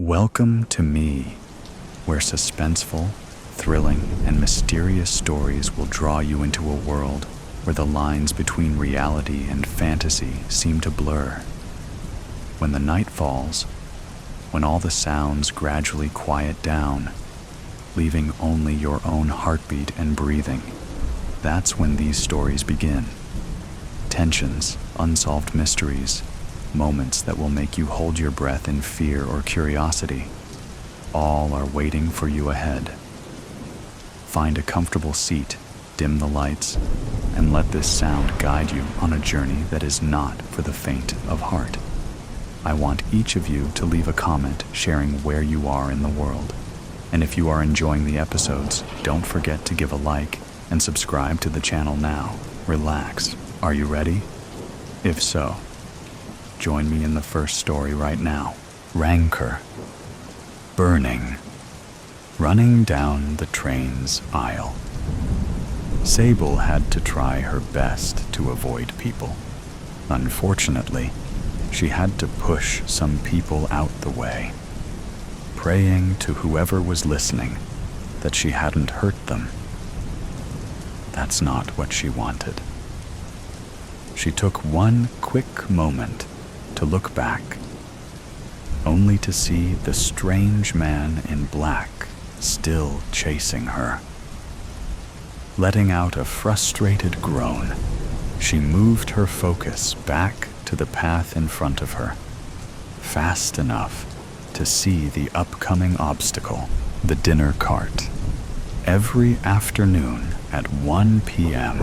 Welcome to me, where suspenseful, thrilling, and mysterious stories will draw you into a world where the lines between reality and fantasy seem to blur. When the night falls, when all the sounds gradually quiet down, leaving only your own heartbeat and breathing, that's when these stories begin. Tensions, unsolved mysteries, moments that will make you hold your breath in fear or curiosity, all are waiting for you ahead. Find a comfortable seat, dim the lights, and let this sound guide you on a journey that is not for the faint of heart. I want each of you to leave a comment sharing where you are in the world. And if you are enjoying the episodes, don't forget to give a like and subscribe to the channel now. Relax. Are you ready? If so, join me in the first story right now. Rancor. Burning. Running down the train's aisle. Sable had to try her best to avoid people. Unfortunately, she had to push some people out the way, praying to whoever was listening that she hadn't hurt them. That's not what she wanted. She took one quick moment to look back, only to see the strange man in black still chasing her. Letting out a frustrated groan, she moved her focus back to the path in front of her, fast enough to see the upcoming obstacle, the dinner cart. Every afternoon at 1 p.m.,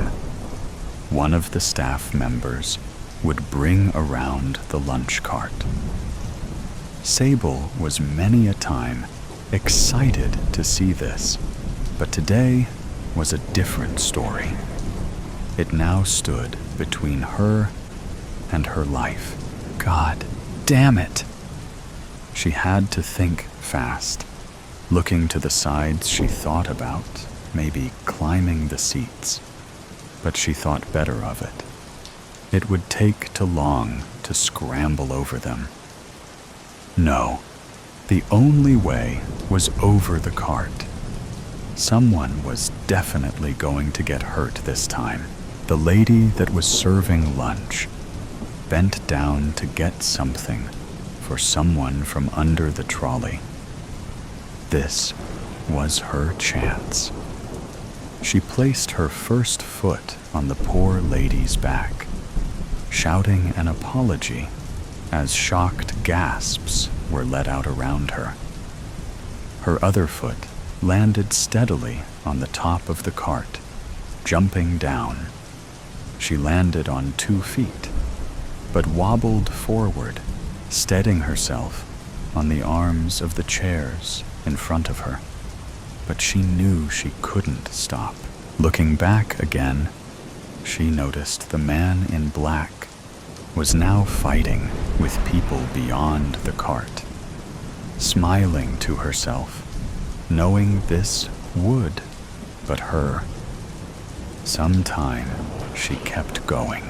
one of the staff members would bring around the lunch cart. Sable was many a time excited to see this, but today was a different story. It now stood between her and her life. God damn it! She had to think fast, looking to the sides she thought about, maybe climbing the seats, but she thought better of it. It would take too long to scramble over them. No, the only way was over the cart. Someone was definitely going to get hurt this time. The lady that was serving lunch bent down to get something for someone from under the trolley. This was her chance. She placed her first foot on the poor lady's back, shouting an apology as shocked gasps were let out around her. Her other foot landed steadily on the top of the cart, jumping down. She landed on 2 feet, but wobbled forward, steadying herself on the arms of the chairs in front of her. But she knew she couldn't stop. Looking back again, she noticed the man in black was now fighting with people beyond the cart, smiling to herself, knowing this would but her. Sometime she kept going.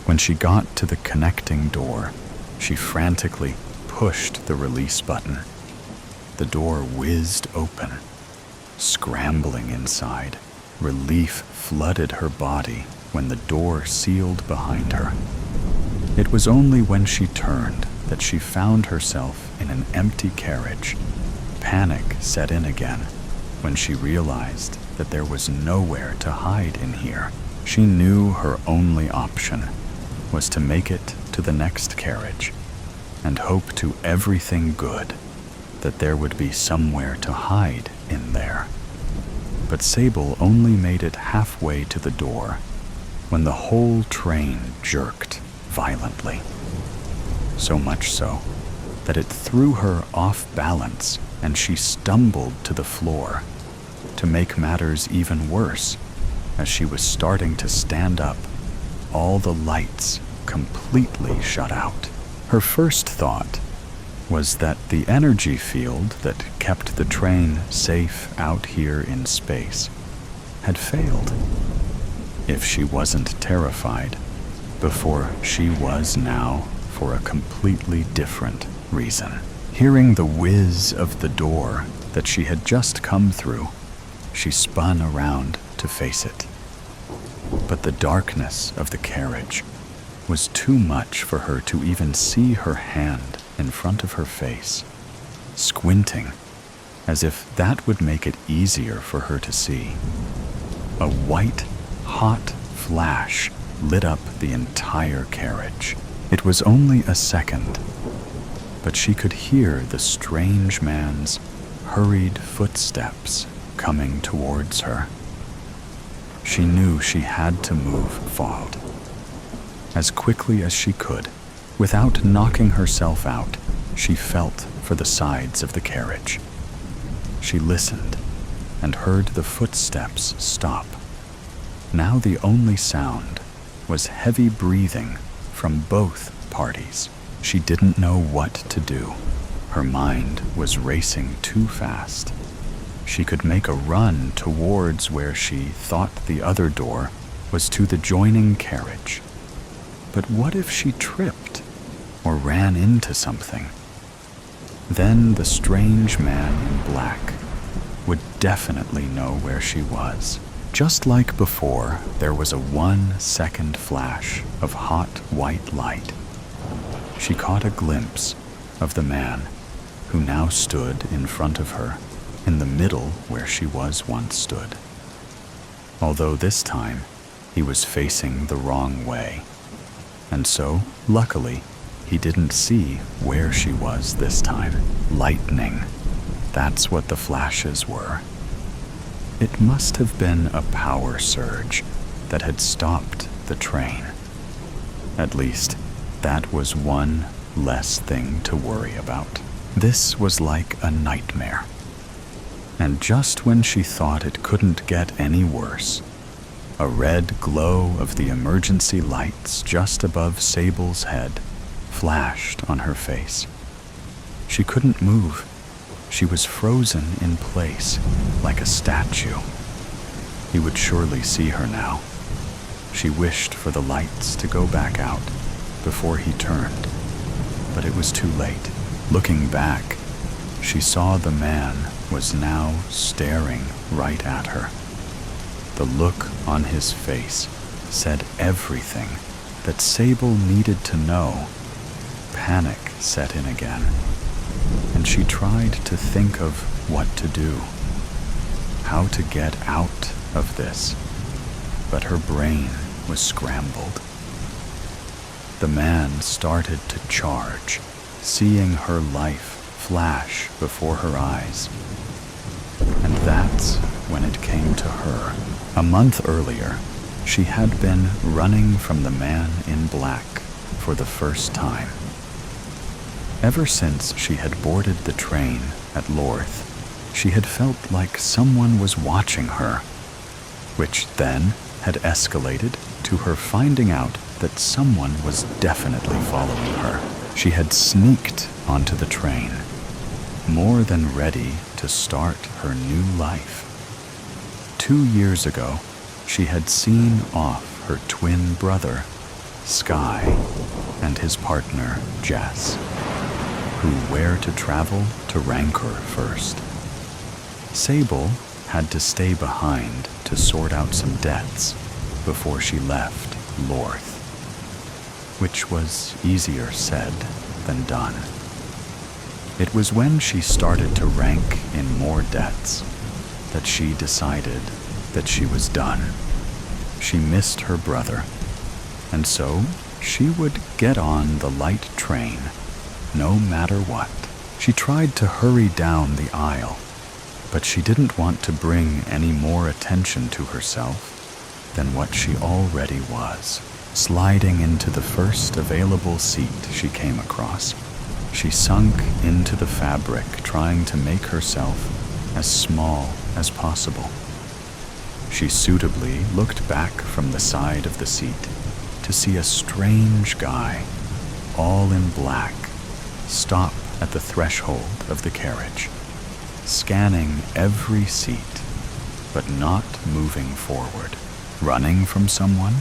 When she got to the connecting door, she frantically pushed the release button. The door whizzed open. Scrambling inside, relief flooded her body when the door sealed behind her. It was only when she turned that she found herself in an empty carriage. Panic set in again when she realized that there was nowhere to hide in here. She knew her only option was to make it to the next carriage and hope to everything good that there would be somewhere to hide in there. But Sable only made it halfway to the door when the whole train jerked violently. So much so that it threw her off balance and she stumbled to the floor. To make matters even worse, as she was starting to stand up, all the lights completely shut out. Her first thought was that the energy field that kept the train safe out here in space had failed. If she wasn't terrified before, she was now for a completely different reason. Hearing the whiz of the door that she had just come through, she spun around to face it. But the darkness of the carriage was too much for her to even see her hand in front of her face, squinting as if that would make it easier for her to see. A white, hot flash lit up the entire carriage. It was only a second, but she could hear the strange man's hurried footsteps coming towards her. She knew she had to move forward as quickly as she could. Without knocking herself out, she felt for the sides of the carriage. She listened and heard the footsteps stop. Now the only sound was heavy breathing from both parties. She didn't know what to do. Her mind was racing too fast. She could make a run towards where she thought the other door was to the joining carriage. But what if she tripped or ran into something? Then the strange man in black would definitely know where she was. Just like before, there was a 1-second flash of hot white light. She caught a glimpse of the man who now stood in front of her, in the middle where she was once stood. Although this time he was facing the wrong way, and so, luckily, he didn't see where she was this time. Lightning. That's what the flashes were. It must have been a power surge that had stopped the train. At least, that was one less thing to worry about. This was like a nightmare. And just when she thought it couldn't get any worse, a red glow of the emergency lights just above Sable's head flashed on her face. She couldn't move. She was frozen in place, like a statue. He would surely see her now. She wished for the lights to go back out before he turned, but it was too late. Looking back, she saw the man was now staring right at her. The look on his face said everything that Sable needed to know. Panic set in again, and she tried to think of what to do, how to get out of this, but her brain was scrambled. The man started to charge, seeing her life flash before her eyes. And that's when it came to her. A month earlier, she had been running from the man in black for the first time. Ever since she had boarded the train at Lorth, she had felt like someone was watching her, which then had escalated to her finding out that someone was definitely following her. She had sneaked onto the train, more than ready to start her new life. 2 years ago, she had seen off her twin brother, Sky, and his partner, Jess, who were to travel to Rancor first. Sable had to stay behind to sort out some debts before she left Lorth, which was easier said than done. It was when she started to rank in more debts that she decided that she was done. She missed her brother, and so she would get on the light train no matter what. She tried to hurry down the aisle, but she didn't want to bring any more attention to herself than what she already was. Sliding into the first available seat she came across, she sunk into the fabric, trying to make herself as small as possible. She suitably looked back from the side of the seat to see a strange guy, all in black, stop at the threshold of the carriage, scanning every seat, but not moving forward. Running from someone?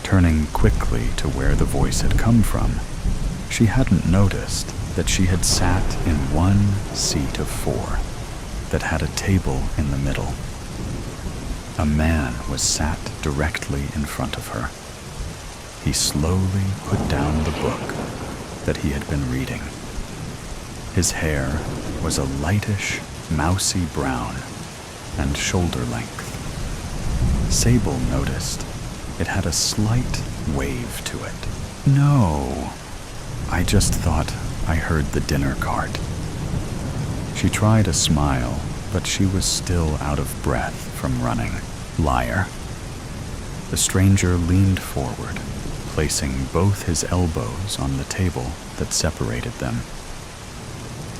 Turning quickly to where the voice had come from, she hadn't noticed that she had sat in one seat of 4 that had a table in the middle. A man was sat directly in front of her. He slowly put down the book that he had been reading. His hair was a lightish, mousy brown and shoulder length. Sable noticed it had a slight wave to it. "No, I just thought I heard the dinner cart." She tried a smile, but she was still out of breath from running. "Liar." The stranger leaned forward, placing both his elbows on the table that separated them.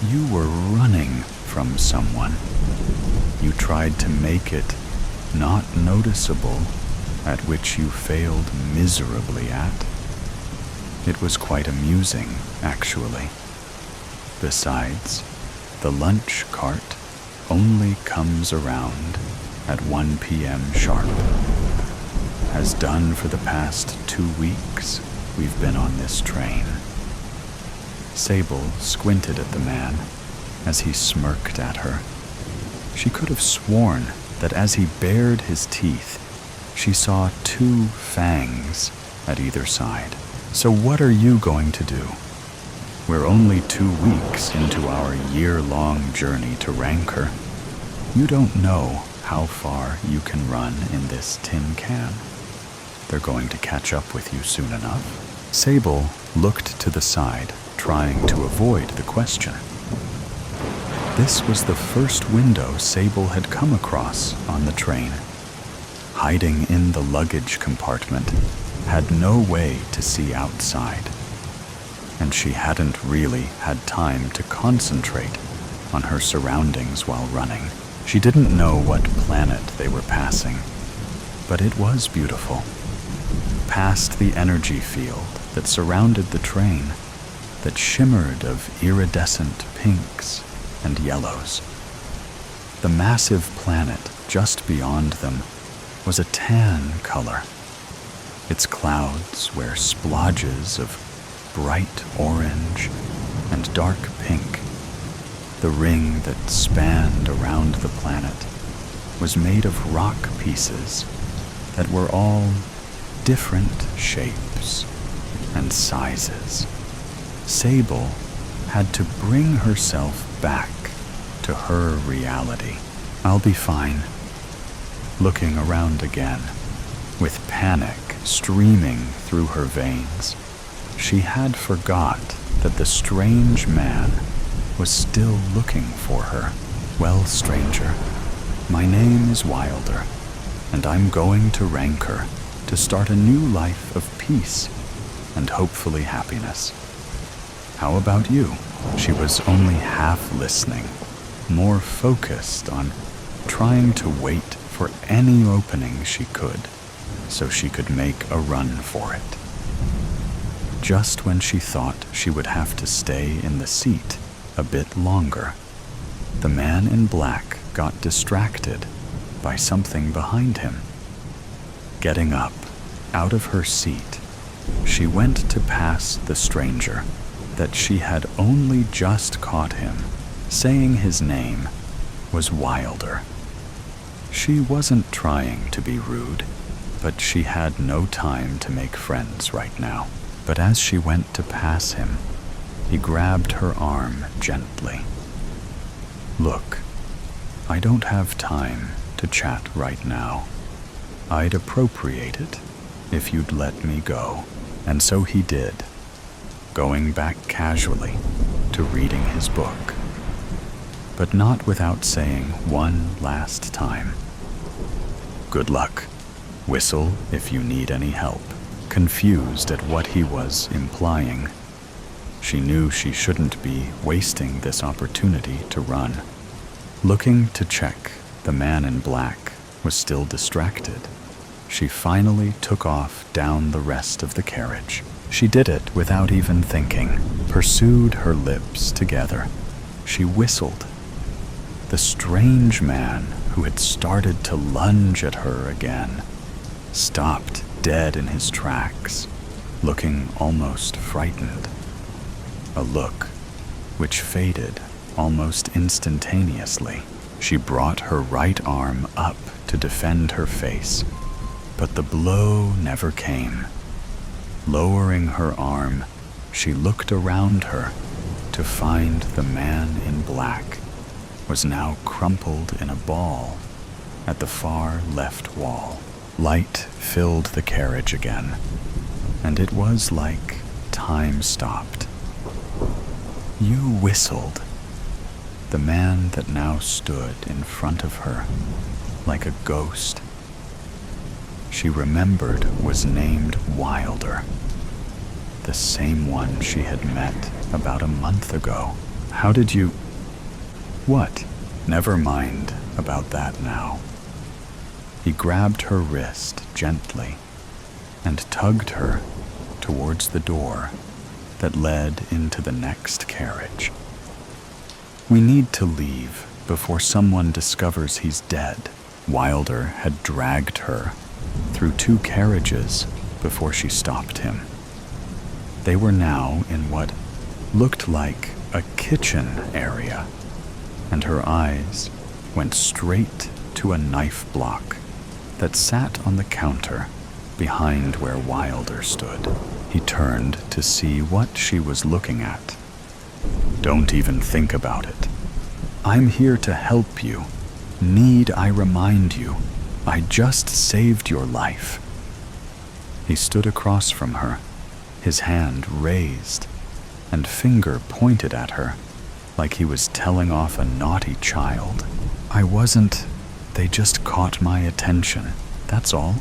"You were running from someone. You tried to make it not noticeable, at which you failed miserably at. It was quite amusing, actually. Besides, the lunch cart only comes around at 1 p.m. sharp. Has done for the past 2 weeks we've been on this train." Sable squinted at the man as he smirked at her. She could have sworn that as he bared his teeth, she saw 2 fangs at either side. "So what are you going to do? We're only 2 weeks into our year-long journey to Rancor. You don't know how far you can run in this tin can. They're going to catch up with you soon enough." Sable looked to the side, trying to avoid the question. This was the first window Sable had come across on the train. Hiding in the luggage compartment, had no way to see outside, and she hadn't really had time to concentrate on her surroundings while running. She didn't know what planet they were passing, but it was beautiful. Past the energy field that surrounded the train, that shimmered of iridescent pinks and yellows. The massive planet just beyond them was a tan color. Its clouds were splodges of bright orange and dark pink. The ring that spanned around the planet was made of rock pieces that were all different shapes and sizes. Sable had to bring herself back to her reality. "I'll be fine." Looking around again, with panic streaming through her veins, she had forgot that the strange man was still looking for her. "Well, stranger, my name is Wilder, and I'm going to Rancor to start a new life of peace and hopefully happiness. How about you?" She was only half listening, more focused on trying to wait for any opening she could, so she could make a run for it. Just when she thought she would have to stay in the seat a bit longer, the man in black got distracted by something behind him. Getting up, out of her seat, she went to pass the stranger that she had only just caught him, saying his name was Wilder. She wasn't trying to be rude, but she had no time to make friends right now. But as she went to pass him, he grabbed her arm gently. "Look, I don't have time to chat right now. I'd appropriate it if you'd let me go." And so he did, going back casually to reading his book, but not without saying one last time, "Good luck. Whistle if you need any help." Confused at what he was implying, she knew she shouldn't be wasting this opportunity to run. Looking to check the man in black was still distracted, she finally took off down the rest of the carriage. She did it without even thinking, pursued her lips together. She whistled. The strange man who had started to lunge at her again stopped dead in his tracks, looking almost frightened. A look which faded almost instantaneously. She brought her right arm up to defend her face, but the blow never came. Lowering her arm, she looked around her to find the man in black was now crumpled in a ball at the far left wall. Light filled the carriage again, and it was like time stopped. You whistled. The man that now stood in front of her like a ghost, she remembered, was named Wilder, the same one she had met about a month ago. How did you... What? Never mind about that now. He grabbed her wrist gently and tugged her towards the door that led into the next carriage. We need to leave before someone discovers he's dead. Wilder had dragged her through 2 carriages before she stopped him. They were now in what looked like a kitchen area, and her eyes went straight to a knife block that sat on the counter behind where Wilder stood. He turned to see what she was looking at. Don't even think about it. I'm here to help you. Need I remind you, I just saved your life. He stood across from her, his hand raised and finger pointed at her like he was telling off a naughty child. I wasn't. They just caught my attention, that's all.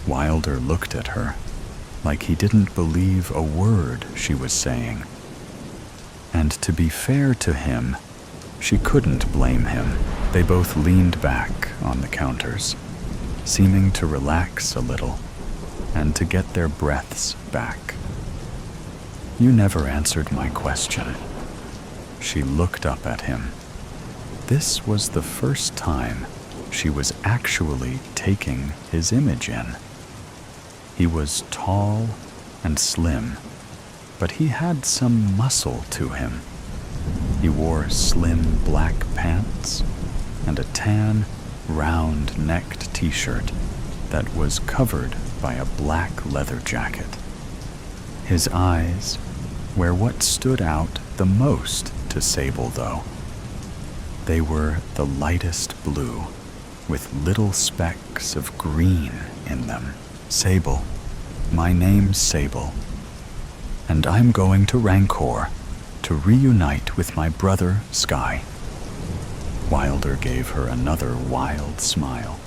Wilder looked at her like he didn't believe a word she was saying. And to be fair to him, she couldn't blame him. They both leaned back on the counters, seeming to relax a little and to get their breaths back. You never answered my question. She looked up at him. This was the first time she was actually taking his image in. He was tall and slim, but he had some muscle to him. He wore slim black pants and a tan, round-necked t-shirt that was covered by a black leather jacket. His eyes were what stood out the most to Sable, though. They were the lightest blue, with little specks of green in them. Sable, my name's Sable, and I'm going to Rainfall to reunite with my brother, Sky. Wilder gave her another wild smile,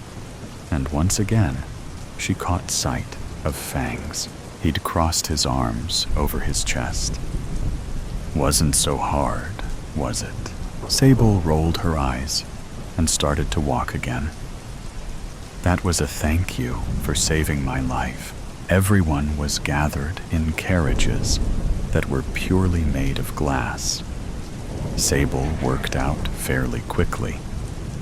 and once again, she caught sight of fangs. He'd crossed his arms over his chest. Wasn't so hard, was it? Sable rolled her eyes and started to walk again. That was a thank you for saving my life. Everyone was gathered in carriages that were purely made of glass. Sable worked out fairly quickly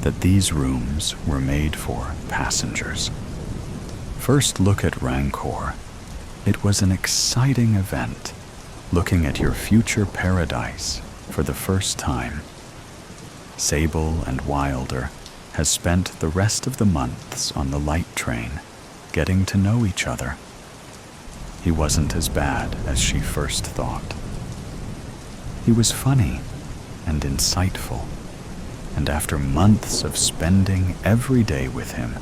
that these rooms were made for passengers. First look at Rainfall. It was an exciting event, looking at your future paradise for the first time. Sable and Wilder has spent the rest of the months on the light train, getting to know each other. He wasn't as bad as she first thought. He was funny and insightful, and after months of spending every day with him,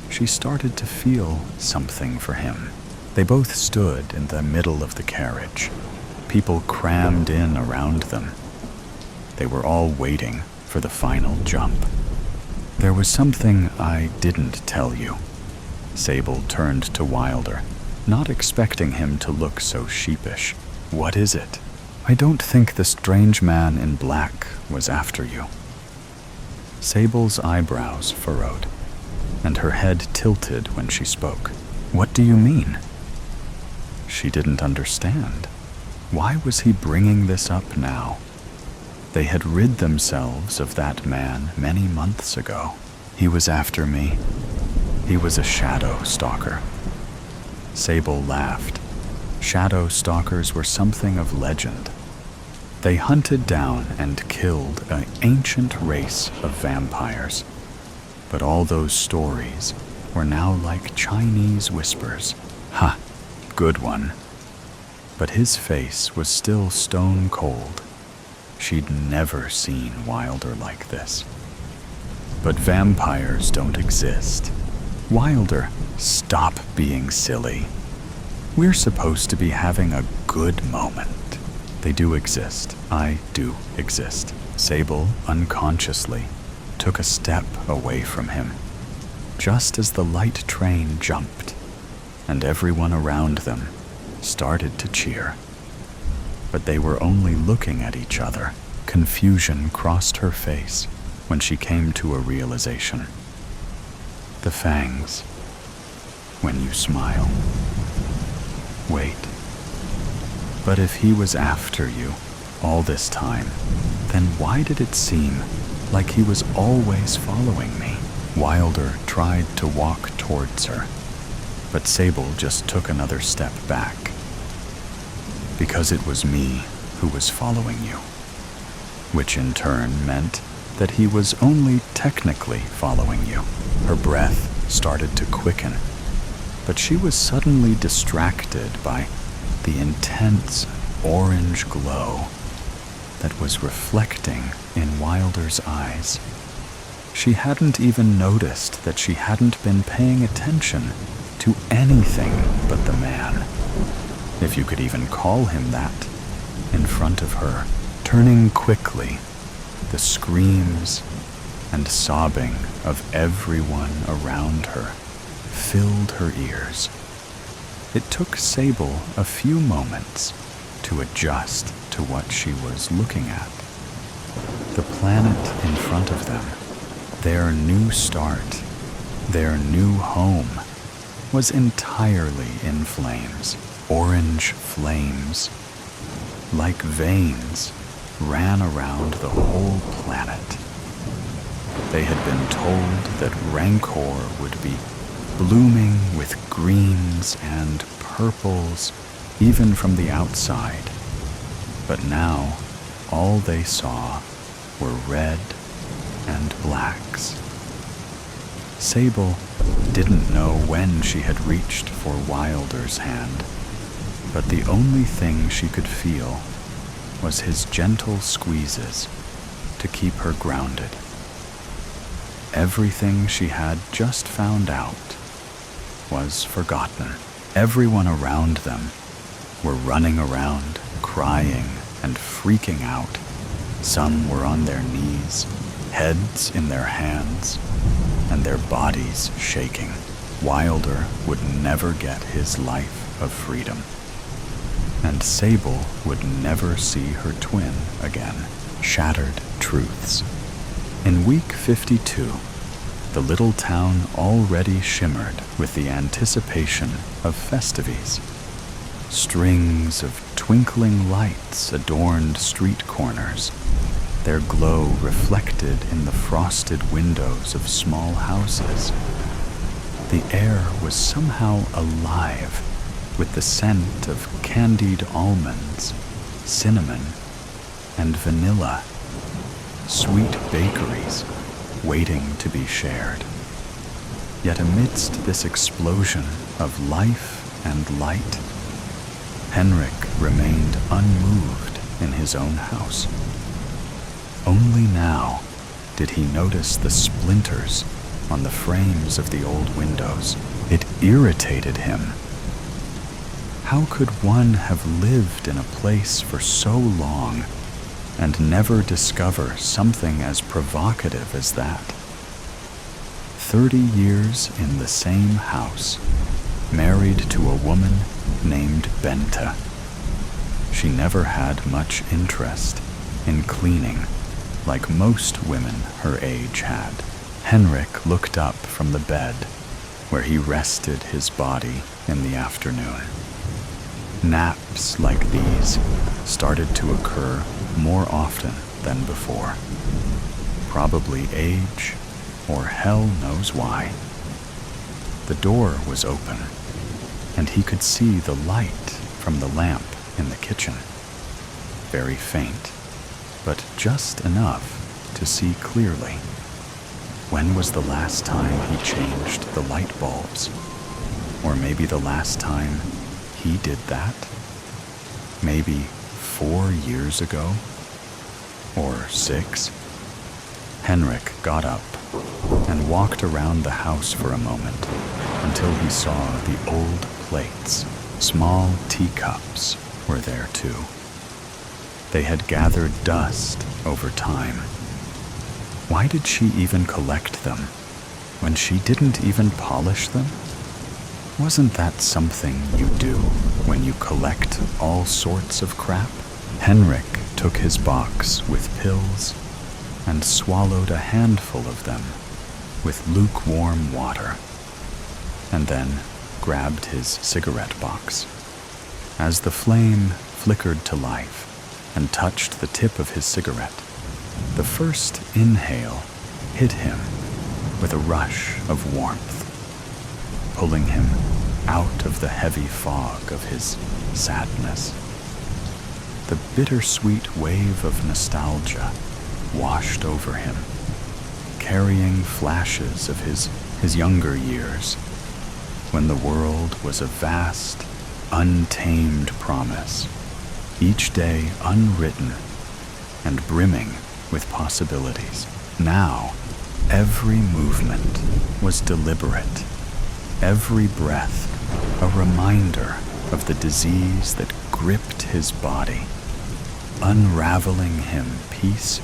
she started to feel something for him. They both stood in the middle of the carriage. People crammed in around them. They were all waiting for the final jump. There was something I didn't tell you. Sable turned to Wilder, not expecting him to look so sheepish. What is it? I don't think the strange man in black was after you. Sable's eyebrows furrowed, and her head tilted when she spoke. What do you mean? She didn't understand. Why was he bringing this up now? They had rid themselves of that man many months ago. He was after me. He was a shadow stalker. Sable laughed. Shadow stalkers were something of legend. They hunted down and killed an ancient race of vampires, but all those stories were now like Chinese whispers. Ha, good one. But his face was still stone cold. She'd never seen Wilder like this. But vampires don't exist. Wilder, stop being silly. We're supposed to be having a good moment. They do exist. I do exist. Sable, unconsciously, took a step away from him, just as the light train jumped, and everyone around them started to cheer. But they were only looking at each other. Confusion crossed her face when she came to a realization. The fangs, when you smile. Wait. But if he was after you all this time, then why did it seem like he was always following me? Wilder tried to walk towards her, but Sable just took another step back. Because it was me who was following you, which in turn meant that he was only technically following you. Her breath started to quicken, but she was suddenly distracted by the intense orange glow that was reflecting in Wilder's eyes. She hadn't even noticed that she hadn't been paying attention to anything but the man, if you could even call him that, in front of her. Turning quickly, the screams and sobbing of everyone around her filled her ears. It took Sable a few moments to adjust to what she was looking at. The planet in front of them, their new start, their new home, was entirely in flames. Orange flames, like veins, ran around the whole planet. They had been told that Rainfall would be blooming with greens and purples, even from the outside. But now, all they saw were red and blacks. Sable didn't know when she had reached for Wilder's hand, but the only thing she could feel was his gentle squeezes to keep her grounded. Everything she had just found out was forgotten. Everyone around them were running around, crying and freaking out. Some were on their knees, heads in their hands, and their bodies shaking. Wilder would never get his life of freedom, and Sable would never see her twin again. Shattered truths. In week 52, the little town already shimmered with the anticipation of festivities. Strings of twinkling lights adorned street corners, their glow reflected in the frosted windows of small houses. The air was somehow alive with the scent of candied almonds, cinnamon, and vanilla, sweet bakeries waiting to be shared. Yet amidst this explosion of life and light, Henrik remained unmoved in his own house. Only now did he notice the splinters on the frames of the old windows. It irritated him. How could one have lived in a place for so long and never discover something as provocative as that? 30 years in the same house, married to a woman named Benta. She never had much interest in cleaning, like most women her age had. Henrik looked up from the bed where he rested his body in the afternoon. Naps like these started to occur more often than before. Probably age, or hell knows why. The door was open, and he could see the light from the lamp in the kitchen. very faint, but just enough to see clearly. When was the last time he changed the light bulbs? Or maybe the last time he did that? Maybe 4 years ago? Or 6? Henrik got up and walked around the house for a moment until he saw the old plates. Small teacups were there too. They had gathered dust over time. Why did she even collect them when she didn't even polish them? Wasn't that something you do when you collect all sorts of crap? Henrik took his box with pills and swallowed a handful of them with lukewarm water, and then grabbed his cigarette box. As the flame flickered to life and touched the tip of his cigarette, the first inhale hit him with a rush of warmth, pulling him out of the heavy fog of his sadness. The bittersweet wave of nostalgia washed over him, carrying flashes of his younger years, when the world was a vast, untamed promise, each day unwritten and brimming with possibilities. Now, every movement was deliberate, every breath a reminder of the disease that gripped his body, unraveling him piece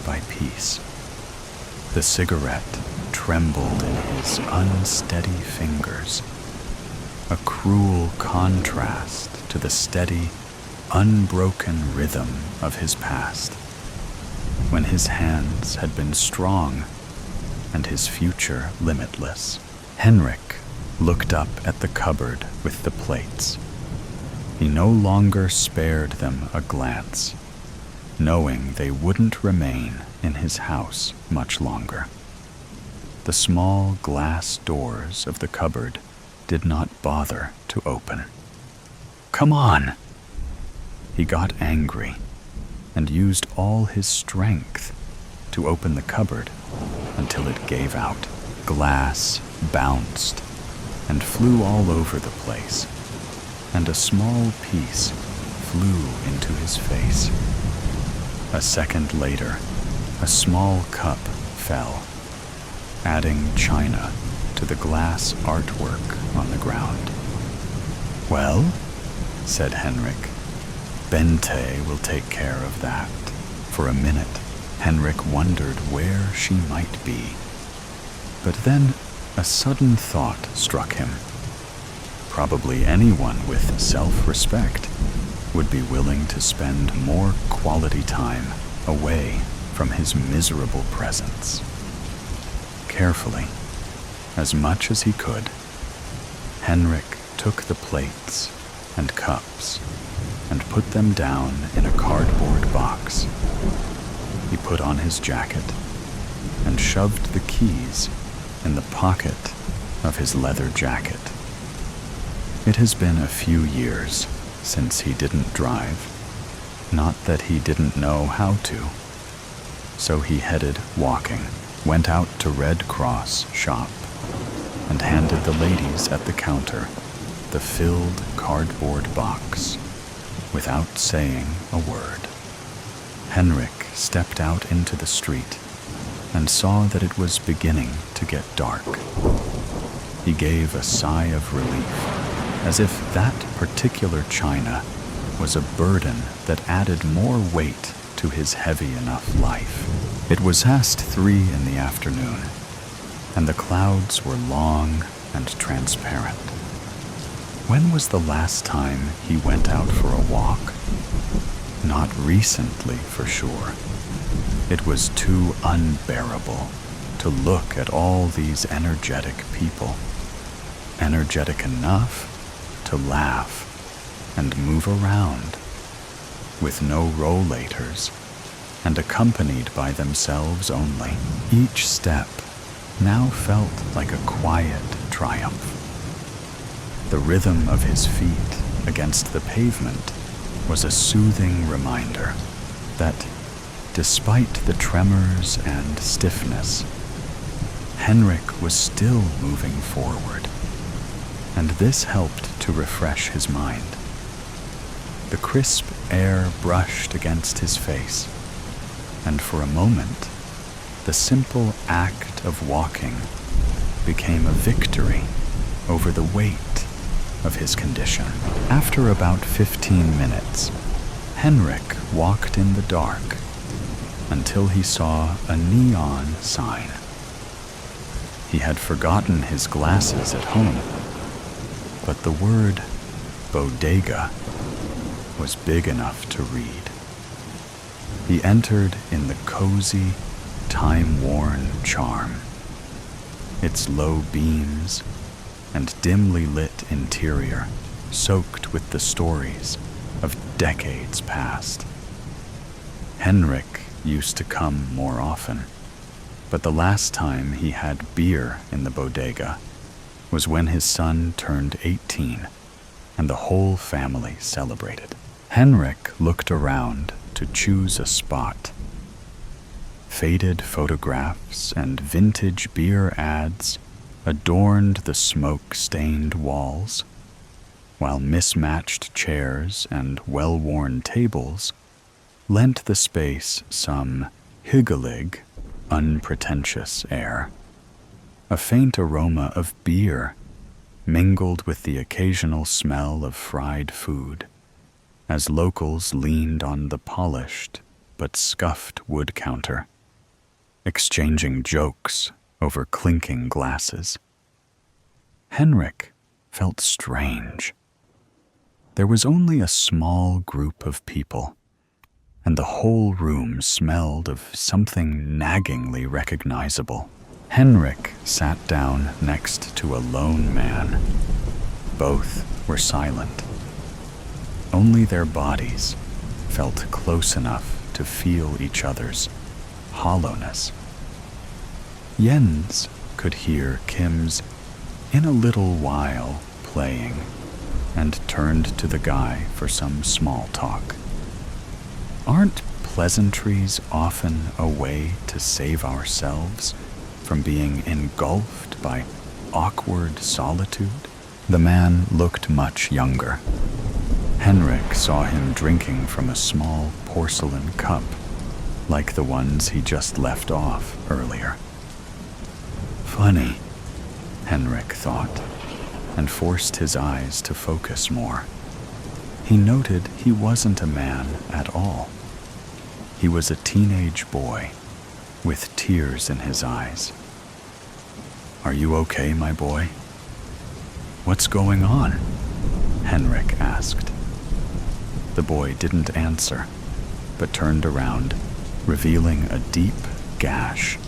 by piece. The cigarette trembled in his unsteady fingers, a cruel contrast to the steady, unbroken rhythm of his past, when his hands had been strong and his future limitless. Henrik looked up at the cupboard with the plates. He no longer spared them a glance, knowing they wouldn't remain in his house much longer. The small glass doors of the cupboard did not bother to open. "Come on!" He got angry and used all his strength to open the cupboard until it gave out. Glass bounced and flew all over the place, and a small piece flew into his face. A second later, a small cup fell, adding china to the glass artwork on the ground. "Well," said Henrik, "Bente will take care of that." For a minute, Henrik wondered where she might be. But then a sudden thought struck him. Probably anyone with self-respect would be willing to spend more quality time away from his miserable presence. Carefully, as much as he could, Henrik took the plates and cups and put them down in a cardboard box. He put on his jacket and shoved the keys in the pocket of his leather jacket. It has been a few years since he didn't drive, not that he didn't know how to. So he headed walking, went out to Red Cross shop, and handed the ladies at the counter the filled cardboard box without saying a word. Henrik stepped out into the street and saw that it was beginning to get dark. He gave a sigh of relief, as if that particular china was a burden that added more weight to his heavy enough life. It was past 3 in the afternoon, and the clouds were long and transparent. When was the last time he went out for a walk? Not recently, for sure. It was too unbearable to look at all these energetic people. Energetic enough to laugh and move around, with no rollators, and accompanied by themselves only. Each step now felt like a quiet triumph. The rhythm of his feet against the pavement was a soothing reminder that, despite the tremors and stiffness, Henrik was still moving forward, and this helped to refresh his mind. The crisp air brushed against his face, and for a moment, the simple act of walking became a victory over the weight of his condition. After about 15 minutes, Henrik walked in the dark until he saw a neon sign. He had forgotten his glasses at home, but the word bodega was big enough to read. He entered in the cozy, time-worn charm. Its low beams and dimly lit interior soaked with the stories of decades past. Henrik used to come more often, but the last time he had beer in the bodega was when his son turned 18 and the whole family celebrated. Henrik looked around to choose a spot. Faded photographs and vintage beer ads adorned the smoke-stained walls, while mismatched chairs and well-worn tables lent the space some hyggelig, unpretentious air. A faint aroma of beer mingled with the occasional smell of fried food as locals leaned on the polished but scuffed wood counter, exchanging jokes over clinking glasses. Henrik felt strange. There was only a small group of people, and the whole room smelled of something naggingly recognizable. Henrik sat down next to a lone man. Both were silent. Only their bodies felt close enough to feel each other's hollowness. Jens could hear Kim's "in a little while" playing and turned to the guy for some small talk. Aren't pleasantries often a way to save ourselves from being engulfed by awkward solitude? The man looked much younger. Henrik saw him drinking from a small porcelain cup, like the ones he just left off earlier. Funny, Henrik thought, and forced his eyes to focus more. He noted he wasn't a man at all. He was a teenage boy, with tears in his eyes. "Are you okay, my boy?" "What's going on?" Henrik asked. The boy didn't answer, but turned around, revealing a deep gash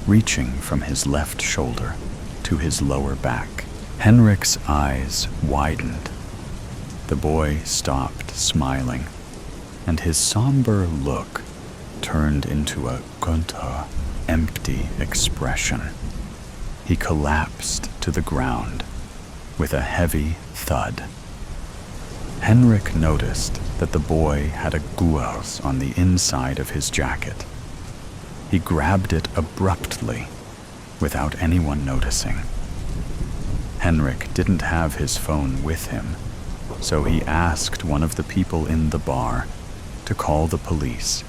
reaching from his left shoulder to his lower back. Henrik's eyes widened. The boy stopped smiling, and his somber look turned into a gunta, empty expression. He collapsed to the ground with a heavy thud. Henrik noticed that the boy had a guas on the inside of his jacket. He grabbed it abruptly, without anyone noticing. Henrik didn't have his phone with him, so he asked one of the people in the bar to call the police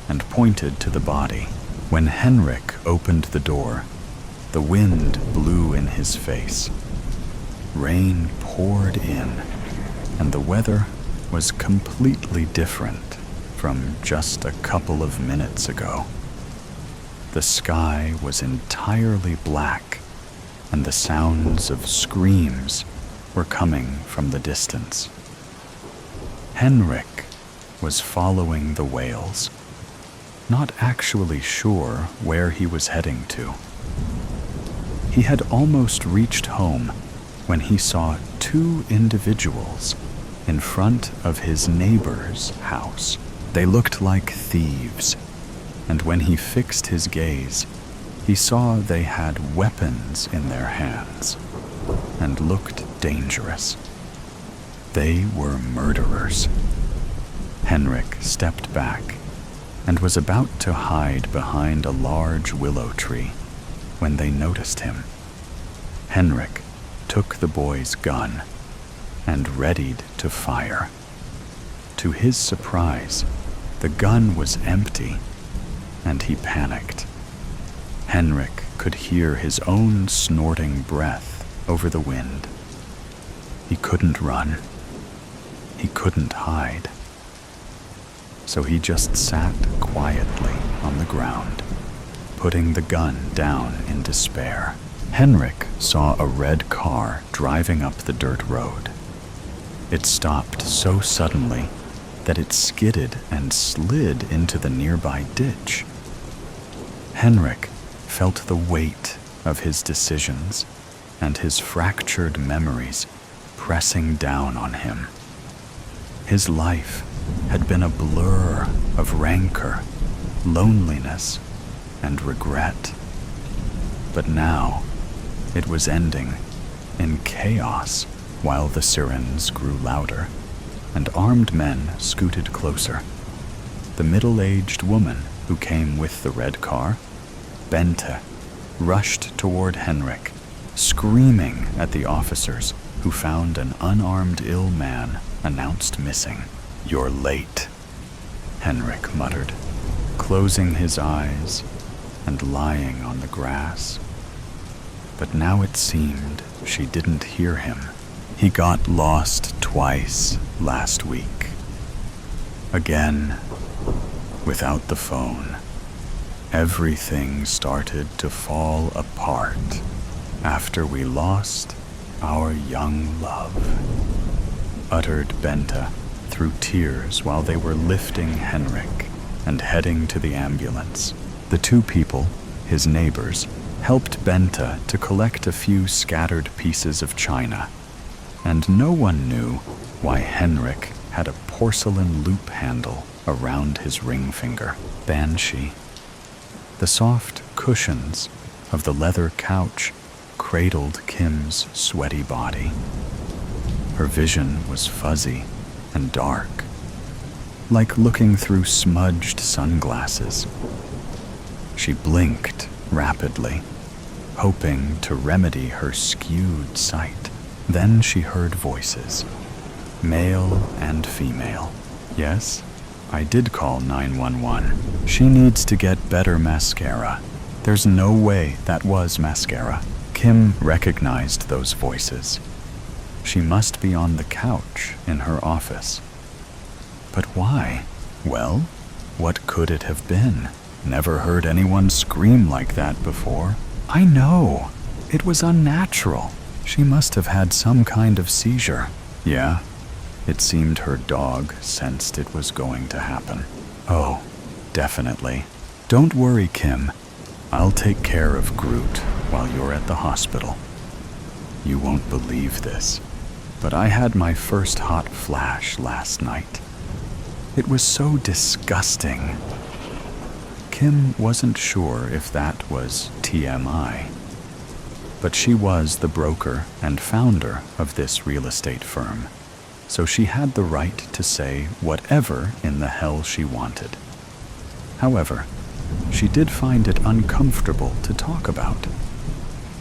and pointed to the body. When Henrik opened the door, the wind blew in his face. Rain poured in, and the weather was completely different from just a couple of minutes ago. The sky was entirely black, and the sounds of screams were coming from the distance. Henrik was following the wails, not actually sure where he was heading to. He had almost reached home when he saw two individuals in front of his neighbor's house. They looked like thieves, and when he fixed his gaze, he saw they had weapons in their hands and looked dangerous. They were murderers. Henrik stepped back and was about to hide behind a large willow tree when they noticed him. Henrik took the boy's gun and readied to fire. To his surprise, the gun was empty, and he panicked. Henrik could hear his own snorting breath over the wind. He couldn't run. He couldn't hide. So he just sat quietly on the ground, putting the gun down in despair. Henrik saw a red car driving up the dirt road. It stopped so suddenly that it skidded and slid into the nearby ditch. Henrik felt the weight of his decisions and his fractured memories pressing down on him. His life had been a blur of rancor, loneliness, and regret. But now it was ending in chaos while the sirens grew louder and armed men scooted closer. The middle-aged woman who came with the red car, Bente, rushed toward Henrik, screaming at the officers who found an unarmed ill man announced missing. "You're late," Henrik muttered, closing his eyes and lying on the grass. But now it seemed she didn't hear him. He got lost twice last week. Again, without the phone. Everything started to fall apart after we lost our young love, uttered Bente through tears while they were lifting Henrik and heading to the ambulance. The two people, his neighbors, helped Bente to collect a few scattered pieces of china, and no one knew why Henrik had a porcelain loop handle around his ring finger. Banshee. The soft cushions of the leather couch cradled Kim's sweaty body. Her vision was fuzzy and dark, like looking through smudged sunglasses. She blinked rapidly, hoping to remedy her skewed sight. Then she heard voices, male and female. "Yes, I did call 911. She needs to get better mascara. There's no way that was mascara." Kim recognized those voices. She must be on the couch in her office. But why? Well, what could it have been? Never heard anyone scream like that before. I know. It was unnatural. She must have had some kind of seizure. Yeah, it seemed her dog sensed it was going to happen. Oh, definitely. Don't worry, Kim. I'll take care of Groot while you're at the hospital. You won't believe this, but I had my first hot flash last night. It was so disgusting. Kim wasn't sure if that was TMI, but she was the broker and founder of this real estate firm, so she had the right to say whatever in the hell she wanted. However, she did find it uncomfortable to talk about.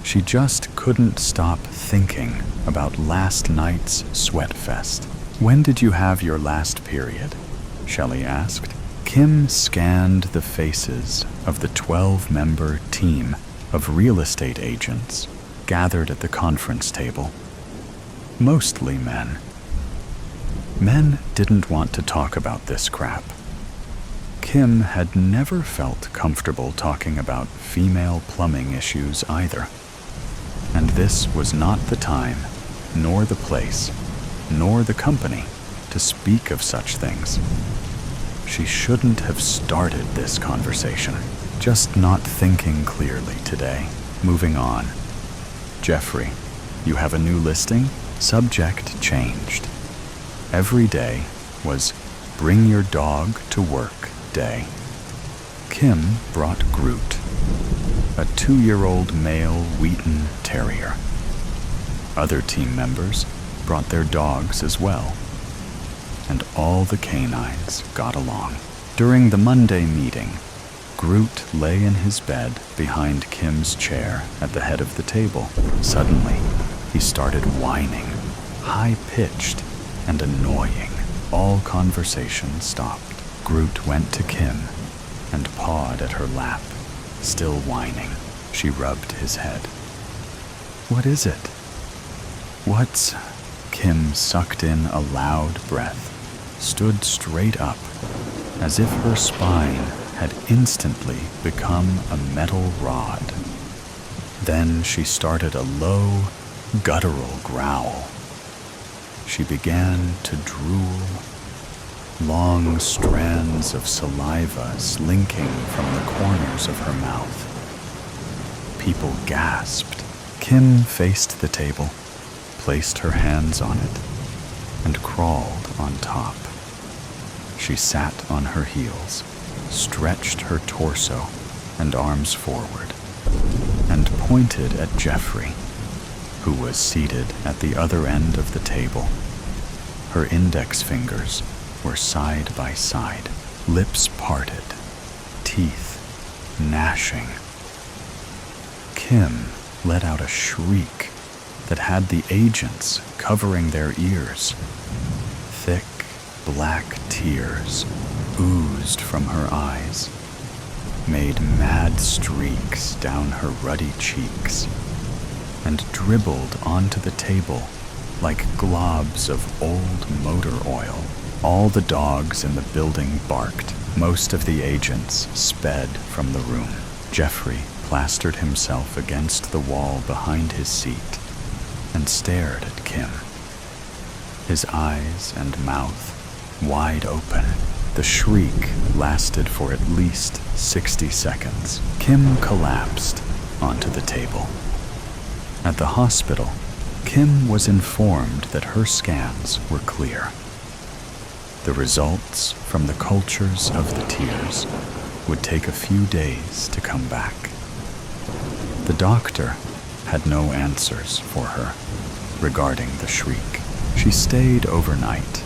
She just couldn't stop thinking about last night's sweat fest. "When did you have your last period?" Shelley asked. Kim scanned the faces of the 12-member team of real estate agents gathered at the conference table. Mostly men. Men didn't want to talk about this crap. Kim had never felt comfortable talking about female plumbing issues either. And this was not the time, nor the place, nor the company to speak of such things. She shouldn't have started this conversation. Just not thinking clearly today. Moving on. Jeffrey, you have a new listing? Subject changed. Every day was bring your dog to work day. Kim brought Groot, a 2-year-old male Wheaton Terrier. Other team members brought their dogs as well. and all the canines got along. During the Monday meeting, Groot lay in his bed behind Kim's chair at the head of the table. Suddenly, he started whining, high-pitched and annoying. All conversation stopped. Groot went to Kim and pawed at her lap, still whining. She rubbed his head. "What is it?" "What's—" Kim sucked in a loud breath, stood straight up, as if her spine had instantly become a metal rod. Then she started a low, guttural growl. She began to drool, long strands of saliva slinking from the corners of her mouth. People gasped. Kim faced the table, placed her hands on it, and crawled on top. She sat on her heels, stretched her torso and arms forward, and pointed at Jeffrey, who was seated at the other end of the table. Her index fingers were side by side, lips parted, teeth gnashing. Kim let out a shriek that had the agents covering their ears. Thick, black tears oozed from her eyes, made mad streaks down her ruddy cheeks, and dribbled onto the table like globs of old motor oil. All the dogs in the building barked. Most of the agents sped from the room. Jeffrey plastered himself against the wall behind his seat and stared at Kim, his eyes and mouth wide open. The shriek lasted for at least 60 seconds. Kim collapsed onto the table. At the hospital, Kim was informed that her scans were clear. The results from the cultures of the tears would take a few days to come back. The doctor had no answers for her regarding the shriek. She stayed overnight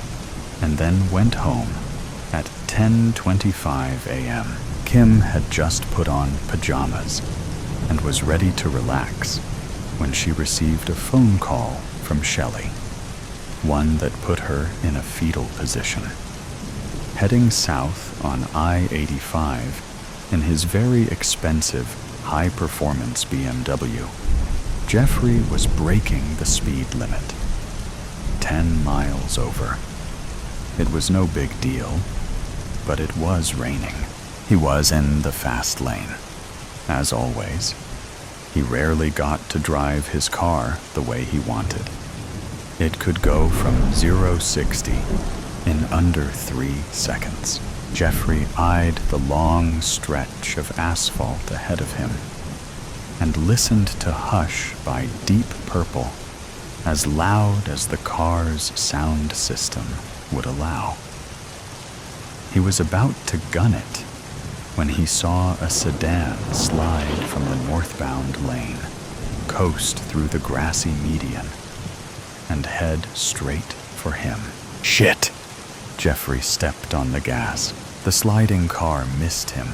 and then went home at 10:25 a.m. Kim had just put on pajamas and was ready to relax when she received a phone call from Shelley, one that put her in a fetal position. Heading south on I-85 in his very expensive, high-performance BMW, Jeffrey was breaking the speed limit, 10 miles over. It was no big deal, but it was raining. He was in the fast lane. As always, he rarely got to drive his car the way he wanted. It could go from 0-60 in under 3 seconds. Jeffrey eyed the long stretch of asphalt ahead of him and listened to Hush by Deep Purple, as loud as the car's sound system would allow. He was about to gun it when he saw a sedan slide from the northbound lane, coast through the grassy median, and head straight for him. Shit! Jeffrey stepped on the gas. The sliding car missed him,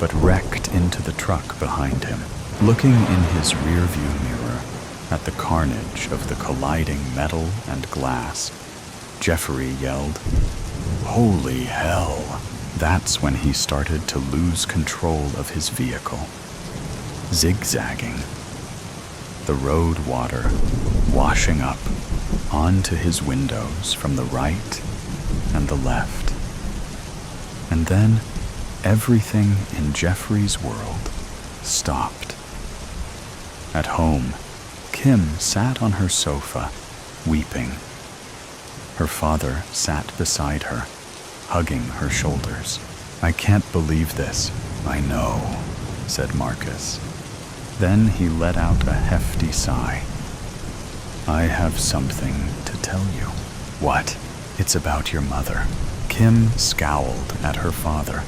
but wrecked into the truck behind him. Looking in his rearview mirror at the carnage of the colliding metal and glass, Jeffrey yelled, "Holy hell!" That's when he started to lose control of his vehicle, zigzagging, the road water washing up onto his windows from the right and the left. And then everything in Jeffrey's world stopped. At home, Kim sat on her sofa, weeping. Her father sat beside her, hugging her shoulders. "I can't believe this." "I know," said Marcus. Then he let out a hefty sigh. "I have something to tell you." "What?" "It's about your mother." Kim scowled at her father.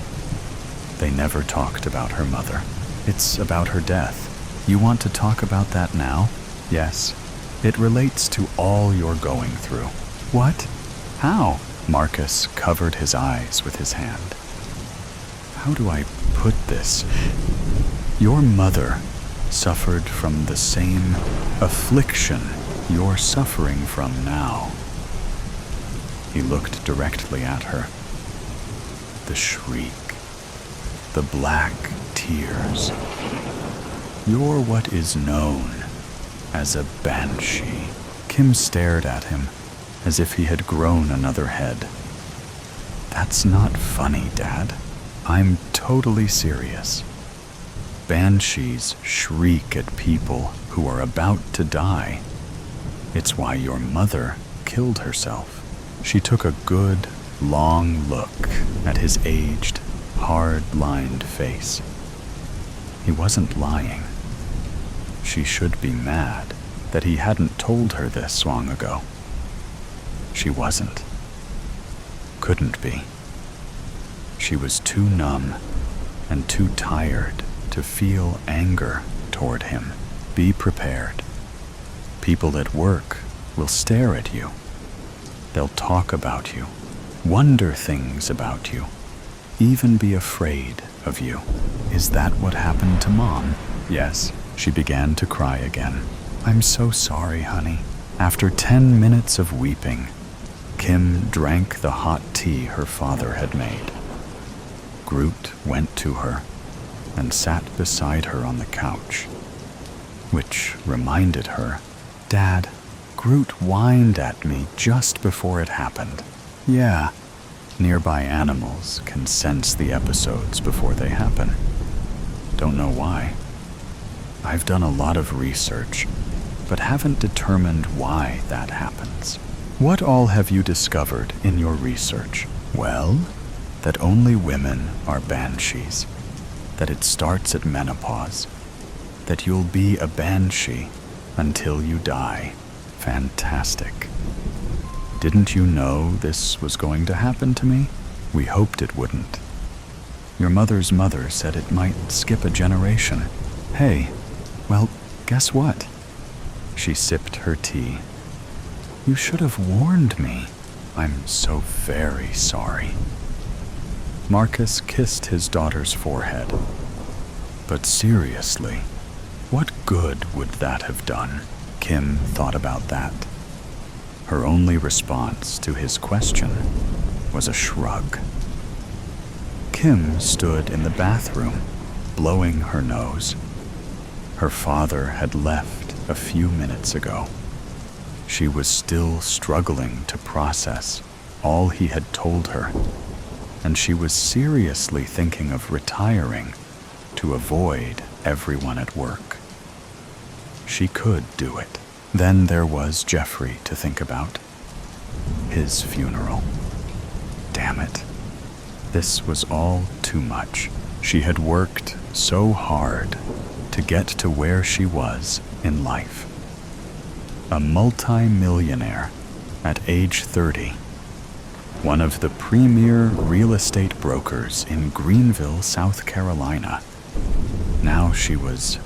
They never talked about her mother. "It's about her death." "You want to talk about that now?" "Yes. It relates to all you're going through." "What? How?" Marcus covered his eyes with his hand. How do I put this? Your mother suffered from the same affliction you're suffering from now. He looked directly at her. The shriek, the black tears. You're what is known as a banshee. Kim stared at him as if he had grown another head. That's not funny, Dad. I'm totally serious. Banshees shriek at people who are about to die. It's why your mother killed herself. She took a good, long look at his aged, hard-lined face. He wasn't lying. She should be mad that he hadn't told her this long ago. She wasn't. Couldn't be. She was too numb and too tired to feel anger toward him. Be prepared. People at work will stare at you. They'll talk about you, wonder things about you, even be afraid of you. Is that what happened to Mom? Yes. She began to cry again. I'm so sorry, honey. After 10 minutes of weeping, Kim drank the hot tea her father had made. Groot went to her and sat beside her on the couch, which reminded her, Dad, Groot whined at me just before it happened. Yeah, nearby animals can sense the episodes before they happen. Don't know why. I've done a lot of research, but haven't determined why that happens. What all have you discovered in your research? Well, that only women are banshees, that it starts at menopause, that you'll be a banshee until you die. Fantastic. Didn't you know this was going to happen to me? We hoped it wouldn't. Your mother's mother said it might skip a generation. Hey, well, guess what? She sipped her tea. You should have warned me. I'm so very sorry. Marcus kissed his daughter's forehead. But seriously, what good would that have done? Kim thought about that. Her only response to his question was a shrug. Kim stood in the bathroom, blowing her nose. Her father had left a few minutes ago. She was still struggling to process all he had told her, and she was seriously thinking of retiring to avoid everyone at work. She could do it. Then there was Jeffrey to think about. His funeral. Damn it. This was all too much. She had worked so hard to get to where she was in life. A multi-millionaire at age 30. One of the premier real estate brokers in Greenville, South Carolina. Now she was...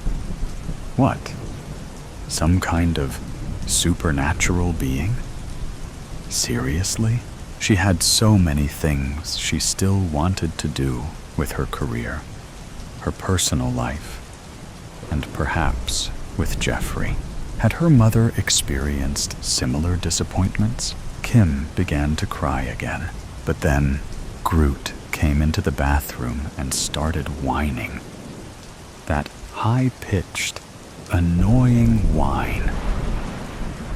what? Some kind of supernatural being? Seriously? She had so many things she still wanted to do with her career, her personal life, and perhaps with Jeffrey. Had her mother experienced similar disappointments? Kim began to cry again, but then Groot came into the bathroom and started whining. That high-pitched, annoying whine.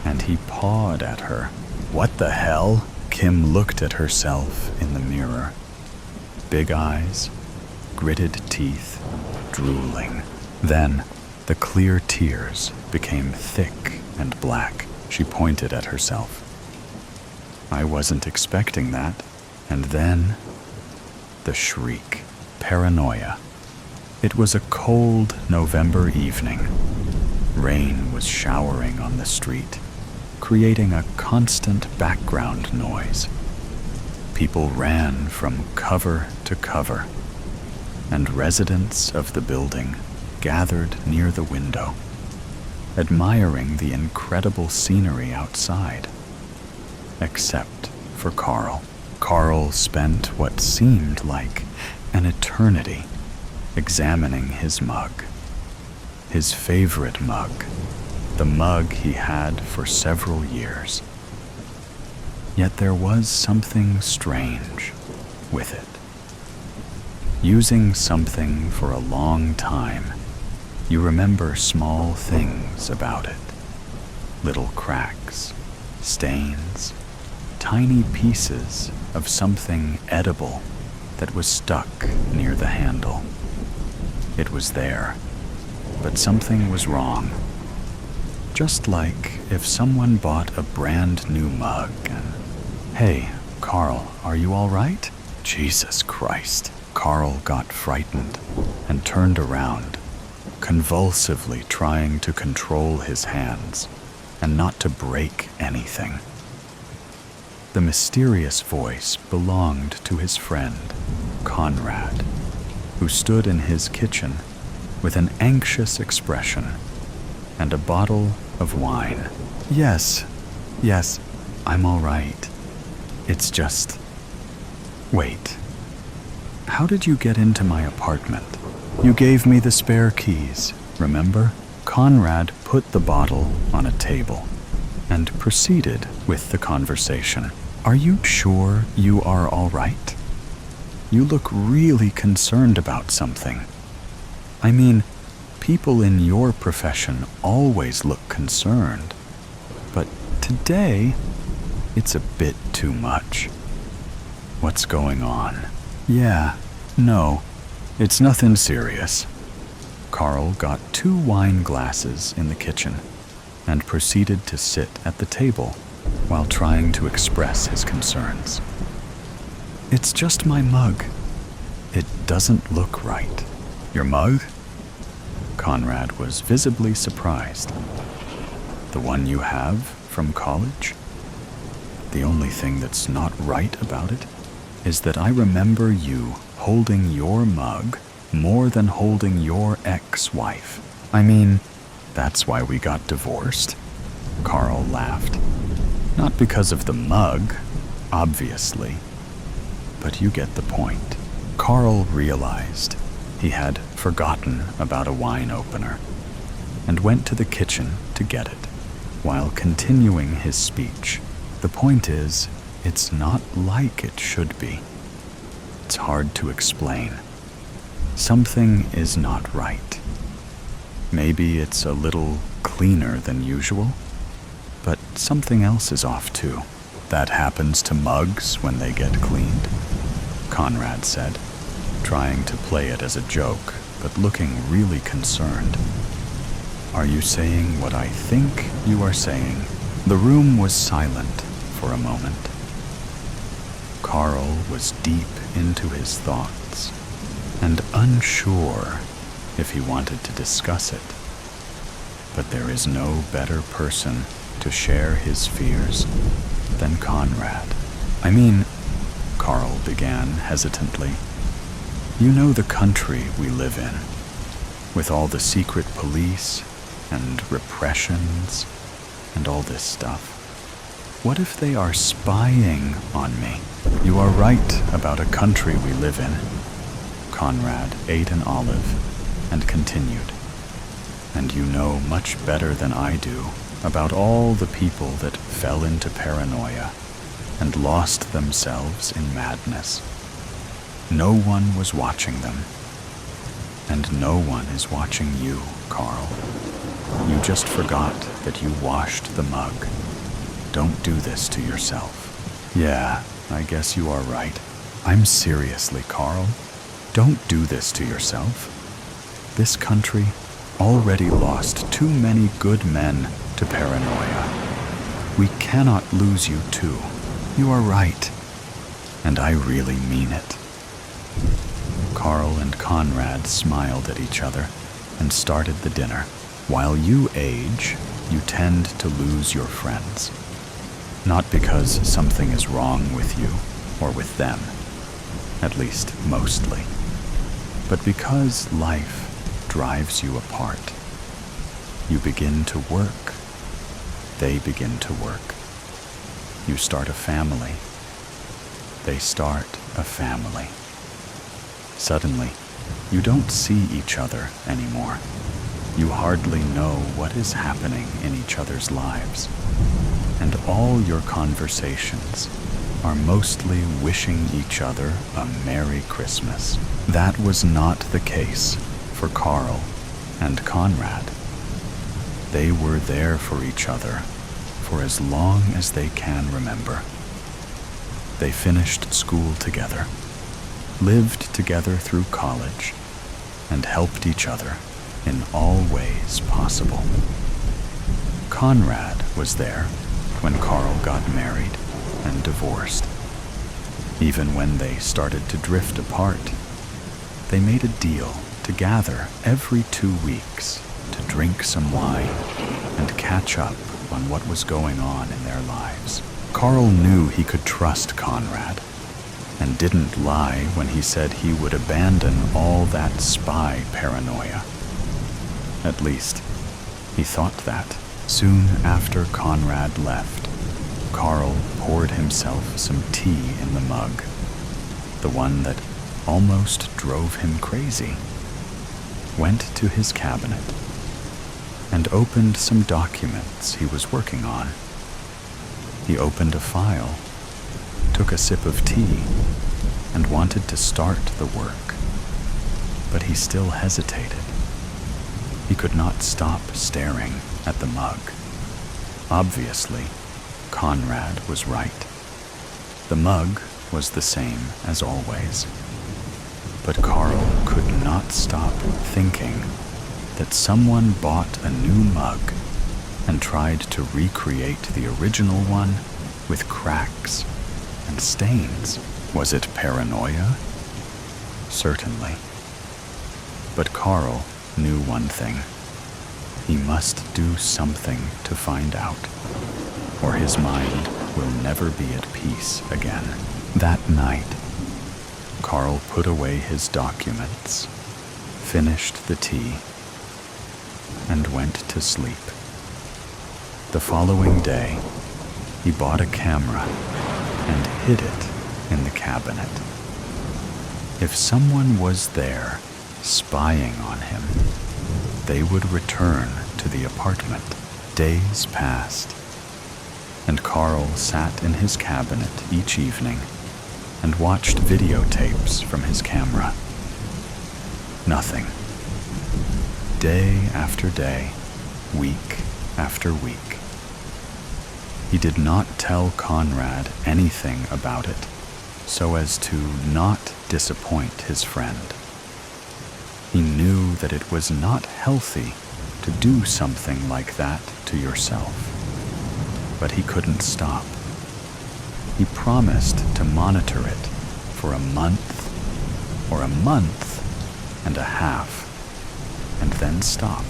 And he pawed at her. What the hell? Kim looked at herself in the mirror. Big eyes, gritted teeth, drooling. Then the clear tears became thick and black. She pointed at herself. I wasn't expecting that. And then the shriek. Paranoia. It was a cold November evening. Rain was showering on the street, creating a constant background noise. People ran from cover to cover, and residents of the building gathered near the window, admiring the incredible scenery outside. Except for Carl. Carl spent what seemed like an eternity examining his mug. His favorite mug, the mug he had for several years. Yet there was something strange with it. Using something for a long time, you remember small things about it. Little cracks, stains, tiny pieces of something edible that was stuck near the handle. It was there, but something was wrong. Just like if someone bought a brand new mug and, "Hey, Carl, are you all right?" Jesus Christ. Carl got frightened and turned around, convulsively trying to control his hands and not to break anything. The mysterious voice belonged to his friend, Conrad, who stood in his kitchen with an anxious expression and a bottle of wine. Yes, I'm all right. It's just... Wait. How did you get into my apartment? You gave me the spare keys, remember? Conrad put the bottle on a table and proceeded with the conversation. Are you sure you are all right? You look really concerned about something. I mean, people in your profession always look concerned, but today, it's a bit too much. What's going on? Yeah, no, it's nothing serious. Carl got 2 wine glasses in the kitchen and proceeded to sit at the table while trying to express his concerns. It's just my mug. It doesn't look right. Your mug? Conrad was visibly surprised. The one you have from college? The only thing that's not right about it is that I remember you holding your mug more than holding your ex-wife. I mean, that's why we got divorced. Carl laughed. Not because of the mug, obviously, but you get the point. Carl realized he had forgotten about a wine opener and went to the kitchen to get it, while continuing his speech. The point is, it's not like it should be. It's hard to explain. Something is not right. Maybe it's a little cleaner than usual, but something else is off too. That happens to mugs when they get cleaned, Conrad said, trying to play it as a joke, but looking really concerned. Are you saying what I think you are saying? The room was silent for a moment. Carl was deep into his thoughts and unsure if he wanted to discuss it. But there is no better person to share his fears than Conrad. I mean, Carl began hesitantly. You know the country we live in, with all the secret police and repressions and all this stuff. What if they are spying on me? You are right about a country we live in. Conrad ate an olive and continued. And you know much better than I do about all the people that fell into paranoia and lost themselves in madness. No one was watching them. And no one is watching you, Carl. You just forgot that you washed the mug. Don't do this to yourself. Yeah, I guess you are right. I'm seriously, Carl. Don't do this to yourself. This country already lost too many good men to paranoia. We cannot lose you too. You are right. And I really mean it. Carl and Conrad smiled at each other and started the dinner. While you age, you tend to lose your friends. Not because something is wrong with you or with them, at least mostly, but because life drives you apart. You begin to work. They begin to work. You start a family. they start a family. Suddenly, you don't see each other anymore. You hardly know what is happening in each other's lives. And all your conversations are mostly wishing each other a Merry Christmas. That was not the case for Carl and Conrad. They were there for each other for as long as they can remember. They finished school together, lived together through college, and helped each other in all ways possible. Conrad was there when Carl got married and divorced. Even when they started to drift apart, they made a deal to gather every 2 weeks to drink some wine and catch up on what was going on in their lives. Carl knew he could trust Conrad and didn't lie when he said he would abandon all that spy paranoia. At least, he thought that. Soon after Conrad left, Carl poured himself some tea in the mug, the one that almost drove him crazy, went to his cabinet, and opened some documents he was working on. He opened a file, took a sip of tea, and wanted to start the work, but he still hesitated. He could not stop staring at the mug. Obviously, Conrad was right. The mug was the same as always. But Carl could not stop thinking that someone bought a new mug and tried to recreate the original one with cracks and stains. Was it paranoia? Certainly. But Carl knew one thing. He must do something to find out, or his mind will never be at peace again. That night, Carl put away his documents, finished the tea, and went to sleep. The following day, he bought a camera and hid it in the cabinet. If someone was there spying on him, they would return to the apartment. Days passed, and Carl sat in his cabinet each evening and watched videotapes from his camera. Nothing. Day after day, week after week. He did not tell Conrad anything about it, so as to not disappoint his friend. He knew that it was not healthy to do something like that to yourself, but he couldn't stop. He promised to monitor it for a month or a month and a half, and then stop.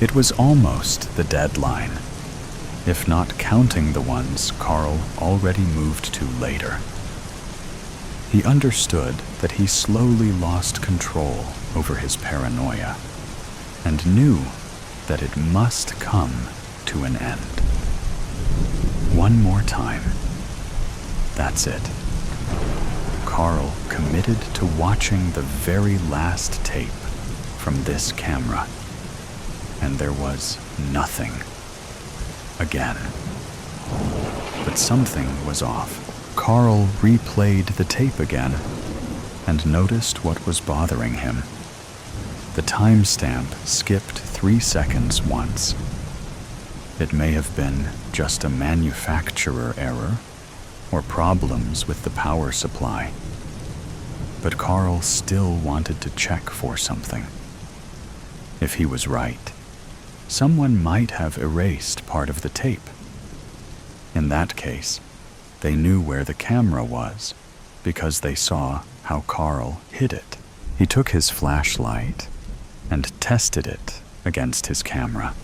It was almost the deadline, if not counting the ones Carl already moved to later. He understood that he slowly lost control over his paranoia, and knew that it must come to an end. One more time. That's it. Carl committed to watching the very last tape from this camera, and there was nothing. Again. But something was off. Carl replayed the tape again and noticed what was bothering him. The timestamp skipped 3 seconds once. It may have been just a manufacturer error or problems with the power supply. But Carl still wanted to check for something. If he was right, someone might have erased part of the tape. In that case, they knew where the camera was because they saw how Carl hid it. He took his flashlight and tested it against his camera.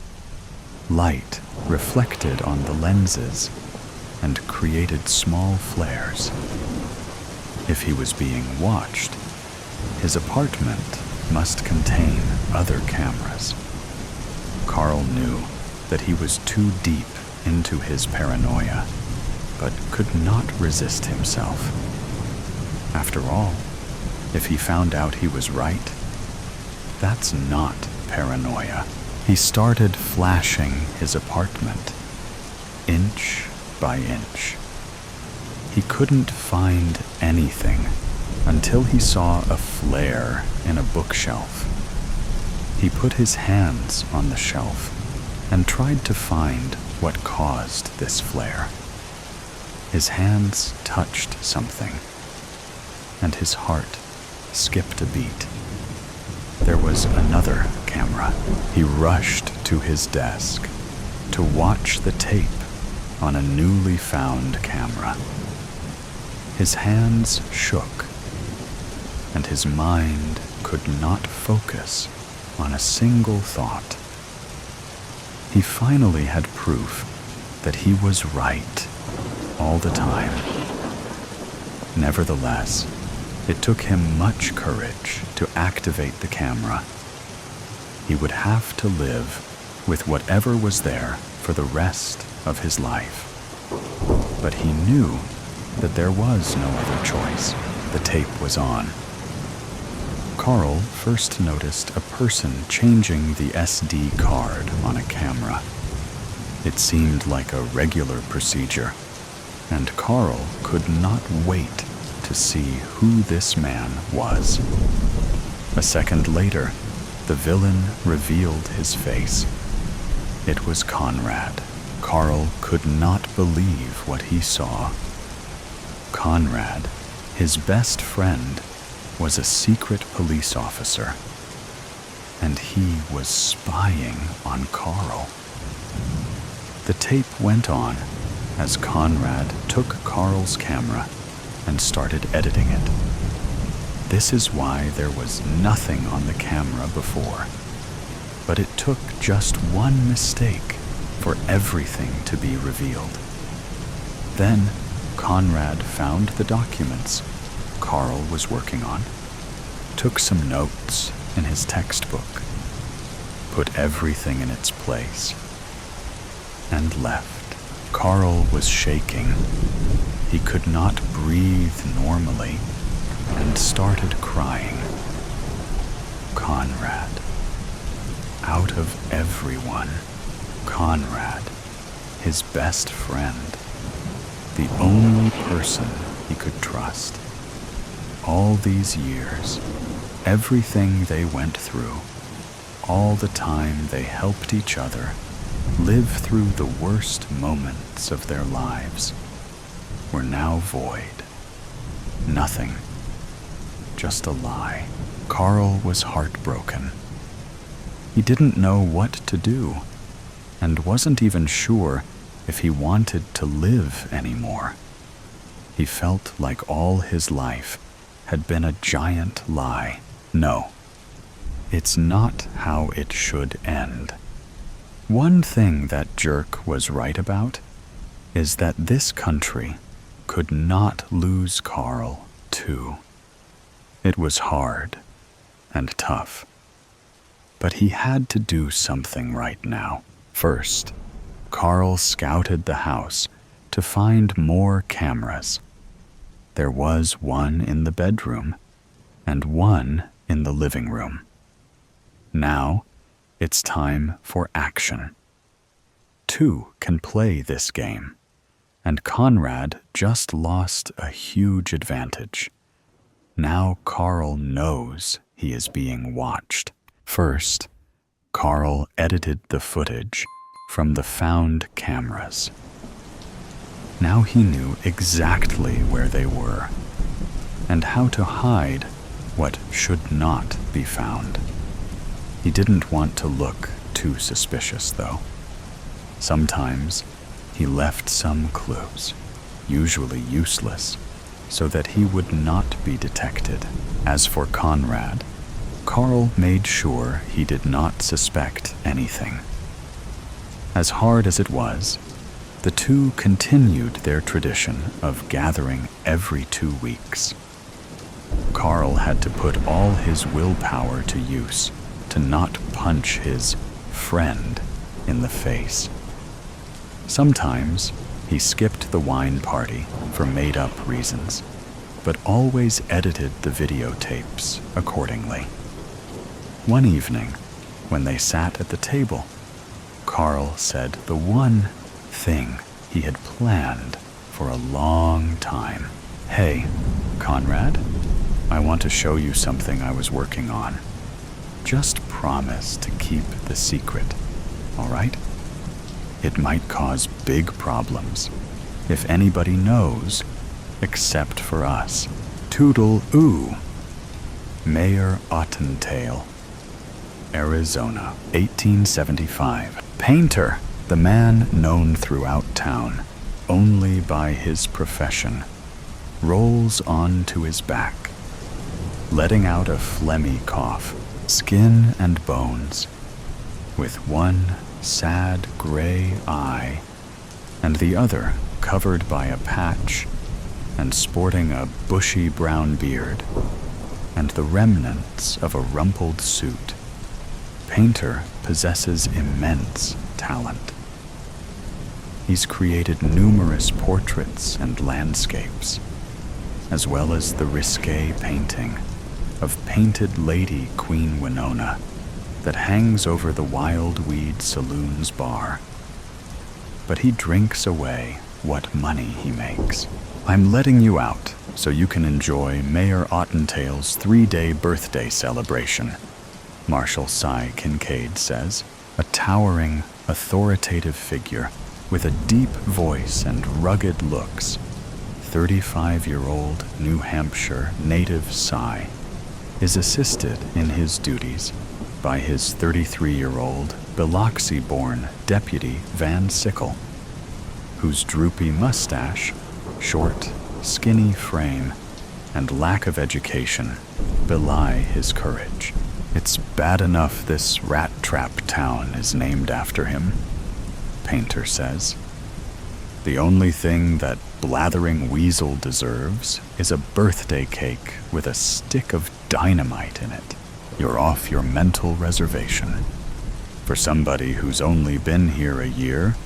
Light reflected on the lenses and created small flares. If he was being watched, his apartment must contain other cameras. Carl knew that he was too deep into his paranoia, but could not resist himself. After all, if he found out he was right, that's not paranoia. He started flashing his apartment, inch by inch. He couldn't find anything until he saw a flare in a bookshelf. He put his hands on the shelf and tried to find what caused this flare. His hands touched something, and his heart skipped a beat. There was another camera. He rushed to his desk to watch the tape on a newly found camera. His hands shook, and his mind could not focus on a single thought. He finally had proof that he was right all the time. Nevertheless, it took him much courage to activate the camera. He would have to live with whatever was there for the rest of his life. But he knew that there was no other choice. The tape was on. Carl first noticed a person changing the SD card on a camera. It seemed like a regular procedure, and Carl could not wait to see who this man was. A second later, the villain revealed his face. It was Conrad. Carl could not believe what he saw. Conrad, his best friend, was a secret police officer, and he was spying on Carl. The tape went on as Conrad took Carl's camera and started editing it. This is why there was nothing on the camera before, but it took just one mistake for everything to be revealed. Then Conrad found the documents Carl was working on, took some notes in his textbook, put everything in its place, and left. Carl was shaking. He could not breathe normally and started crying. Conrad. Out of everyone, Conrad, his best friend, the only person he could trust. All these years, everything they went through, all the time they helped each other, live through the worst moments of their lives, were now void. Nothing. Just a lie. Carl was heartbroken. He didn't know what to do, and wasn't even sure if he wanted to live anymore. He felt like all his life had been a giant lie. No, it's not how it should end. One thing that jerk was right about is that this country could not lose Carl, too. It was hard and tough, but he had to do something right now. First, Carl scouted the house to find more cameras. There was one in the bedroom and one in the living room. Now, it's time for action. Two can play this game, and Conrad just lost a huge advantage. Now Carl knows he is being watched. First, Carl edited the footage from the found cameras. Now he knew exactly where they were and how to hide what should not be found. He didn't want to look too suspicious, though. Sometimes he left some clues, usually useless, so that he would not be detected. As for Conrad, Carl made sure he did not suspect anything. As hard as it was, the two continued their tradition of gathering every 2 weeks. Carl had to put all his willpower to use to not punch his friend in the face. Sometimes he skipped the wine party for made-up reasons. but always edited the videotapes accordingly. One evening, when they sat at the table, Carl said the one thing he had planned for a long time. "Hey, Conrad, I want to show you something I was working on. Just promise to keep the secret, all right? It might cause big problems if anybody knows, except for us. Toodle-oo." Mayor Ottentail, Arizona, 1875. Painter, the man known throughout town only by his profession, rolls onto his back, letting out a phlegmy cough, skin and bones, with one sad gray eye and the other covered by a patch and sporting a bushy brown beard and the remnants of a rumpled suit. Painter possesses immense talent. He's created numerous portraits and landscapes, as well as the risque painting of Painted Lady Queen Winona that hangs over the Wild Weed Saloon's bar. But he drinks away what money he makes. I'm letting you out so you can enjoy Mayor Ottentail's 3-day birthday celebration, Marshall Cy Kincaid says, a towering, authoritative figure with a deep voice and rugged looks. 35-year-old New Hampshire native Cy is assisted in his duties by his 33-year-old Biloxi-born Deputy Van Sickle, whose droopy mustache, short, skinny frame, and lack of education belie his courage. It's bad enough this rat trap town is named after him, Painter says. The only thing that blathering weasel deserves is a birthday cake with a stick of dynamite in it. You're off your mental reservation. For somebody who's only been here a year,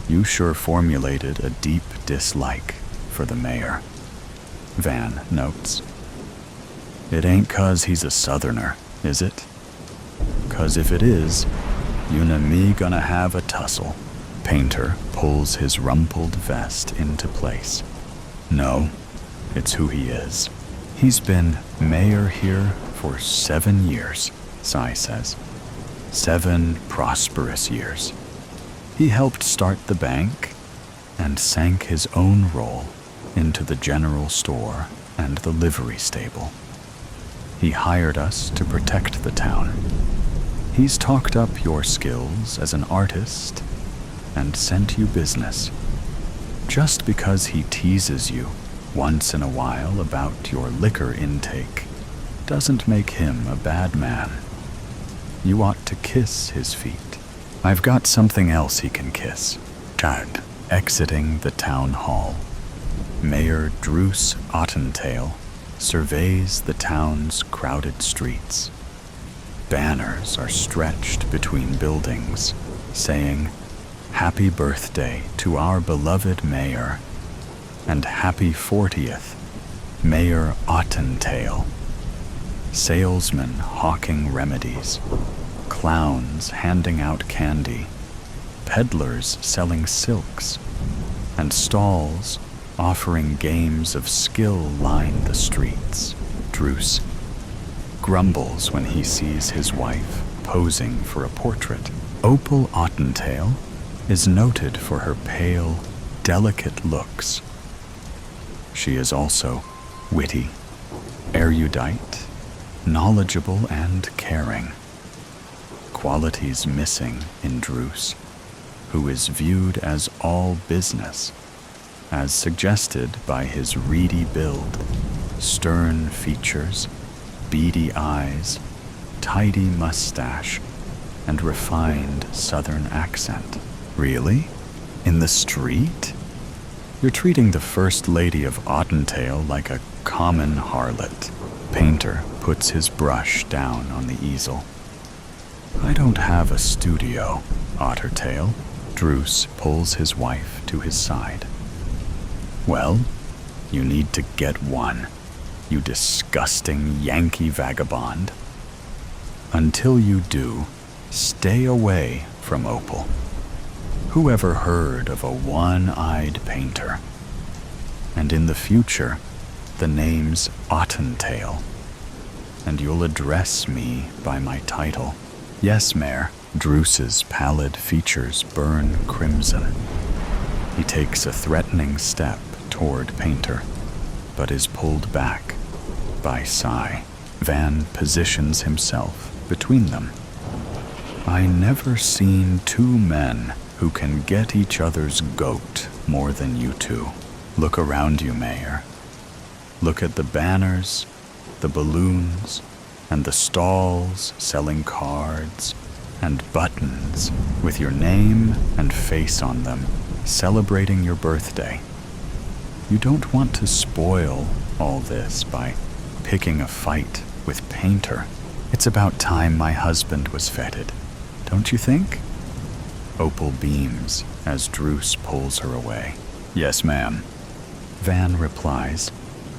you sure formulated a deep dislike for the mayor, Van notes. It ain't 'cause he's a southerner, is it? 'Cause if it is, you and me gonna have a tussle. Painter pulls his rumpled vest into place. No, it's who he is. He's been mayor here for 7 years, Cy says. 7 prosperous years. He helped start the bank and sank his own role into the general store and the livery stable. He hired us to protect the town. He's talked up your skills as an artist and sent you business. Just because he teases you once in a while about your liquor intake doesn't make him a bad man. You ought to kiss his feet. I've got something else he can kiss. Chad. Exiting the town hall, Mayor Druce Ottentail surveys the town's crowded streets. Banners are stretched between buildings, saying, "Happy birthday to our beloved mayor," and "Happy 40th, Mayor Ottentail." Salesmen hawking remedies, clowns handing out candy, peddlers selling silks, and stalls offering games of skill line the streets. Druce grumbles when he sees his wife posing for a portrait. Opal Ottentail is noted for her pale, delicate looks. She is also witty, erudite, knowledgeable, and caring. Qualities missing in Druce, who is viewed as all business, as suggested by his reedy build, stern features, beady eyes, tidy mustache, and refined southern accent. Really? In the street? You're treating the First Lady of Ottentail like a common harlot. Painter puts his brush down on the easel. I don't have a studio, Ottertail. Druce pulls his wife to his side. Well, You need to get one, you disgusting Yankee vagabond. Until you do, stay away from Opal. Who ever heard of a one-eyed painter? And in the future, the name's Ottentail. And you'll address me by my title. Yes, Mayor. Druce's pallid features burn crimson. He takes a threatening step toward Painter, but is pulled back by Sigh. Van positions himself between them. I never seen two men who can get each other's goat more than you two. Look around you, Mayor. Look at the banners, the balloons, and the stalls selling cards and buttons with your name and face on them, celebrating your birthday. You don't want to spoil all this by picking a fight with Painter. It's about time my husband was feted, don't you think? Opal beams as Druce pulls her away. Yes, ma'am. Van replies,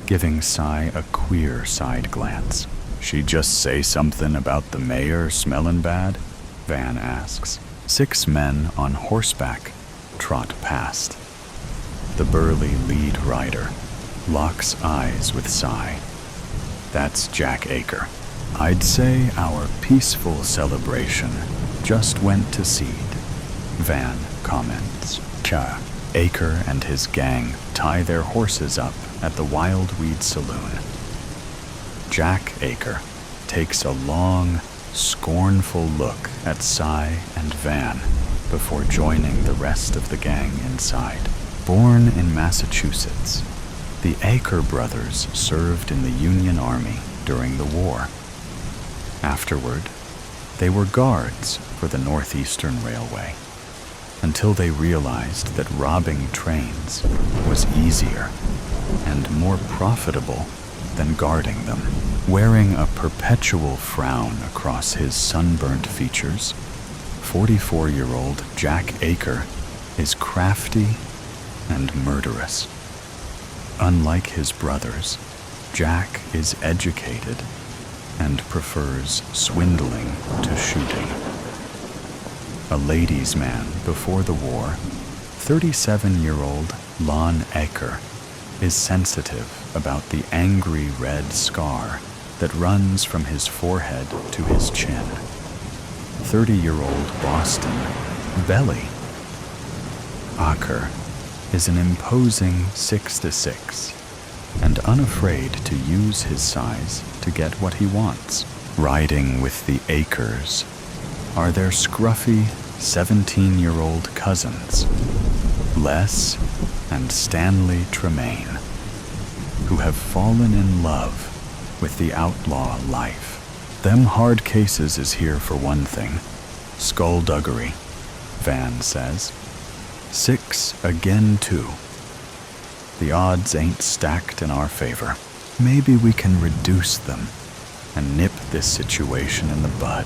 giving Sigh a queer side glance. She'd just say something about the mayor smellin' bad? Van asks. 6 men on horseback trot past. The burly lead rider locks eyes with Sigh. That's Jack Aker. I'd say our peaceful celebration just went to seed, Van comments. Cha. Aker and his gang tie their horses up at the Wildweed Saloon. Jack Aker takes a long, scornful look at Sigh and Van before joining the rest of the gang inside. Born in Massachusetts, the Aker brothers served in the Union Army during the war. Afterward, they were guards for the Northeastern Railway, until they realized that robbing trains was easier and more profitable than guarding them. Wearing a perpetual frown across his sunburnt features, 44-year-old Jack Aker is crafty and murderous. Unlike his brothers, Jack is educated and prefers swindling to shooting. A ladies' man before the war, 37-year-old Lon Aker is sensitive about the angry red scar that runs from his forehead to his chin. 30-year-old Boston Belly Aker is an imposing 6'6" and unafraid to use his size to get what he wants. Riding with the Akers are their scruffy 17-year-old cousins, Les and Stanley Tremaine, who have fallen in love with the outlaw life. Them hard cases is here for one thing, skullduggery, Van says. 6 again 2. The odds ain't stacked in our favor. Maybe we can reduce them and nip this situation in the bud.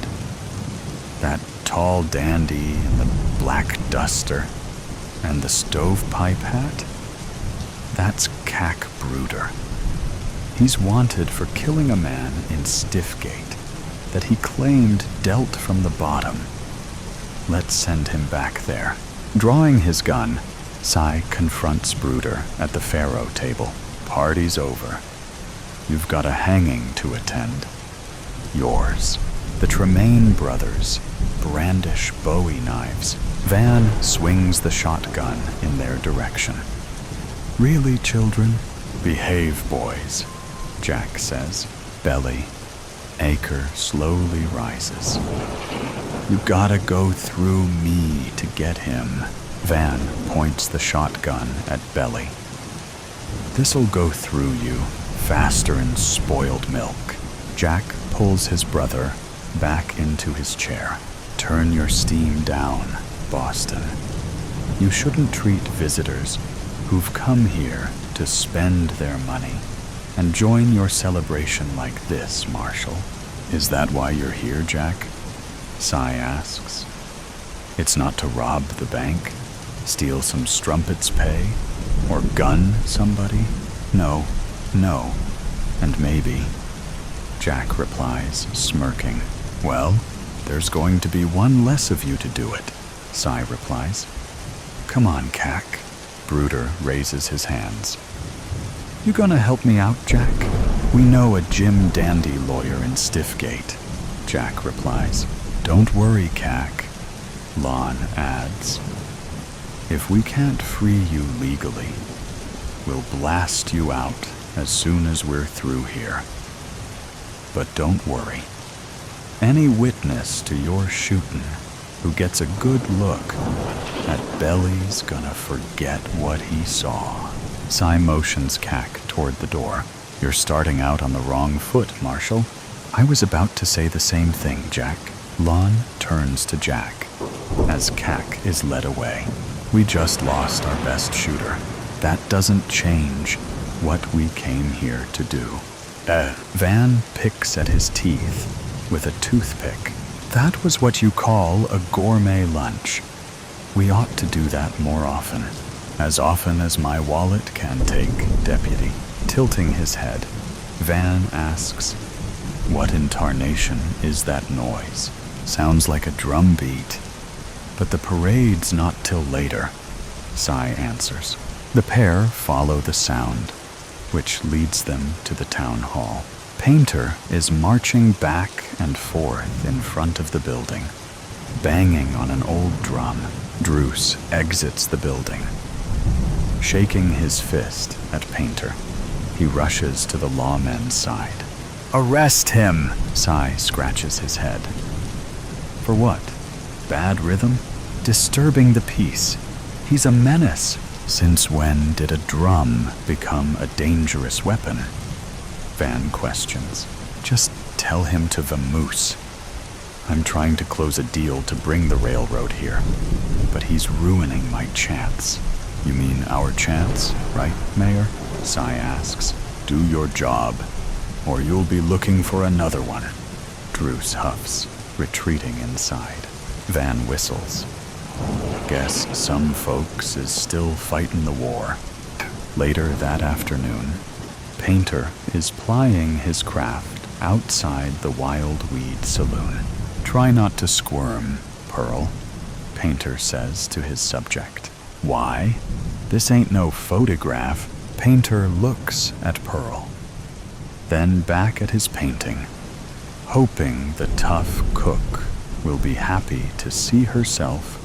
That tall dandy in the black duster and the stovepipe hat, that's Cack Bruder. He's wanted for killing a man in Stiffgate that he claimed dealt from the bottom. Let's send him back there. Drawing his gun, Sigh confronts Bruder at the faro table. Party's over. You've got a hanging to attend. Yours. The Tremaine brothers brandish Bowie knives. Van swings the shotgun in their direction. Really, children? Behave, boys, Jack says. Belly. Aker slowly rises. You gotta go through me to get him. Van points the shotgun at Belly. This'll go through you faster'n spoiled milk. Jack pulls his brother back into his chair. Turn your steam down, Boston. You shouldn't treat visitors who've come here to spend their money and join your celebration like this, Marshall. Is that why you're here, Jack? Sigh asks. It's not to rob the bank, steal some strumpet's pay, or gun somebody? No, no, and maybe, Jack replies, smirking. Well, there's going to be one less of you to do it, Cy replies. Come on, Cack. Brooder raises his hands. You gonna help me out, Jack? We know a Jim Dandy lawyer in Stiffgate, Jack replies. Don't worry, Cack, Lon adds. If we can't free you legally, we'll blast you out as soon as we're through here. But don't worry. Any witness to your shootin' who gets a good look at Belly's gonna forget what he saw. Cy motions Cack toward the door. You're starting out on the wrong foot, Marshall. I was about to say the same thing, Jack. Lon turns to Jack as Cack is led away. We just lost our best shooter. That doesn't change what we came here to do. Van picks at his teeth with a toothpick. That was what you call a gourmet lunch. We ought to do that more often. As often as my wallet can take, Deputy. Tilting his head, Van asks, what in tarnation is that noise? Sounds like a drum beat. But the parade's not till later, Cy answers. The pair follow the sound, which leads them to the town hall. Painter is marching back and forth in front of the building, banging on an old drum. Druce exits the building, shaking his fist at Painter. He rushes to the lawman's side. Arrest him! Cy scratches his head. For what? Bad rhythm? Disturbing the peace. He's a menace. Since when did a drum become a dangerous weapon? Van questions. Just tell him to vamoose. I'm trying to close a deal to bring the railroad here, but he's ruining my chance. You mean our chance, right, Mayor? Cy asks. Do your job, or you'll be looking for another one. Druce huffs, retreating inside. Van whistles. Guess some folks is still fighting the war. Later that afternoon, Painter is plying his craft outside the Wild Weed Saloon. Try not to squirm, Pearl, Painter says to his subject. Why? This ain't no photograph. Painter looks at Pearl, then back at his painting, hoping the tough cook will be happy to see herself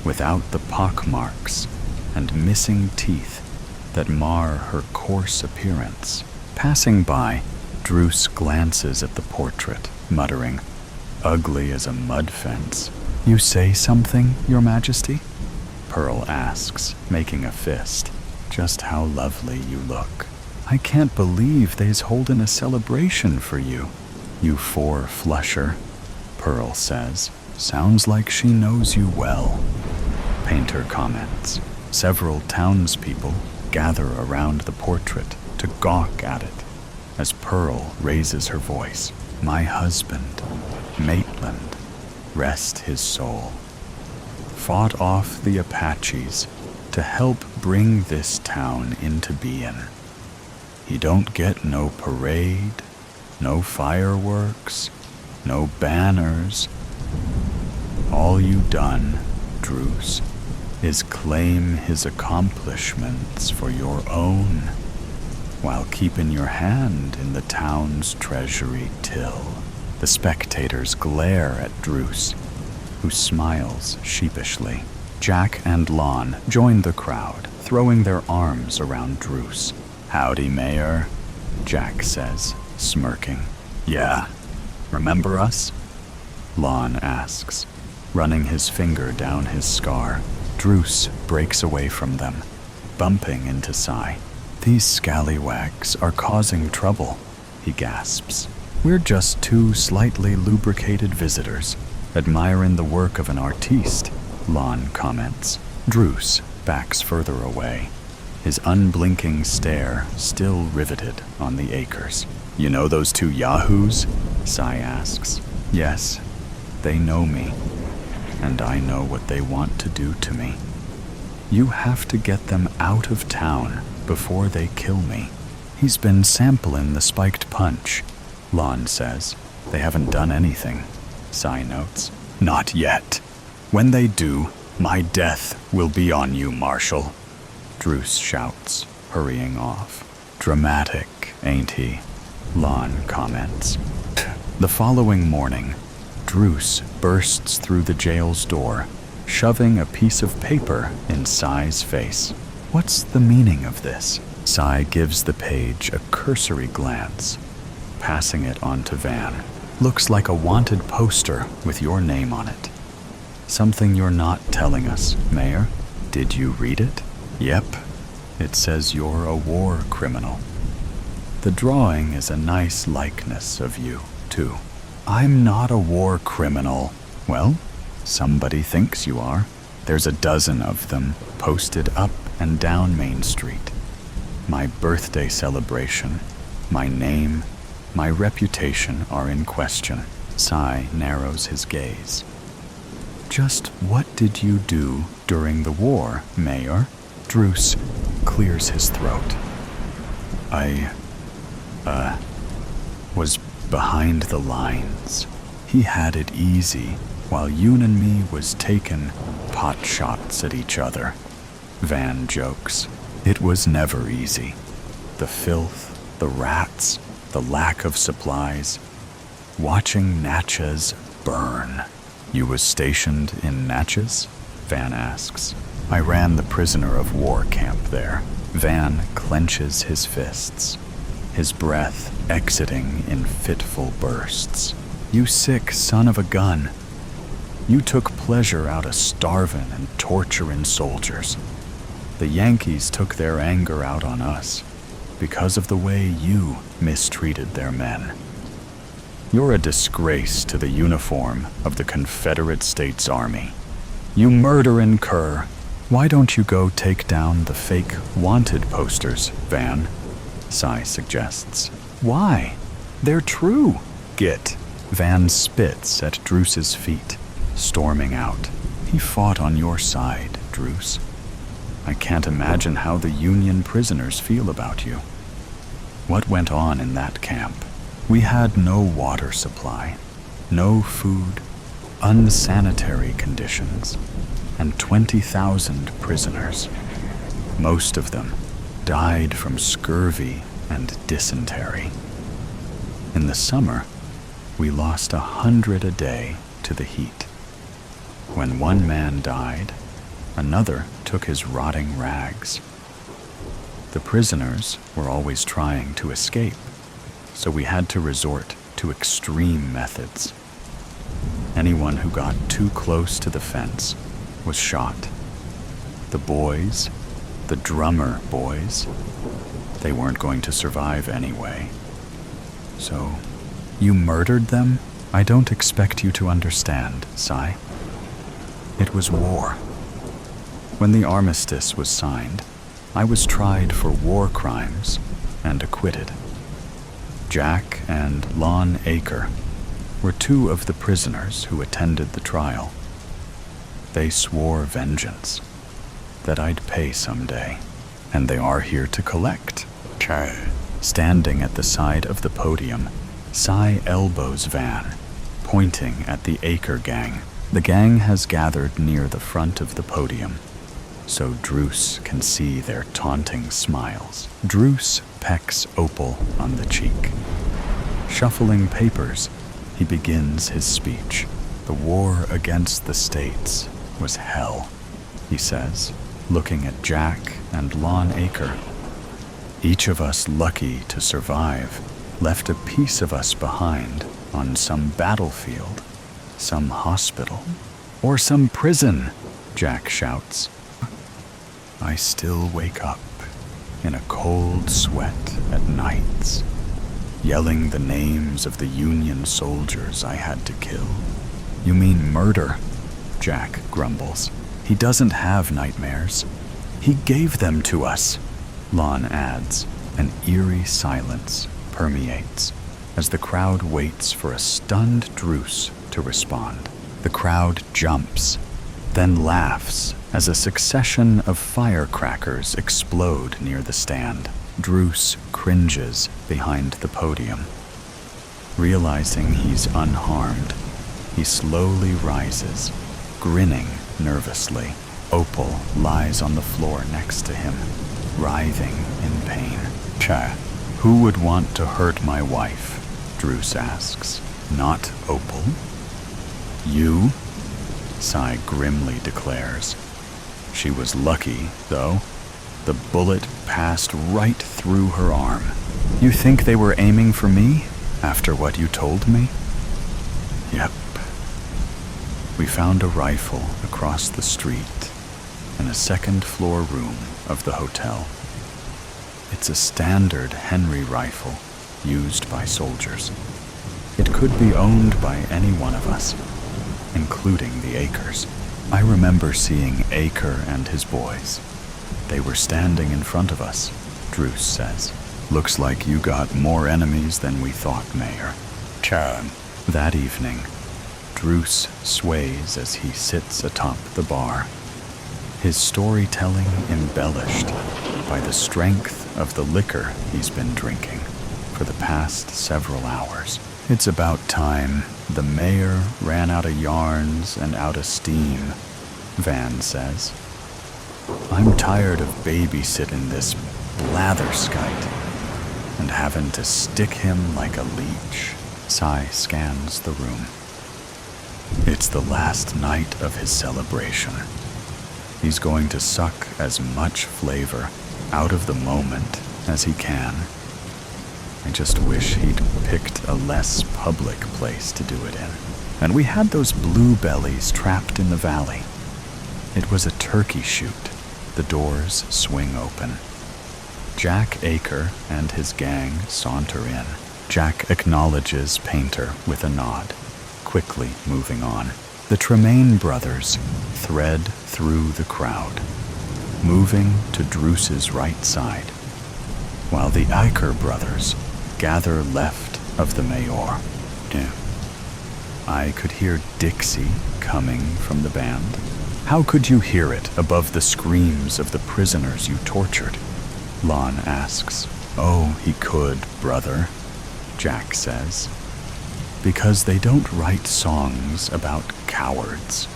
without the pockmarks and missing teeth that mar her coarse appearance. Passing by, Druce glances at the portrait, muttering, ugly as a mud fence. You say something, Your Majesty? Pearl asks, making a fist. Just how lovely you look. I can't believe they's holding a celebration for you, you four-flusher, Pearl says. Sounds like she knows you well, Painter comments. Several townspeople gather around the portrait to gawk at it as Pearl raises her voice. My husband, Maitland, rest his soul, fought off the Apaches to help bring this town into being. He don't get no parade, no fireworks, no banners. All you done, Druce, is claim his accomplishments for your own, while keeping your hand in the town's treasury till. The spectators glare at Druce, who smiles sheepishly. Jack and Lon join the crowd, throwing their arms around Druce. Howdy, Mayor, Jack says, smirking. Yeah, remember us? Lon asks, running his finger down his scar. Druce breaks away from them, bumping into Cy. These scallywags are causing trouble, he gasps. We're just two slightly lubricated visitors, admiring the work of an artiste, Lon comments. Druce backs further away, his unblinking stare still riveted on the acres. You know those two yahoos? Cy asks. Yes, they know me, and I know what they want to do to me. You have to get them out of town before they kill me. He's been sampling the spiked punch, Lon says. They haven't done anything, Sai notes. Not yet. When they do, my death will be on you, Marshal, Druce shouts, hurrying off. Dramatic, ain't he? Lon comments. The following morning, Druce bursts through the jail's door, shoving a piece of paper in Sai's face. What's the meaning of this? Sai gives the page a cursory glance, passing it on to Van. Looks like a wanted poster with your name on it. Something you're not telling us, Mayor. Did you read it? Yep. It says you're a war criminal. The drawing is a nice likeness of you, too. I'm not a war criminal. Well, somebody thinks you are. There's a dozen of them posted up and down Main Street. My birthday celebration, my name, my reputation are in question. Sai narrows his gaze. Just what did you do during the war, Mayor? Druce clears his throat. I was behind the lines. He had it easy while Yoon and me was taking pot shots at each other. Van jokes. It was never easy. The filth, the rats, the lack of supplies. Watching Natchez burn. You was stationed in Natchez? Van asks. I ran the prisoner of war camp there. Van clenches his fists, his breath exiting in fitful bursts. You sick son of a gun. You took pleasure out of starving and torturing soldiers. The Yankees took their anger out on us because of the way you mistreated their men. You're a disgrace to the uniform of the Confederate States Army. You murdering cur. Why don't you go take down the fake wanted posters, Van? Sai suggests. Why? They're true. Git. Van spits at Druce's feet, storming out. He fought on your side, Druce. I can't imagine how the Union prisoners feel about you. What went on in that camp? We had no water supply, no food, unsanitary conditions, and 20,000 prisoners. Most of them died from scurvy and dysentery. In the summer, we lost 100 a day to the heat. When one man died, another took his rotting rags. The prisoners were always trying to escape, so we had to resort to extreme methods. Anyone who got too close to the fence was shot. The boys, the drummer boys, they weren't going to survive anyway. So, you murdered them? I don't expect you to understand, Sai. It was war. When the armistice was signed, I was tried for war crimes and acquitted. Jack and Lon Aker were two of the prisoners who attended the trial. They swore vengeance, that I'd pay someday, and they are here to collect. Standing at the side of the podium, Sai elbows Van, pointing at the Aker gang. The gang has gathered near the front of the podium, so Druce can see their taunting smiles. Druce pecks Opal on the cheek. Shuffling papers, he begins his speech. The war against the states was hell, he says, looking at Jack and Lon Aker. Each of us lucky to survive left a piece of us behind on some battlefield, some hospital, or some prison, Jack shouts. I still wake up in a cold sweat at nights, yelling the names of the Union soldiers I had to kill. You mean murder? Jack grumbles. He doesn't have nightmares. He gave them to us, Lon adds. An eerie silence permeates as the crowd waits for a stunned Druce to respond. The crowd jumps, then laughs as a succession of firecrackers explode near the stand. Druce cringes behind the podium. Realizing he's unharmed, he slowly rises, grinning nervously. Opal lies on the floor next to him, writhing in pain. Who would want to hurt my wife? Druce asks. Not Opal? You? Sai grimly declares. She was lucky, though. The bullet passed right through her arm. You think they were aiming for me, after what you told me? Yep. We found a rifle across the street in a second-floor room of the hotel. It's a standard Henry rifle used by soldiers. It could be owned by any one of us, including the Akers. I remember seeing Aker and his boys. They were standing in front of us, Druce says. Looks like you got more enemies than we thought, Mayor. That evening, Druce sways as he sits atop the bar, his storytelling embellished by the strength of the liquor he's been drinking for the past several hours. It's about time the mayor ran out of yarns and out of steam, Van says. I'm tired of babysitting this blatherskite and having to stick him like a leech. Sai scans the room. It's the last night of his celebration. He's going to suck as much flavor out of the moment as he can. I just wish he'd picked a less public place to do it in. And we had those bluebellies trapped in the valley. It was a turkey shoot. The doors swing open. Jack Aker and his gang saunter in. Jack acknowledges Painter with a nod, quickly moving on. The Tremaine brothers thread through the crowd, moving to Druce's right side, while the Aker brothers gather left of the mayor. I could hear Dixie coming from the band. How could you hear it above the screams of the prisoners you tortured? Lon asks. Oh, he could, brother, Jack says. Because they don't write songs about cowards.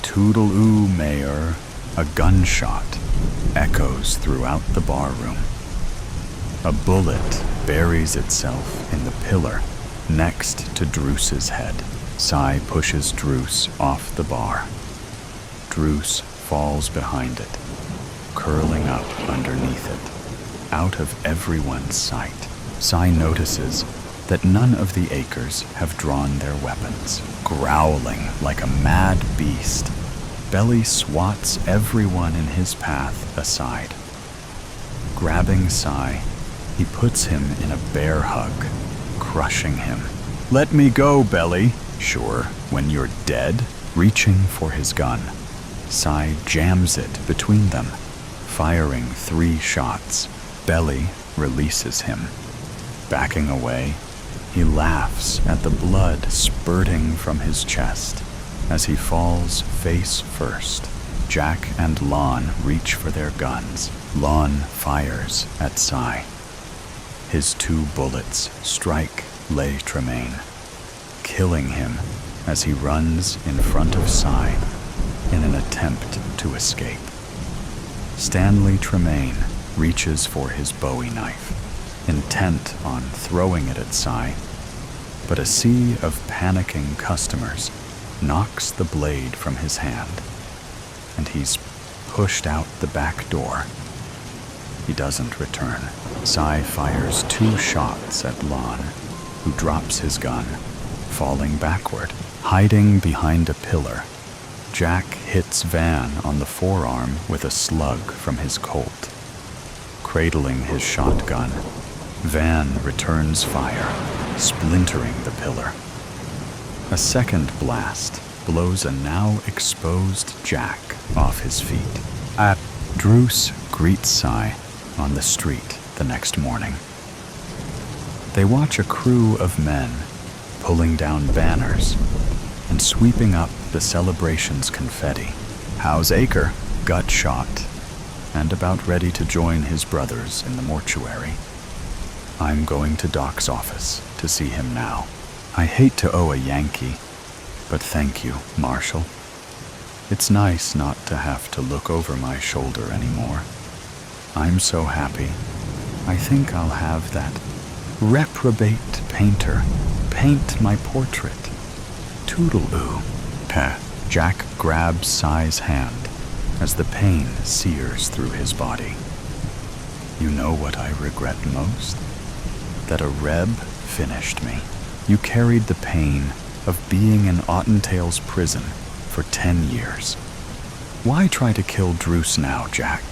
Toodle-oo, Mayor, a gunshot echoes throughout the barroom. A bullet buries itself in the pillar next to Druce's head. Sai pushes Druce off the bar. Druce falls behind it, curling up underneath it, out of everyone's sight. Sai notices that none of the Akers have drawn their weapons. Growling like a mad beast, Belly swats everyone in his path aside. Grabbing Sai, he puts him in a bear hug, crushing him. Let me go, Belly. Sure, when you're dead. Reaching for his gun, Sai jams it between them, firing 3 shots. Belly releases him. Backing away, he laughs at the blood spurting from his chest as he falls face first. Jack and Lon reach for their guns. Lon fires at Sai. His 2 bullets strike Le Tremaine, killing him as he runs in front of Sai in an attempt to escape. Stanley Tremaine reaches for his Bowie knife, intent on throwing it at Sai, but a sea of panicking customers knocks the blade from his hand, and he's pushed out the back door. He doesn't return. Sai fires 2 shots at Lon, who drops his gun, falling backward. Hiding behind a pillar, Jack hits Van on the forearm with a slug from his Colt. Cradling his shotgun, Van returns fire, splintering the pillar. A second blast blows a now exposed Jack off his feet. Druce greets Sai on the street the next morning. They watch a crew of men pulling down banners and sweeping up the celebration's confetti. How's Aker? Gut shot. and about ready to join his brothers in the mortuary. I'm going to Doc's office to see him now. I hate to owe a Yankee, but thank you, Marshall. It's nice not to have to look over my shoulder anymore. I'm so happy. I think I'll have that reprobate painter paint my portrait. Toodle-oo. Jack grabs Cy's hand as the pain sears through his body. You know what I regret most? That a Reb finished me. You carried the pain of being in Ottentail's prison for 10 years. Why try to kill Druce now, Jack?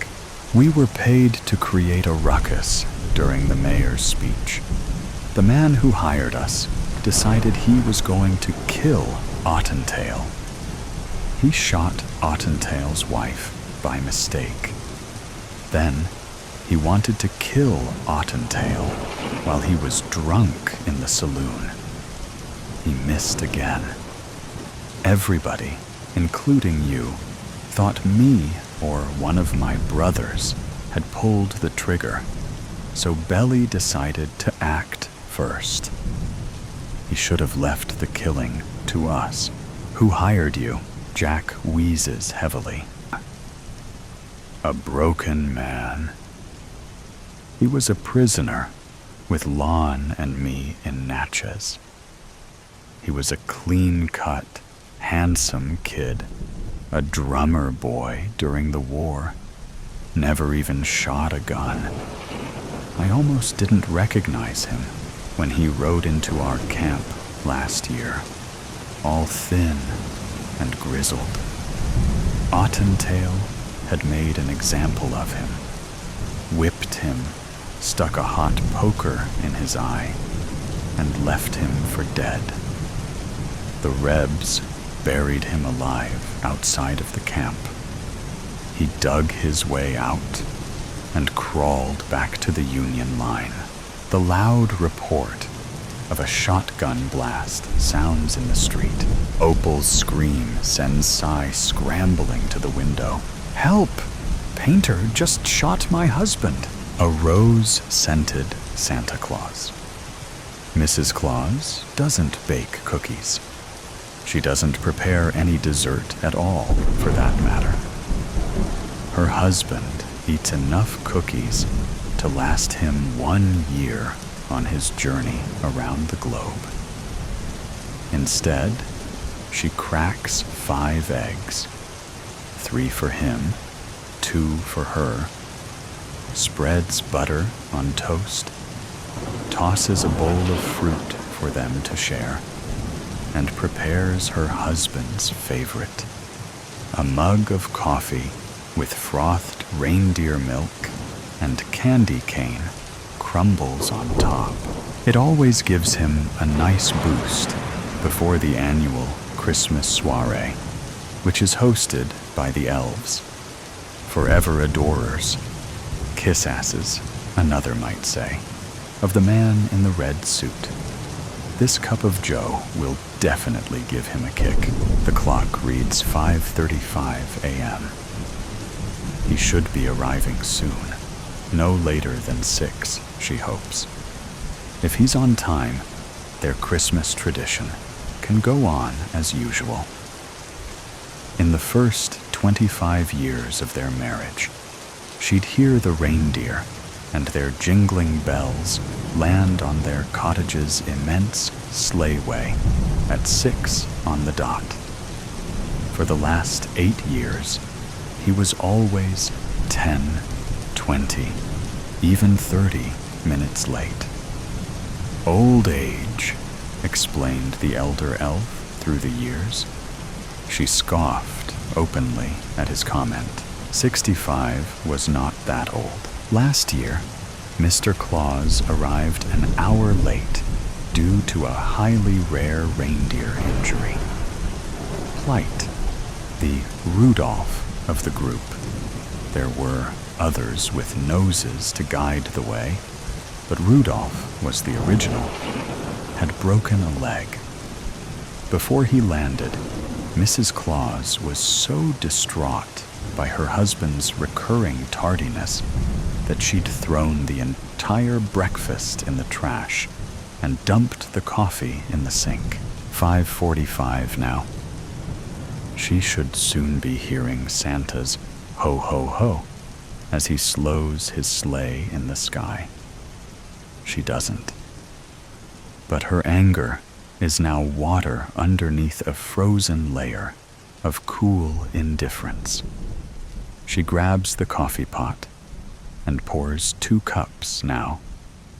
We were paid to create a ruckus during the mayor's speech. The man who hired us decided he was going to kill Ottentail. He shot Ottentail's wife by mistake. Then he wanted to kill Ottentail while he was drunk in the saloon. He missed again. Everybody, including you, thought me or one of my brothers had pulled the trigger, so Belly decided to act first. He should have left the killing to us. Who hired you? Jack wheezes heavily. A broken man. He was a prisoner with Lon and me in Natchez. He was a clean-cut, handsome kid, a drummer boy during the war, never even shot a gun. I almost didn't recognize him when he rode into our camp last year, all thin and grizzled. Ottentail had made an example of him, whipped him, stuck a hot poker in his eye, and left him for dead. The Rebs buried him alive outside of the camp. He dug his way out and crawled back to the Union line. The loud report of a shotgun blast sounds in the street. Opal's scream sends Cy scrambling to the window. Help! Painter just shot my husband. A rose-scented Santa Claus. Mrs. Claus doesn't bake cookies. She doesn't prepare any dessert at all, for that matter. Her husband eats enough cookies to last him 1 year on his journey around the globe. Instead, she cracks 5 eggs, 3 for him, 2 for her, spreads butter on toast, tosses a bowl of fruit for them to share, and prepares her husband's favorite, a mug of coffee with frothed reindeer milk and candy cane crumbles on top. It always gives him a nice boost before the annual Christmas soiree, which is hosted by the elves, forever adorers, kiss-asses, another might say, of the man in the red suit. This cup of joe will definitely give him a kick. The clock reads 5:35 a.m. He should be arriving soon, no later than 6, she hopes. If he's on time, their Christmas tradition can go on as usual. In the first 25 years of their marriage, she'd hear the reindeer and their jingling bells land on their cottage's immense sleighway at 6 on the dot. For the last 8 years, he was always 10, 20, even 30 minutes late. Old age, explained the elder elf through the years. She scoffed openly at his comment. 65 was not that old. Last year, Mr. Claus arrived an hour late due to a highly rare reindeer injury. Plight, the Rudolph of the group. There were others with noses to guide the way, but Rudolph was the original, had broken a leg. Before he landed, Mrs. Claus was so distraught by her husband's recurring tardiness that she'd thrown the entire breakfast in the trash and dumped the coffee in the sink. 5:45 now. She should soon be hearing Santa's ho ho ho as he slows his sleigh in the sky. She doesn't. But her anger is now water underneath a frozen layer of cool indifference. She grabs the coffee pot and pours 2 cups now,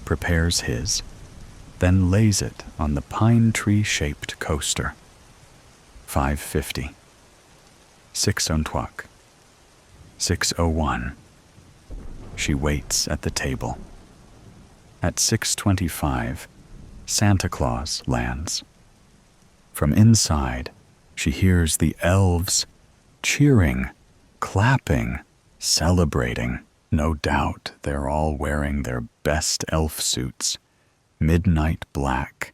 prepares his, then lays it on the pine tree-shaped coaster. 5:50. 6:00. 6:01. She waits at the table. At 6:25, Santa Claus lands. From inside, she hears the elves cheering, clapping, celebrating. No doubt they're all wearing their best elf suits, midnight black,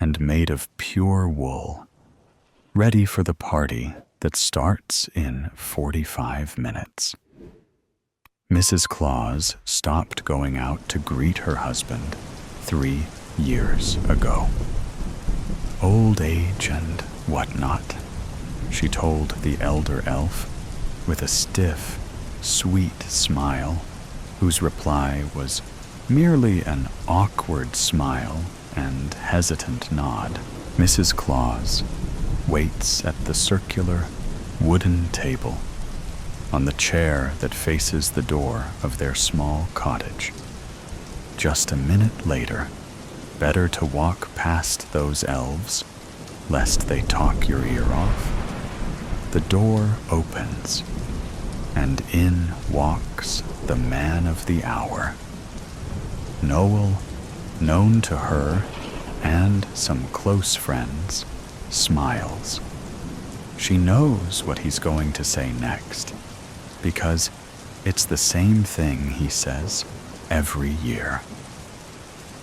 and made of pure wool, ready for the party that starts in 45 minutes. Mrs. Claus stopped going out to greet her husband 3 years ago. Old age and whatnot, she told the elder elf with a stiff, sweet smile, whose reply was merely an awkward smile and hesitant nod. Mrs. Claus waits at the circular wooden table on the chair that faces the door of their small cottage. Just a minute later, better to walk past those elves, lest they talk your ear off. The door opens, and in walks the man of the hour. Noel, known to her and some close friends, smiles. She knows what he's going to say next, because it's the same thing he says every year.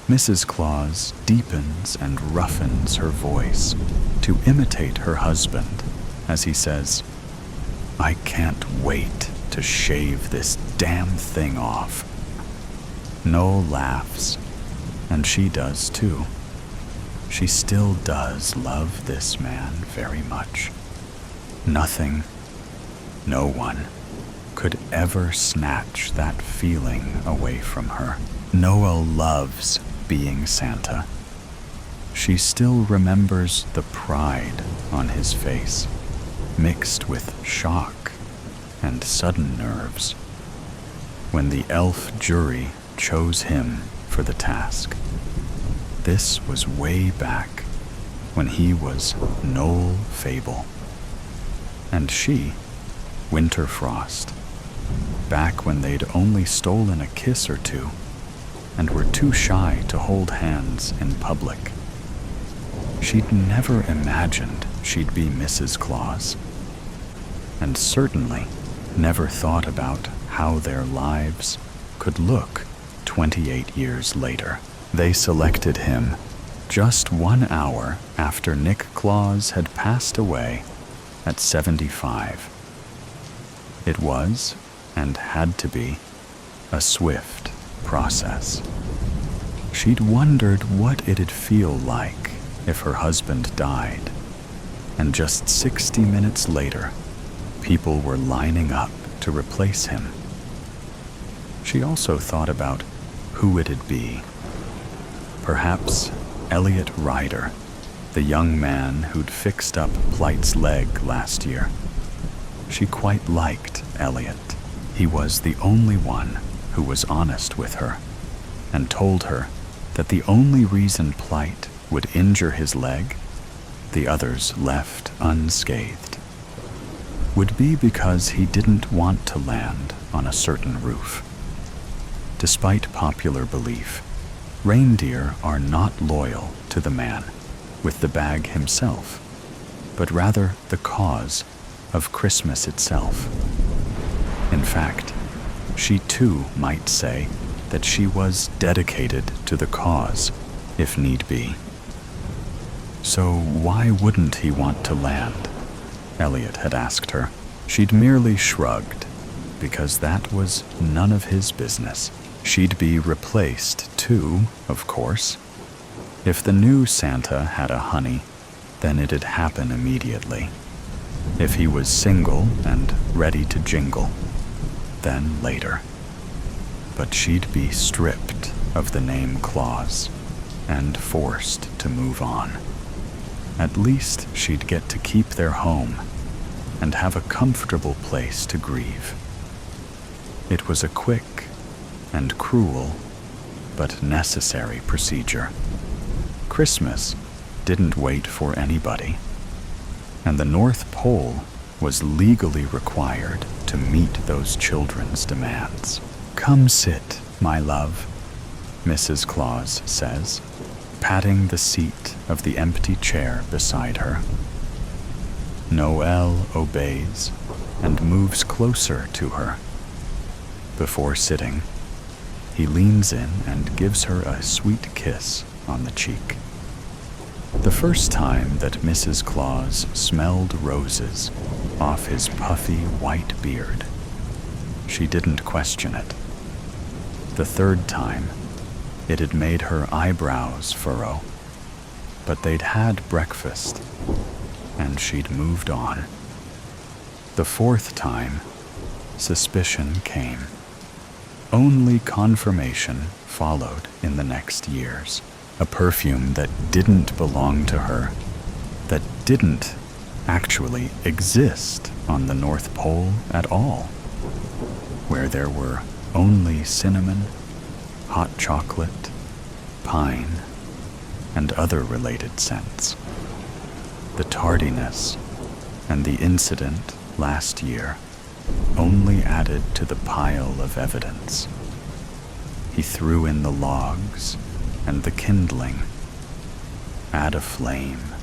Mrs. Claus deepens and roughens her voice to imitate her husband as he says, "I can't wait to shave this damn thing off." Noel laughs, and she does too. She still does love this man very much. Nothing, no one, could ever snatch that feeling away from her. Noel loves being Santa. She still remembers the pride on his face, mixed with shock and sudden nerves, when the elf jury chose him for the task. This was way back when he was Noel Fable, and she, Winterfrost, back when they'd only stolen a kiss or two and were too shy to hold hands in public. She'd never imagined she'd be Mrs. Claus, and certainly never thought about how their lives could look 28 years later. They selected him just 1 hour after Nick Claus had passed away at 75. It was, and had to be, a swift process. She'd wondered what it'd feel like if her husband died, and just 60 minutes later, people were lining up to replace him. She also thought about who it'd be. Perhaps Elliot Ryder, the young man who'd fixed up Plight's leg last year. She quite liked Elliot. He was the only one who was honest with her and told her that the only reason Plight would injure his leg, the others left unscathed, would be because he didn't want to land on a certain roof. Despite popular belief, reindeer are not loyal to the man with the bag himself, but rather the cause of Christmas itself. In fact, she too might say that she was dedicated to the cause, if need be. So why wouldn't he want to land? Elliot had asked her. She'd merely shrugged, because that was none of his business. She'd be replaced too, of course. If the new Santa had a honey, then it'd happen immediately. If he was single and ready to jingle, then later. But she'd be stripped of the name Claus and forced to move on. At least she'd get to keep their home and have a comfortable place to grieve. It was a quick and cruel but necessary procedure. Christmas didn't wait for anybody, and the North Pole was legally required to meet those children's demands. "Come sit, my love," Mrs. Claus says, patting the seat of the empty chair beside her. Noel obeys and moves closer to her. Before sitting, he leans in and gives her a sweet kiss on the cheek. The first time that Mrs. Claus smelled roses off his puffy white beard, she didn't question it. The third time, it had made her eyebrows furrow, but they'd had breakfast, and she'd moved on. The fourth time, suspicion came. Only confirmation followed in the next years. A perfume that didn't belong to her, that didn't actually exist on the North Pole at all, where there were only cinnamon, hot chocolate, pine, and other related scents. The tardiness and the incident last year only added to the pile of evidence. He threw in the logs and the kindling. Add a flame,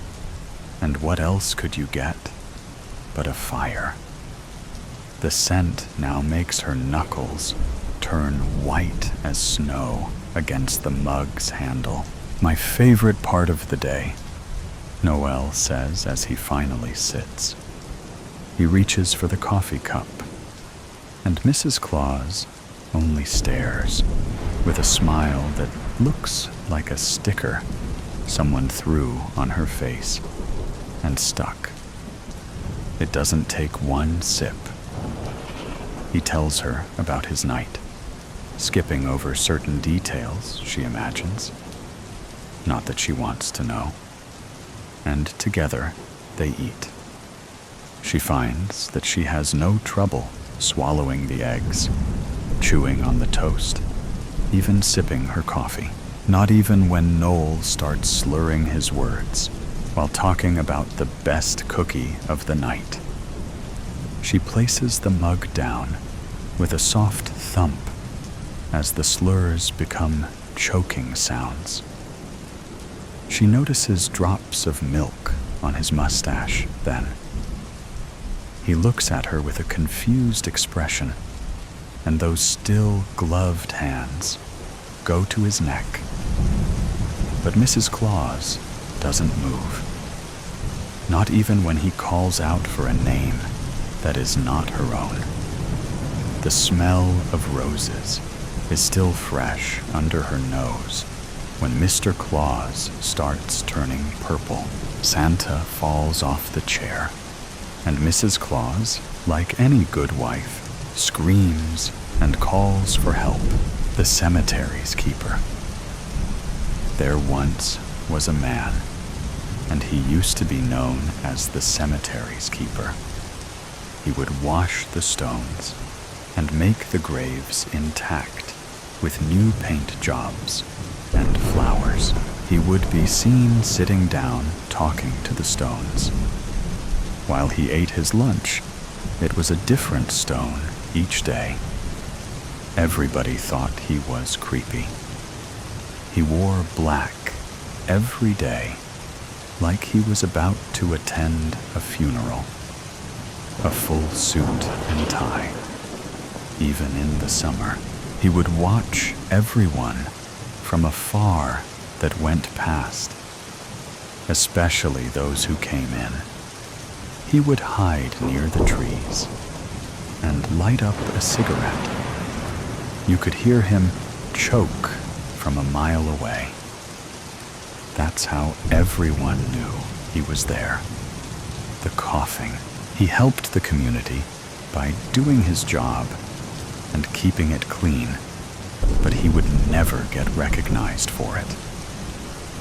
and what else could you get but a fire? The scent now makes her knuckles turn white as snow against the mug's handle. "My favorite part of the day," Noel says as he finally sits. He reaches for the coffee cup, and Mrs. Claus only stares with a smile that looks like a sticker someone threw on her face and stuck. It doesn't take one sip. He tells her about his night, skipping over certain details, she imagines. Not that she wants to know. And together they eat. She finds that she has no trouble swallowing the eggs, chewing on the toast, even sipping her coffee. Not even when Noel starts slurring his words while talking about the best cookie of the night. She places the mug down with a soft thump as the slurs become choking sounds. She notices drops of milk on his mustache then. He looks at her with a confused expression, and those still gloved hands go to his neck. But Mrs. Claus doesn't move, not even when he calls out for a name that is not her own. The smell of roses is still fresh under her nose when Mr. Claus starts turning purple. Santa falls off the chair, and Mrs. Claus, like any good wife, screams and calls for help. The cemetery's keeper. There once was a man, and he used to be known as the cemetery's keeper. He would wash the stones and make the graves intact with new paint jobs and flowers. He would be seen sitting down talking to the stones. While he ate his lunch, it was a different stone each day. Everybody thought he was creepy. He wore black every day, like he was about to attend a funeral. A full suit and tie. Even in the summer, he would watch everyone from afar that went past, especially those who came in. He would hide near the trees and light up a cigarette. You could hear him choke from a mile away. That's how everyone knew he was there. The coughing. He helped the community by doing his job and keeping it clean, but he would never get recognized for it.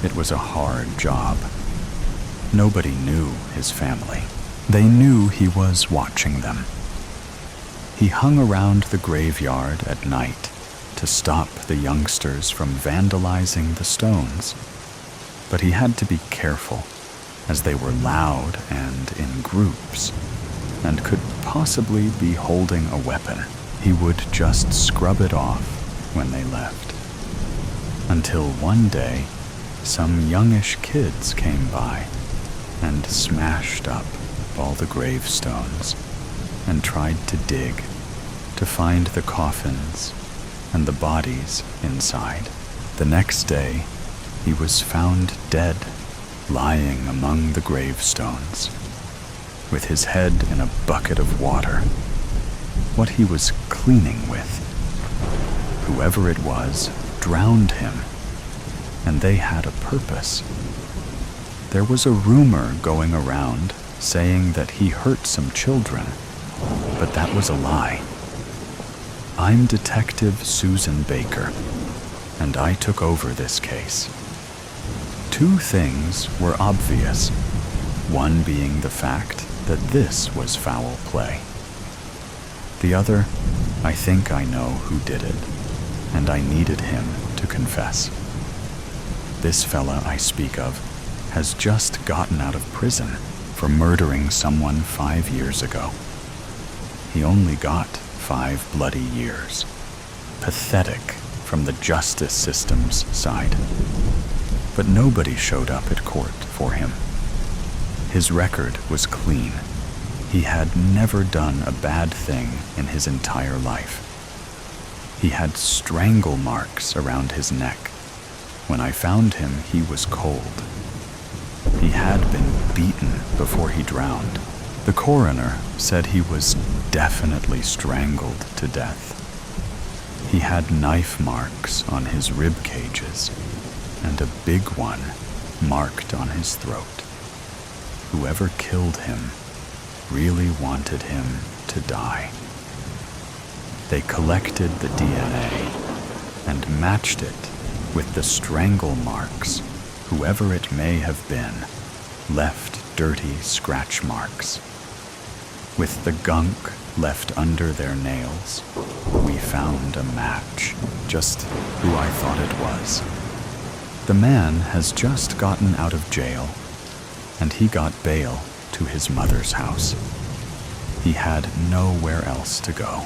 It was a hard job. Nobody knew his family. They knew he was watching them. He hung around the graveyard at night to stop the youngsters from vandalizing the stones. But he had to be careful, as they were loud and in groups, and could possibly be holding a weapon. He would just scrub it off when they left. Until one day, some youngish kids came by and smashed up all the gravestones and tried to dig to find the coffins and the bodies inside. The next day, he was found dead, lying among the gravestones, with his head in a bucket of water, what he was cleaning with. Whoever it was drowned him, and they had a purpose. There was a rumor going around saying that he hurt some children, but that was a lie. I'm Detective Susan Baker, and I took over this case. Two things were obvious, one being the fact that this was foul play. The other, I think I know who did it, and I needed him to confess. This fella I speak of has just gotten out of prison for murdering someone 5 years ago. He only got 5 bloody years. Pathetic from the justice system's side. But nobody showed up at court for him. His record was clean. He had never done a bad thing in his entire life. He had strangle marks around his neck. When I found him, he was cold. He had been beaten before he drowned. The coroner said he was definitely strangled to death. He had knife marks on his rib cages and a big one marked on his throat. Whoever killed him really wanted him to die. They collected the DNA and matched it with the strangle marks. Whoever it may have been left dirty scratch marks. With the gunk left under their nails, we found a match, just who I thought it was. The man has just gotten out of jail, and he got bail to his mother's house. He had nowhere else to go.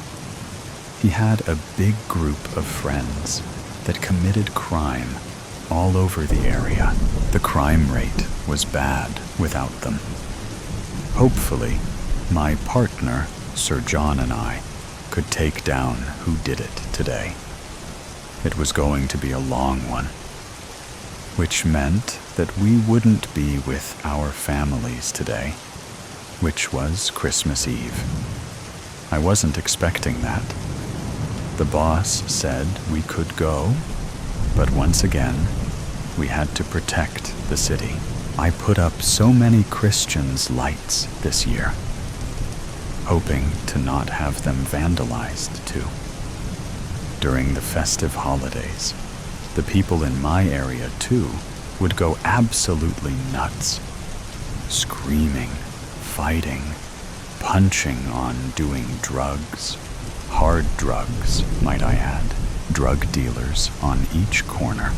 He had a big group of friends that committed crime all over the area. The crime rate was bad without them. Hopefully, my partner, Sir John, and I could take down who did it today. It was going to be a long one, which meant that we wouldn't be with our families today, which was Christmas Eve. I wasn't expecting that. The boss said we could go, but once again, we had to protect the city. I put up so many Christians' lights this year, hoping to not have them vandalized too. During the festive holidays, the people in my area too would go absolutely nuts, screaming, fighting, punching on doing drugs, hard drugs, might I add, drug dealers on each corner.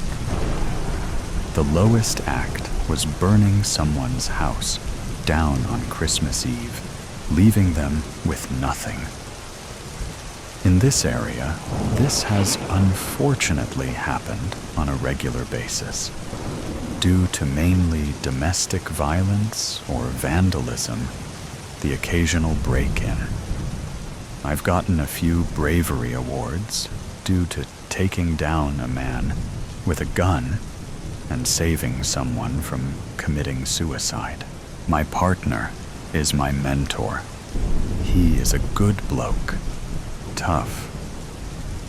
The lowest act was burning someone's house down on Christmas Eve, leaving them with nothing. In this area, this has unfortunately happened on a regular basis, due to mainly domestic violence or vandalism, the occasional break-in. I've gotten a few bravery awards due to taking down a man with a gun and saving someone from committing suicide. My partner is my mentor. He is a good bloke, tough,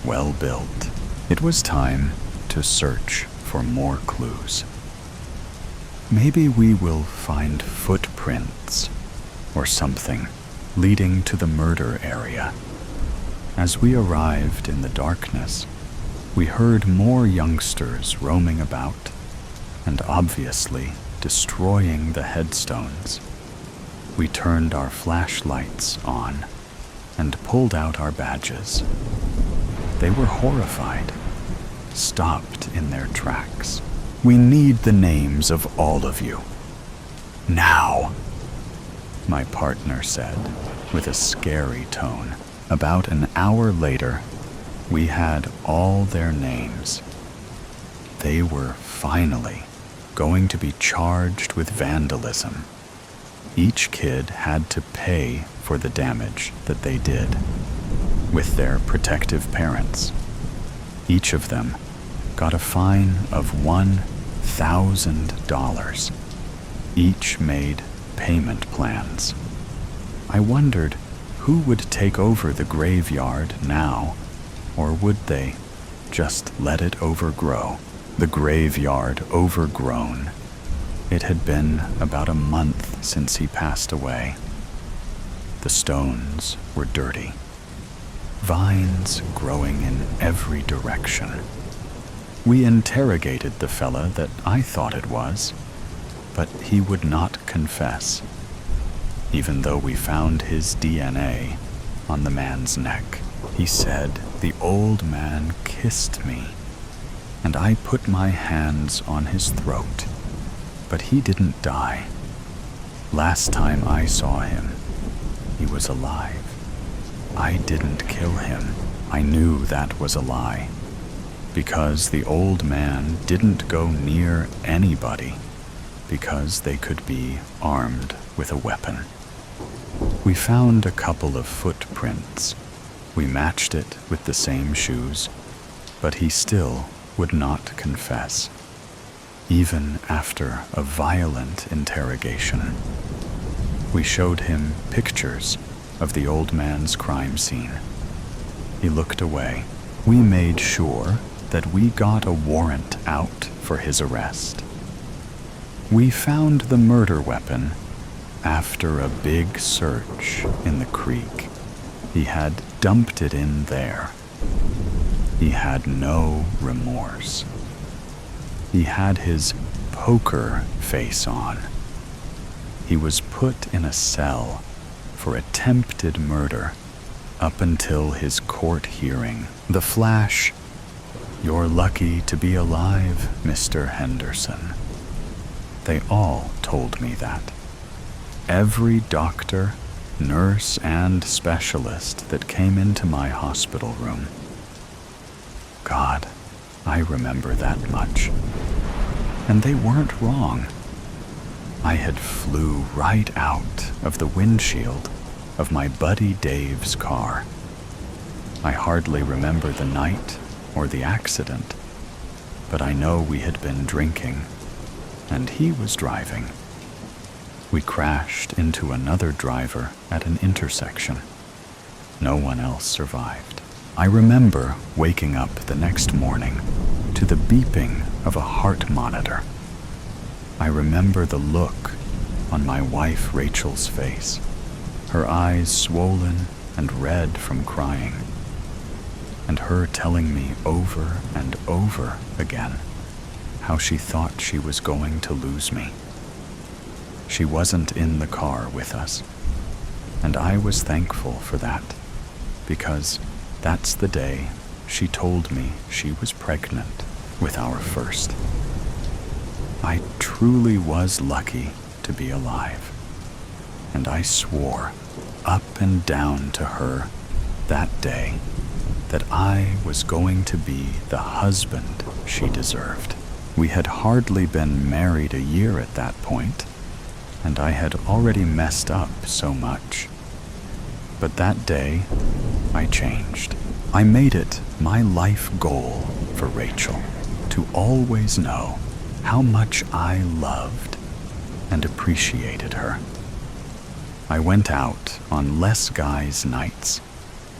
well-built. It was time to search for more clues. Maybe we will find footprints or something leading to the murder area. As we arrived in the darkness, we heard more youngsters roaming about and obviously destroying the headstones. We turned our flashlights on and pulled out our badges. They were horrified, stopped in their tracks. "We need the names of all of you. Now," my partner said with a scary tone. About an hour later, we had all their names. They were finally going to be charged with vandalism. Each kid had to pay for the damage that they did, with their protective parents. Each of them got a fine of $1,000. Each made payment plans. I wondered who would take over the graveyard now, or would they just let it overgrow? The graveyard overgrown. It had been about a month since he passed away. The stones were dirty, vines growing in every direction. We interrogated the fella that I thought it was, but he would not confess, even though we found his DNA on the man's neck. He said the old man kissed me, and I put my hands on his throat, but he didn't die. Last time I saw him, he was alive. I didn't kill him. I knew that was a lie, because the old man didn't go near anybody, because they could be armed with a weapon. We found a couple of footprints. We matched it with the same shoes, but he still would not confess, even after a violent interrogation. We showed him pictures of the old man's crime scene. He looked away. We made sure that we got a warrant out for his arrest. We found the murder weapon after a big search in the creek. He had dumped it in there. He had no remorse. He had his poker face on. He was put in a cell for attempted murder up until his court hearing. The flash, "You're lucky to be alive, Mr. Henderson." They all told me that. Every doctor, nurse, and specialist that came into my hospital room. God, I remember that much. And they weren't wrong. I had flew right out of the windshield of my buddy Dave's car. I hardly remember the night or the accident, but I know we had been drinking, and he was driving. We crashed into another driver at an intersection. No one else survived. I remember waking up the next morning to the beeping of a heart monitor. I remember the look on my wife Rachel's face, her eyes swollen and red from crying, and her telling me over and over again how she thought she was going to lose me. She wasn't in the car with us, and I was thankful for that, because that's the day she told me she was pregnant with our first. I truly was lucky to be alive, and I swore up and down to her that day that I was going to be the husband she deserved. We had hardly been married a year at that point, and I had already messed up so much. But that day, I changed. I made it my life goal for Rachel to always know how much I loved and appreciated her. I went out on less guys' nights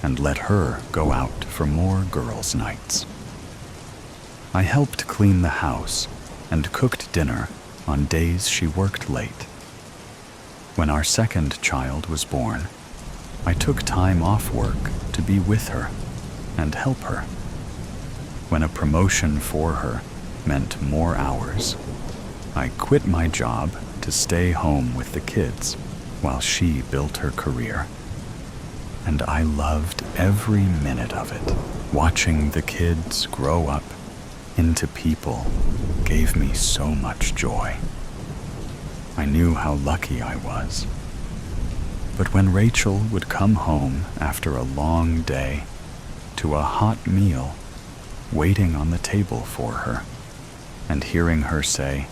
and let her go out for more girls' nights. I helped clean the house and cooked dinner on days she worked late. When our second child was born, I took time off work to be with her and help her. When a promotion for her meant more hours, I quit my job to stay home with the kids while she built her career. And I loved every minute of it. Watching the kids grow up into people gave me so much joy. I knew how lucky I was. But when Rachel would come home after a long day to a hot meal waiting on the table for her, and hearing her say,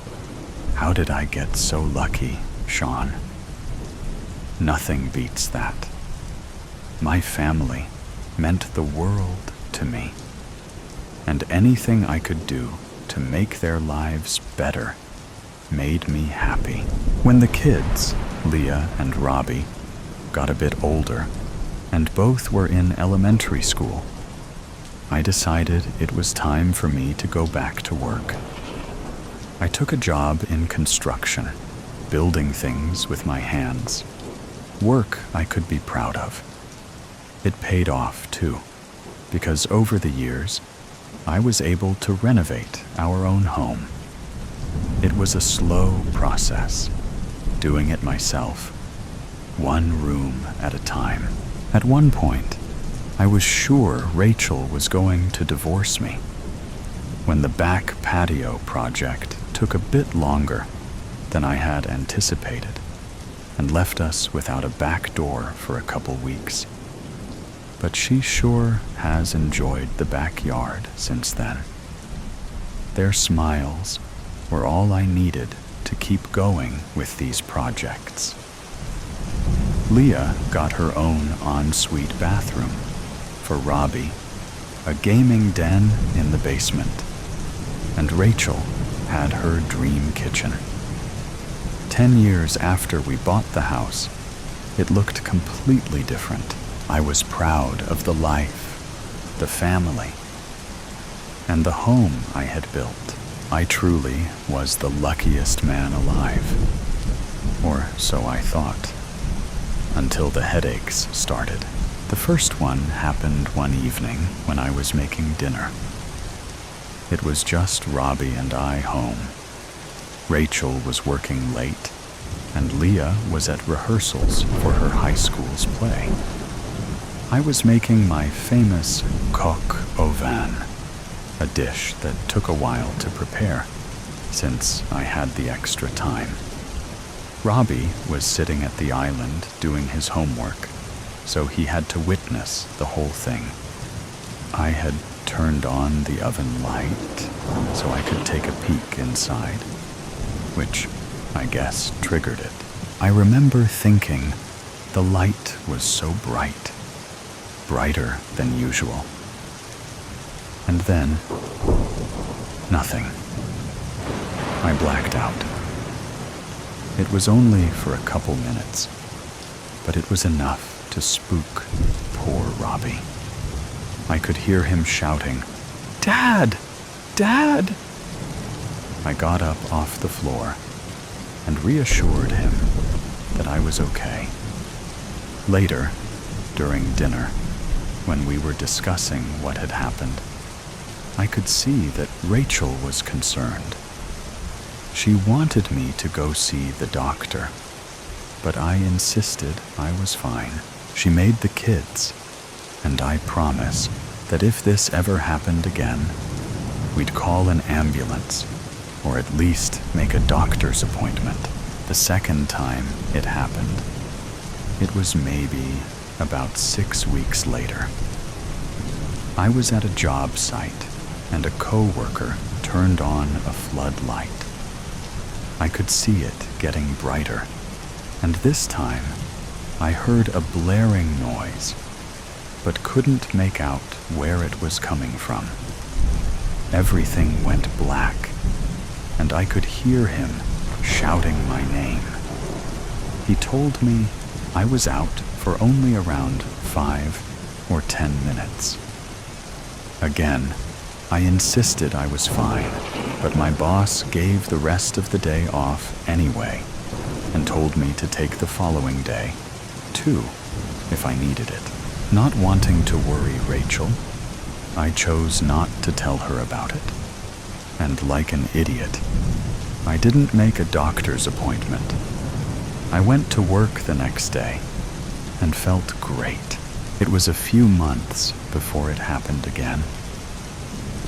"How did I get so lucky, Sean?" Nothing beats that. My family meant the world to me, and anything I could do to make their lives better made me happy. When the kids, Leah and Robbie, got a bit older, and both were in elementary school, I decided it was time for me to go back to work. I took a job in construction, building things with my hands. Work I could be proud of. It paid off, too, because over the years, I was able to renovate our own home. It was a slow process, doing it myself, one room at a time. At one point, I was sure Rachel was going to divorce me. When the back patio project took a bit longer than I had anticipated and left us without a back door for a couple weeks. But she sure has enjoyed the backyard since then. Their smiles were all I needed to keep going with these projects. Leah got her own ensuite bathroom. For Robbie, a gaming den in the basement. And Rachel had her dream kitchen. 10 years after we bought the house, it looked completely different. I was proud of the life, the family, and the home I had built. I truly was the luckiest man alive. Or so I thought, until the headaches started. The first one happened one evening when I was making dinner. It was just Robbie and I home. Rachel was working late, and Leah was at rehearsals for her high school's play. I was making my famous coq au vin, a dish that took a while to prepare, since I had the extra time. Robbie was sitting at the island doing his homework, so he had to witness the whole thing. I had turned on the oven light so I could take a peek inside, which I guess triggered it. I remember thinking the light was so bright, brighter than usual. And then, nothing. I blacked out. It was only for a couple minutes, but it was enough to spook poor Robbie. I could hear him shouting, "Dad! Dad!" I got up off the floor and reassured him that I was okay. Later, during dinner, when we were discussing what had happened, I could see that Rachel was concerned. She wanted me to go see the doctor, but I insisted I was fine. She made the kids, and I promise that if this ever happened again, we'd call an ambulance, or at least make a doctor's appointment. The second time it happened, it was maybe about 6 weeks later. I was at a job site, and a coworker turned on a floodlight. I could see it getting brighter, and this time I heard a blaring noise, but couldn't make out where it was coming from. Everything went black, and I could hear him shouting my name. He told me I was out for only around 5 or 10 minutes. Again, I insisted I was fine, but my boss gave the rest of the day off anyway and told me to take the following day, too, if I needed it. Not wanting to worry Rachel, I chose not to tell her about it. And like an idiot, I didn't make a doctor's appointment. I went to work the next day and felt great. It was a few months before it happened again.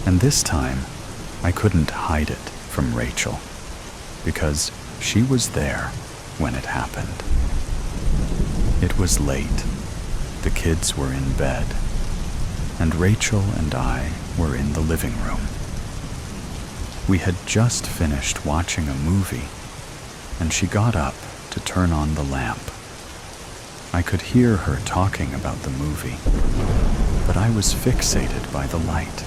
And this time, I couldn't hide it from Rachel because she was there when it happened. It was late. The kids were in bed, and Rachel and I were in the living room. We had just finished watching a movie, and she got up to turn on the lamp. I could hear her talking about the movie, but I was fixated by the light.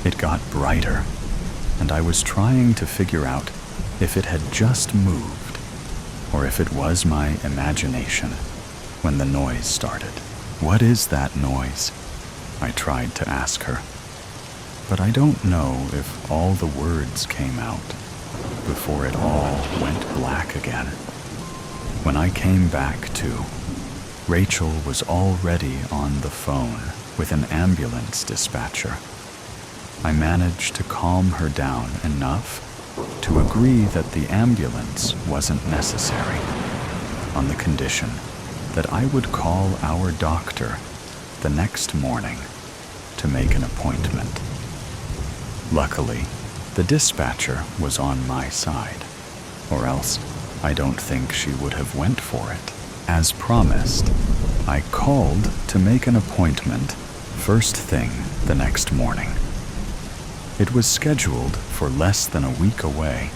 It got brighter, and I was trying to figure out if it had just moved, or if it was my imagination when the noise started. "What is that noise?" I tried to ask her, but I don't know if all the words came out before it all went black again. When I came back to, Rachel was already on the phone with an ambulance dispatcher. I managed to calm her down enough to agree that the ambulance wasn't necessary, on the condition that I would call our doctor the next morning to make an appointment. Luckily, the dispatcher was on my side, or else I don't think she would have went for it. As promised, I called to make an appointment first thing the next morning. It was scheduled for less than a week away,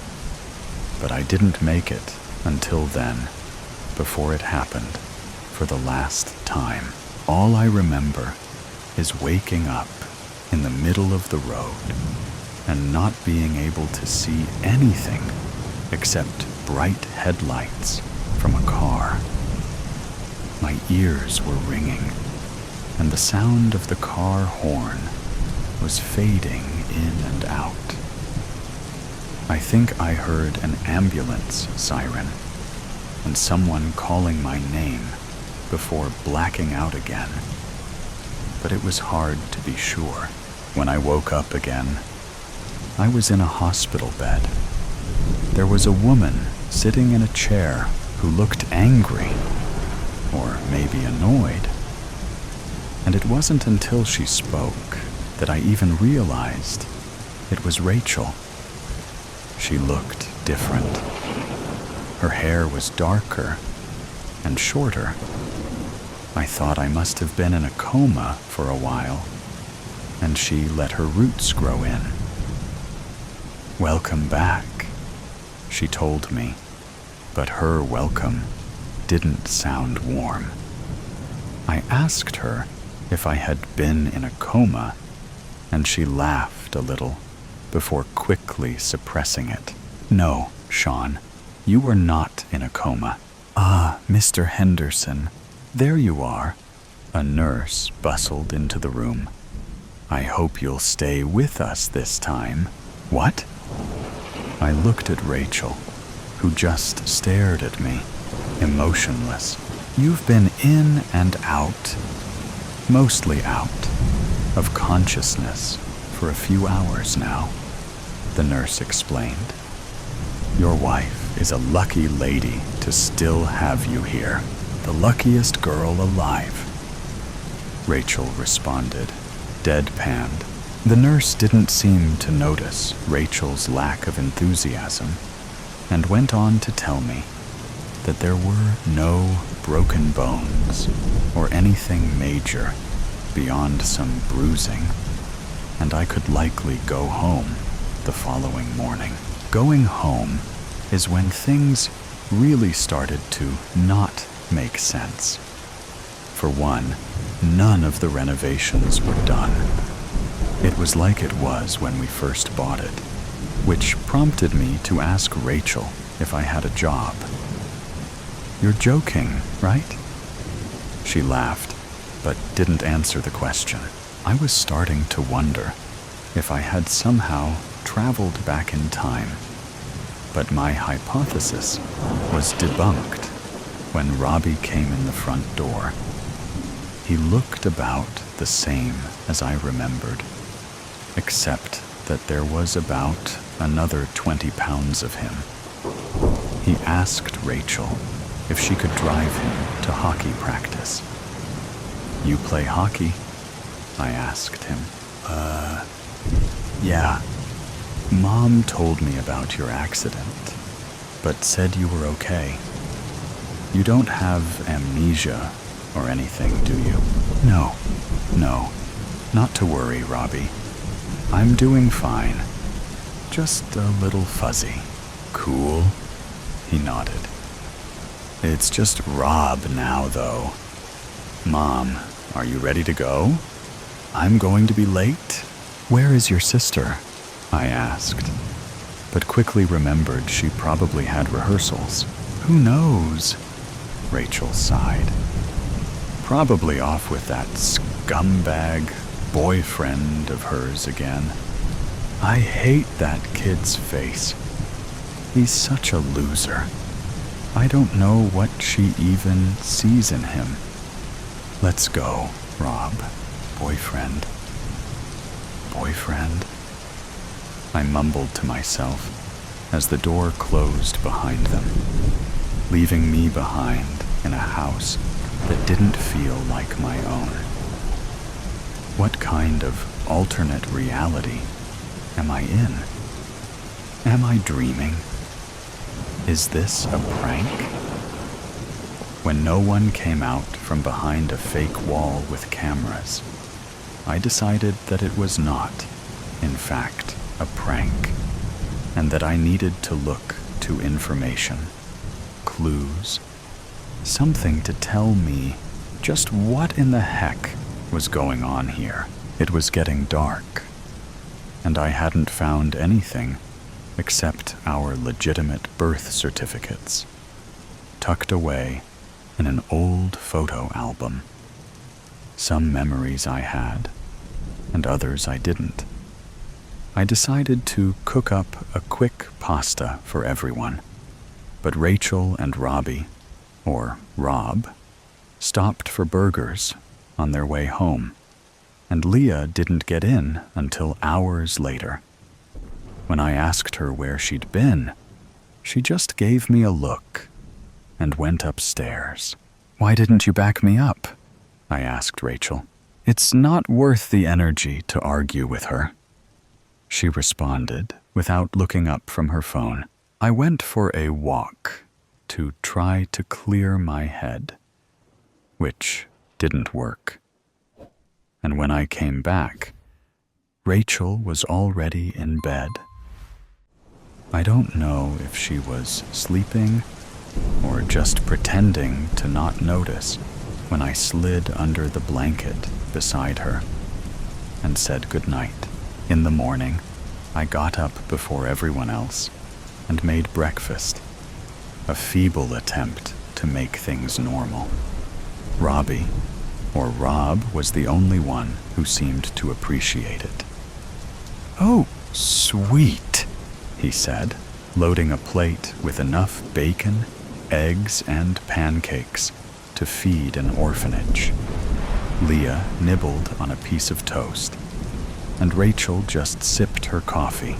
but I didn't make it until then, before it happened for the last time. All I remember is waking up in the middle of the road and not being able to see anything except bright headlights from a car. My ears were ringing, and the sound of the car horn was fading in and out. I think I heard an ambulance siren and someone calling my name before blacking out again, but it was hard to be sure. When I woke up again, I was in a hospital bed. There was a woman sitting in a chair who looked angry, or maybe annoyed, and it wasn't until she spoke that I even realized it was Rachel. She looked different. Her hair was darker and shorter. I thought I must have been in a coma for a while, and she let her roots grow in. "Welcome back," she told me, but her welcome didn't sound warm. I asked her if I had been in a coma, and she laughed a little before quickly suppressing it. "No, Sean, you were not in a coma." "Ah, Mr. Henderson, there you are." A nurse bustled into the room. "I hope you'll stay with us this time." "What?" I looked at Rachel, who just stared at me, emotionless. "You've been in and out, mostly out, of consciousness for a few hours now," the nurse explained. "Your wife is a lucky lady to still have you here. The luckiest girl alive," Rachel responded, deadpanned. The nurse didn't seem to notice Rachel's lack of enthusiasm and went on to tell me that there were no broken bones or anything major beyond some bruising, and I could likely go home the following morning. Going home is when things really started to not make sense. For one, none of the renovations were done. It was like it was when we first bought it, which prompted me to ask Rachel if I had a job. You're joking, right? She laughed, but didn't answer the question. I was starting to wonder if I had somehow traveled back in time. But my hypothesis was debunked when Robbie came in the front door. He looked about the same as I remembered, except that there was about another 20 pounds of him. He asked Rachel if she could drive him to hockey practice. You play hockey? I asked him. Yeah. Mom told me about your accident, but said you were okay. You don't have amnesia or anything, do you? No, not to worry, Robbie. I'm doing fine. Just a little fuzzy. Cool? He nodded. It's just Rob now, though. Mom, are you ready to go? I'm going to be late. Where is your sister? I asked, but quickly remembered she probably had rehearsals. Who knows? Rachel sighed. Probably off with that scumbag boyfriend of hers again. I hate that kid's face. He's such a loser. I don't know what she even sees in him. Let's go, Rob. Boyfriend. I mumbled to myself as the door closed behind them, leaving me behind in a house that didn't feel like my own. What kind of alternate reality am I in? Am I dreaming? Is this a prank? When no one came out from behind a fake wall with cameras, I decided that it was not, in fact, a prank, and that I needed to look to information, clues, something to tell me just what in the heck was going on here. It was getting dark, and I hadn't found anything except our legitimate birth certificates, tucked away in an old photo album. Some memories I had, and others I didn't. I decided to cook up a quick pasta for everyone, but Rachel and Robbie, or Rob, stopped for burgers on their way home, and Leah didn't get in until hours later. When I asked her where she'd been, she just gave me a look and went upstairs. Why didn't you back me up? I asked Rachel. It's not worth the energy to argue with her, she responded without looking up from her phone. I went for a walk to try to clear my head, which didn't work. And when I came back, Rachel was already in bed. I don't know if she was sleeping or just pretending to not notice when I slid under the blanket beside her and said goodnight. In the morning, I got up before everyone else and made breakfast, a feeble attempt to make things normal. Robbie, or Rob, was the only one who seemed to appreciate it. Oh, sweet, he said, loading a plate with enough bacon, eggs, and pancakes to feed an orphanage. Leah nibbled on a piece of toast, and Rachel just sipped her coffee,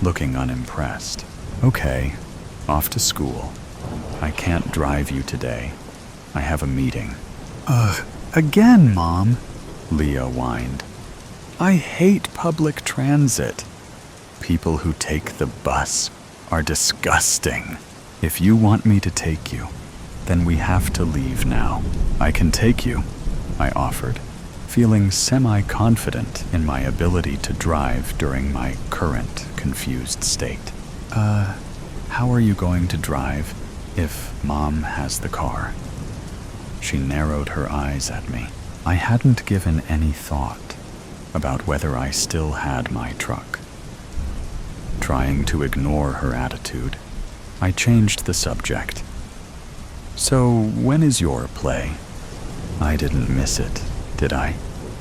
looking unimpressed. Okay, off to school. I can't drive you today. I have a meeting. Again, Mom, Leah whined. I hate public transit. People who take the bus are disgusting. If you want me to take you, then we have to leave now. I can take you, I offered, feeling semi-confident in my ability to drive during my current confused state. How are you going to drive if Mom has the car? She narrowed her eyes at me. I hadn't given any thought about whether I still had my truck. Trying to ignore her attitude, I changed the subject. So, when is your play? I didn't miss it, did I?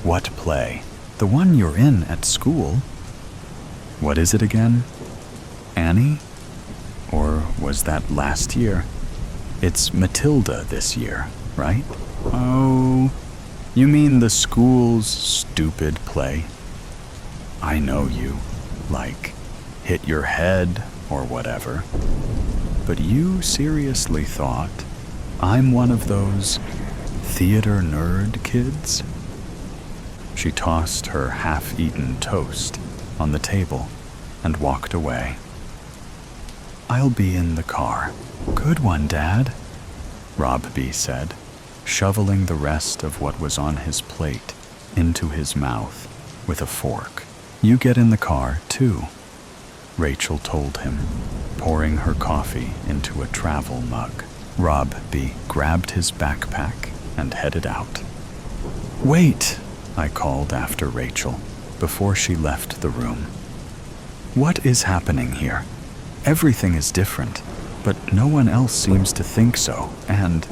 What play? The one you're in at school? What is it again? Annie? Or was that last year? It's Matilda this year, right? Oh, you mean the school's stupid play? I know you, like, hit your head or whatever. But you seriously thought I'm one of those theater nerd kids? She tossed her half-eaten toast on the table and walked away. I'll be in the car. Good one, Dad, Rob B. said, shoveling the rest of what was on his plate into his mouth with a fork. You get in the car, too, Rachel told him, pouring her coffee into a travel mug. Rob B. grabbed his backpack and headed out. Wait, I called after Rachel before she left the room. What is happening here? Everything is different, but no one else seems to think so, and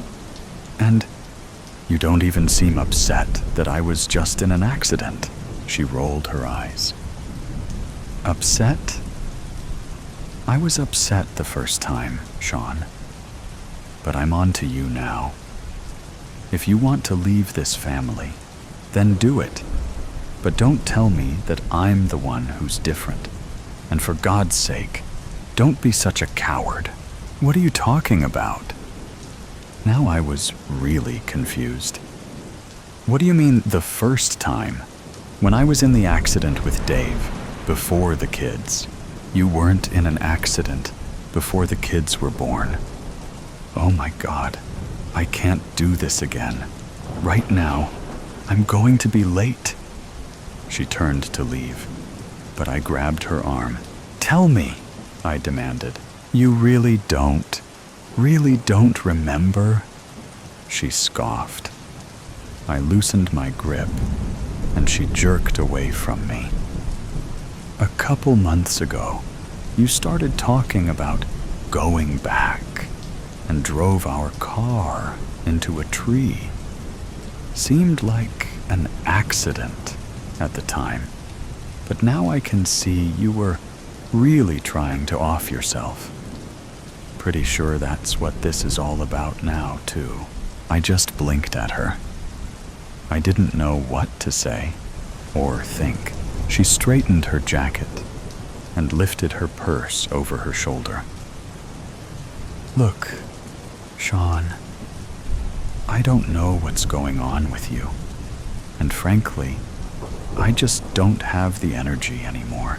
you don't even seem upset that I was just in an accident. She rolled her eyes. Upset? I was upset the first time, Sean. But I'm on to you now. If you want to leave this family, then do it. But don't tell me that I'm the one who's different. And for God's sake, don't be such a coward. What are you talking about? Now I was really confused. What do you mean the first time? When I was in the accident with Dave, before the kids. You weren't in an accident before the kids were born. Oh my God, I can't do this again. Right now, I'm going to be late. She turned to leave, but I grabbed her arm. Tell me, I demanded. You really don't remember? She scoffed. I loosened my grip, and she jerked away from me. A couple months ago, you started talking about going back and drove our car into a tree. Seemed like an accident at the time, but now I can see you were really trying to off yourself. Pretty sure that's what this is all about now, too. I just blinked at her. I didn't know what to say or think. She straightened her jacket and lifted her purse over her shoulder. Look, Sean, I don't know what's going on with you, and frankly, I just don't have the energy anymore.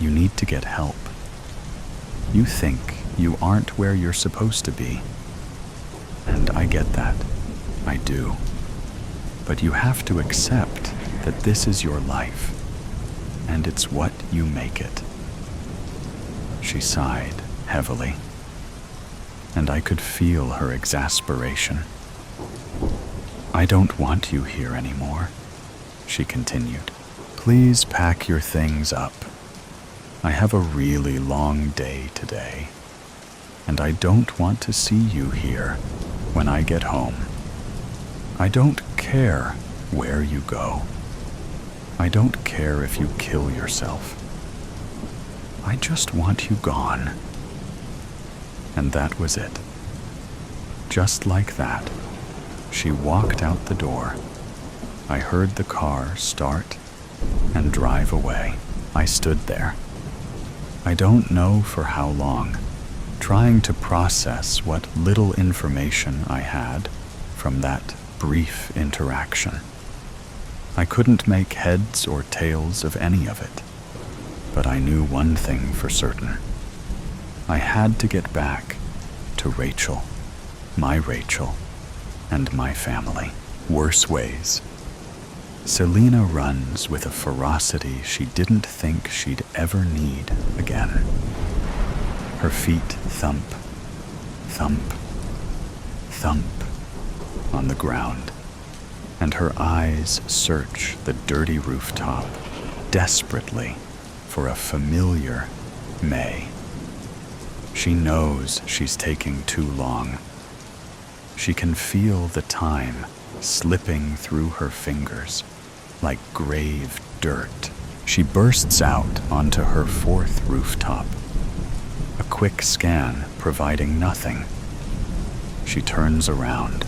You need to get help. You think you aren't where you're supposed to be, and I get that. I do. But you have to accept that this is your life, and it's what you make it. She sighed heavily, and I could feel her exasperation. I don't want you here anymore, she continued. Please pack your things up. I have a really long day today, and I don't want to see you here when I get home. I don't care where you go. I don't care if you kill yourself. I just want you gone. And that was it. Just like that, she walked out the door. I heard the car start and drive away. I stood there. I don't know for how long, trying to process what little information I had from that brief interaction. I couldn't make heads or tails of any of it, but I knew one thing for certain. I had to get back to Rachel, and my family. Worse ways. Selena runs with a ferocity she didn't think she'd ever need again. Her feet thump, thump, thump on the ground, and her eyes search the dirty rooftop desperately for a familiar May. She knows she's taking too long, She can feel the time slipping through her fingers like grave dirt. She bursts out onto her fourth rooftop, a quick scan providing nothing. She turns around.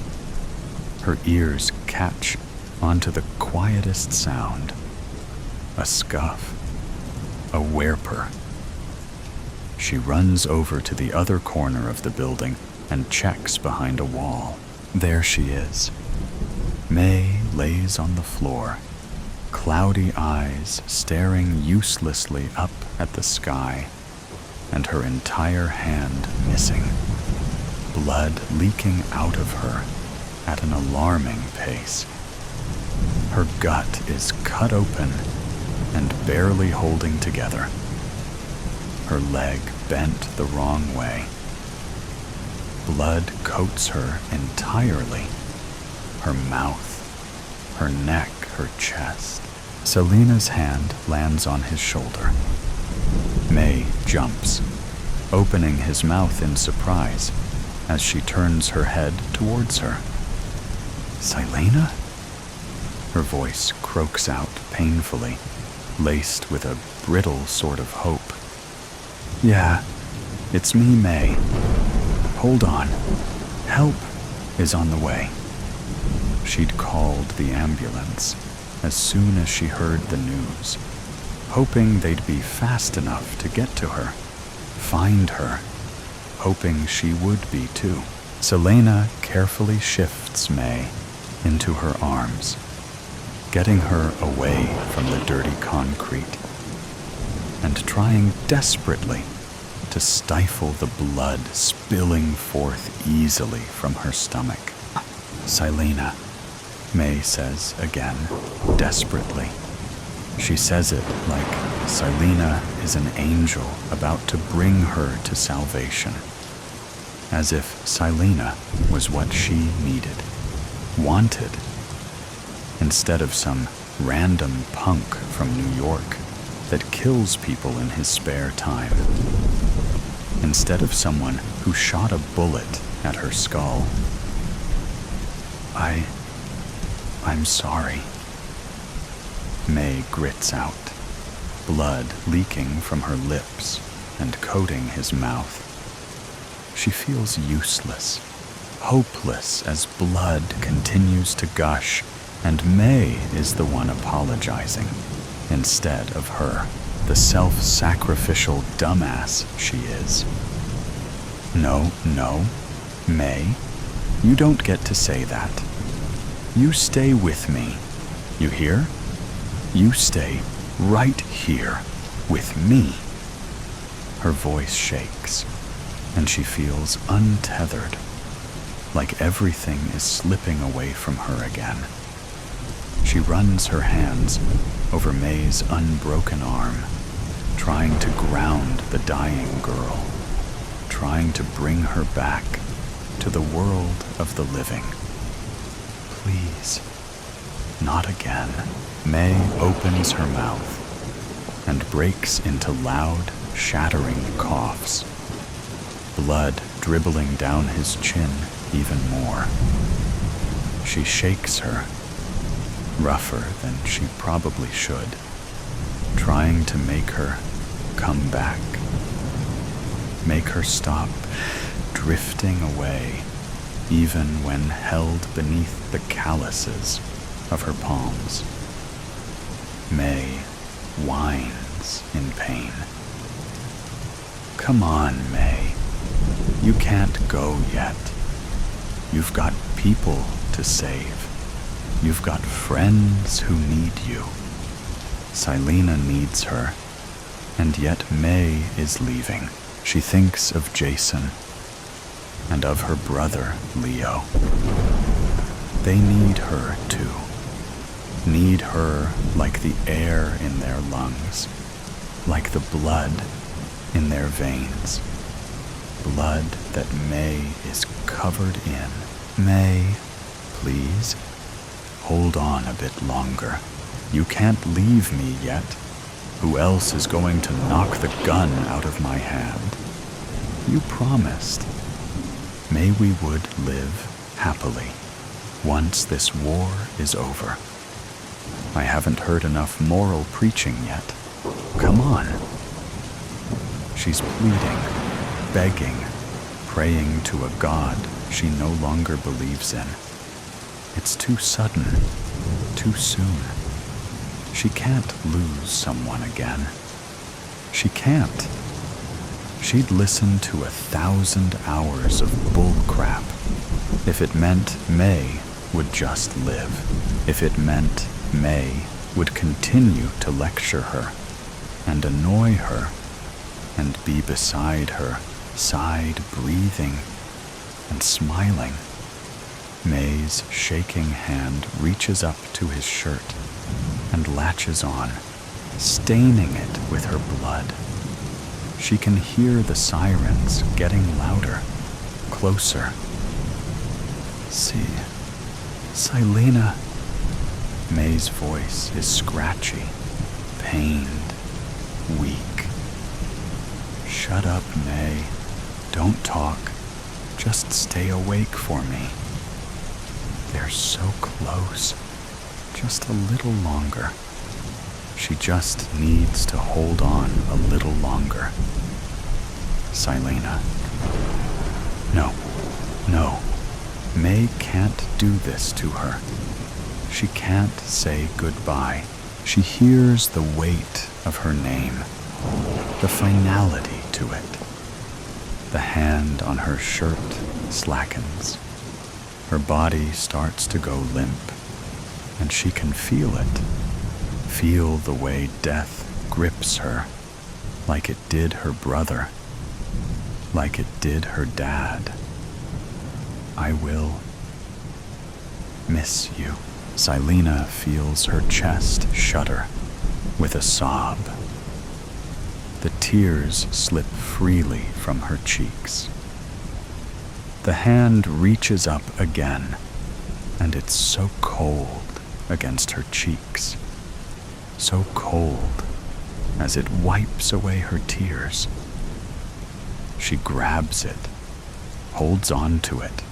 Her ears catch onto the quietest sound, a scuff, a whimper. She runs over to the other corner of the building and checks behind a wall. There she is. May lays on the floor, cloudy eyes staring uselessly up at the sky, and her entire hand missing, blood leaking out of her at an alarming pace. Her gut is cut open and barely holding together. Her leg bent the wrong way. Blood coats her entirely. Her mouth, her neck, her chest. Selena's hand lands on his shoulder. May jumps, opening his mouth in surprise as she turns her head towards her. Selena? Her voice croaks out painfully, laced with a brittle sort of hope. Yeah, it's me, May. Hold on. Help is on the way. She'd called the ambulance as soon as she heard the news, hoping they'd be fast enough to get to her, find her, hoping she would be too. Selena carefully shifts May into her arms, getting her away from the dirty concrete, and trying desperately to stifle the blood spilling forth easily from her stomach. Selena, May says again, desperately. She says it like Selena is an angel about to bring her to salvation, as if Selena was what she needed, wanted, instead of some random punk from New York that kills people in his spare time, instead of someone who shot a bullet at her skull. I'm sorry. May grits out, blood leaking from her lips and coating his mouth. She feels useless, hopeless as blood continues to gush, and May is the one apologizing instead of her, the self-sacrificial dumbass she is. No, May, you don't get to say that. You stay with me, you hear? You stay right here with me. Her voice shakes, and she feels untethered, like everything is slipping away from her again. She runs her hands over May's unbroken arm, trying to ground the dying girl, trying to bring her back to the world of the living. Please, not again. May opens her mouth and breaks into loud, shattering coughs, blood dribbling down his chin even more. She shakes her, rougher than she probably should, trying to make her come back, make her stop drifting away, even when held beneath the calluses of her palms. May whines in pain. Come on, May. You can't go yet. You've got people to save. You've got friends who need you. Selena needs her, and yet May is leaving. She thinks of Jason and of her brother, Leo. They need her too. Need her like the air in their lungs, like the blood in their veins. Blood that May is covered in. May, please, hold on a bit longer. You can't leave me yet. Who else is going to knock the gun out of my hand? You promised. May we would live happily once this war is over. I haven't heard enough moral preaching yet. Come on. She's pleading, begging, praying to a God she no longer believes in. It's too sudden, too soon. She can't lose someone again. She can't. She'd listen to 1,000 hours of bullcrap if it meant May would just live, if it meant May would continue to lecture her and annoy her and be beside her, side breathing and smiling. May's shaking hand reaches up to his shirt and latches on, staining it with her blood. She can hear the sirens getting louder, closer. See, Silena. May's voice is scratchy, pained, weak. Shut up, May. Don't talk. Just stay awake for me. They're so close. Just a little longer. She just needs to hold on a little longer. Silena. No. May can't do this to her. She can't say goodbye. She hears the weight of her name, the finality to it. The hand on her shirt slackens. Her body starts to go limp, and she can feel it. Feel the way death grips her, like it did her brother, like it did her dad. I will miss you. Silena feels her chest shudder with a sob. The tears slip freely from her cheeks. The hand reaches up again, and it's so cold against her cheeks, so cold as it wipes away her tears. She grabs it, holds on to it,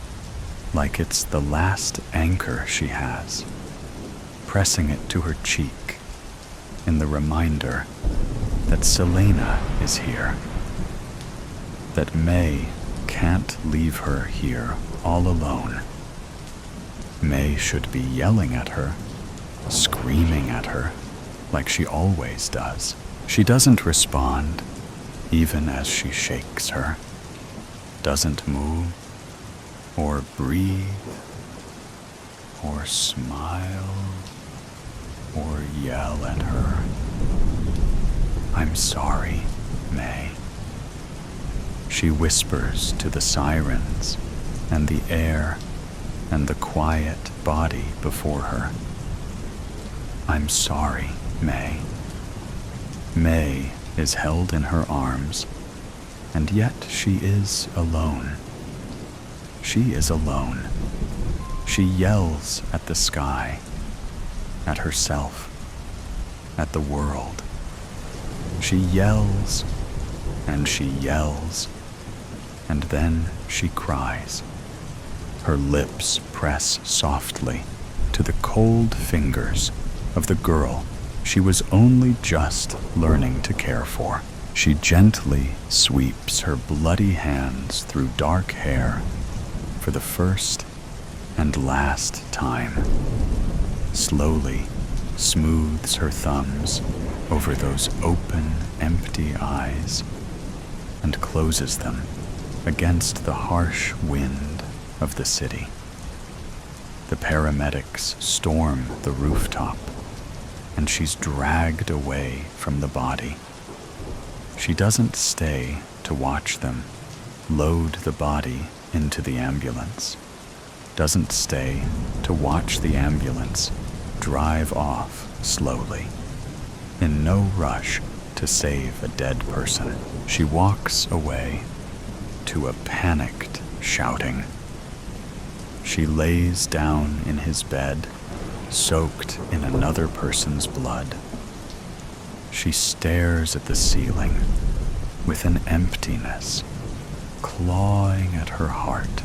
like it's the last anchor she has, pressing it to her cheek in the reminder that Silena is here, that May can't leave her here all alone. May should be yelling at her, screaming at her, like she always does. She doesn't respond, even as she shakes her, doesn't move, or breathe, or smile, or yell at her. I'm sorry, May. She whispers to the sirens and the air and the quiet body before her. I'm sorry, May. May is held in her arms, and yet she is alone. She is alone. She yells at the sky, at herself, at the world. She yells, and she yells, and then she cries. Her lips press softly to the cold fingers of the girl she was only just learning to care for. She gently sweeps her bloody hands through dark hair for the first and last time, slowly smooths her thumbs over those open, empty eyes and closes them against the harsh wind of the city. The paramedics storm the rooftop, and she's dragged away from the body. She doesn't stay to watch them load the body into the ambulance, doesn't stay to watch the ambulance drive off slowly. In no rush to save a dead person, she walks away to a panicked shouting. She lays down in his bed, soaked in another person's blood. She stares at the ceiling with an emptiness clawing at her heart.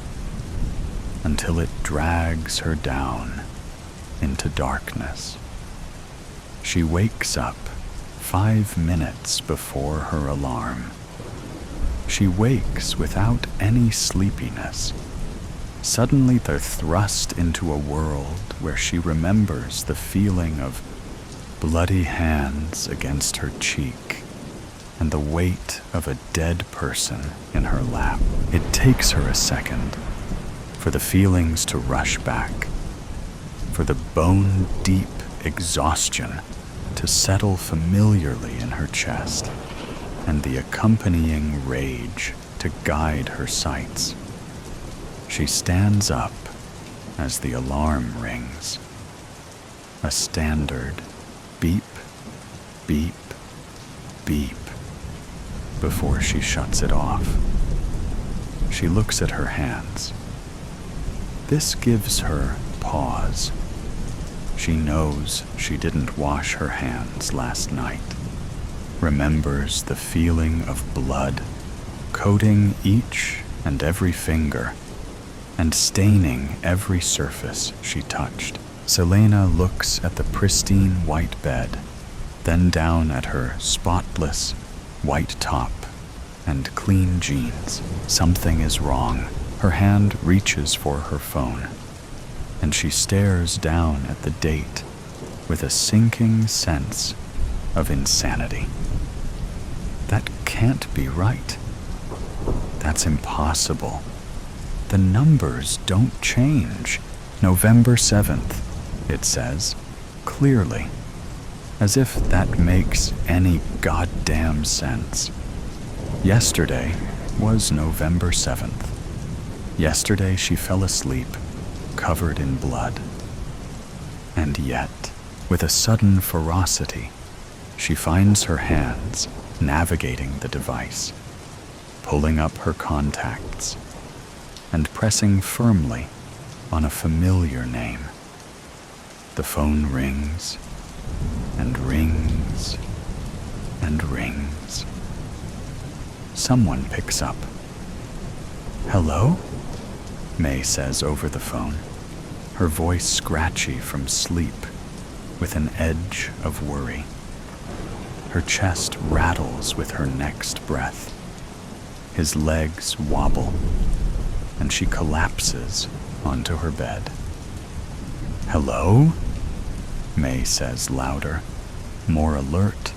until it drags her down into darkness. She wakes up 5 minutes before her alarm. She wakes without any sleepiness. Suddenly they're thrust into a world where she remembers the feeling of bloody hands against her cheek and the weight of a dead person in her lap. It takes her a second for the feelings to rush back, for the bone-deep exhaustion to settle familiarly in her chest, and the accompanying rage to guide her sights. She stands up as the alarm rings. A standard beep, beep, beep before she shuts it off. She looks at her hands. This gives her pause. She knows she didn't wash her hands last night, remembers the feeling of blood coating each and every finger and staining every surface she touched. Selena looks at the pristine white bed, then down at her spotless white top and clean jeans. Something is wrong. Her hand reaches for her phone, and she stares down at the date with a sinking sense of insanity. That can't be right. That's impossible. The numbers don't change. November 7th, it says, clearly, as if that makes any goddamn sense. Yesterday was November 7th. Yesterday she fell asleep, covered in blood. And yet, with a sudden ferocity, she finds her hands navigating the device, pulling up her contacts, and pressing firmly on a familiar name. The phone rings, and rings, and rings. Someone picks up. "Hello?" May says over the phone, her voice scratchy from sleep with an edge of worry. Her chest rattles with her next breath. His legs wobble, and she collapses onto her bed. "Hello?" May says louder, more alert,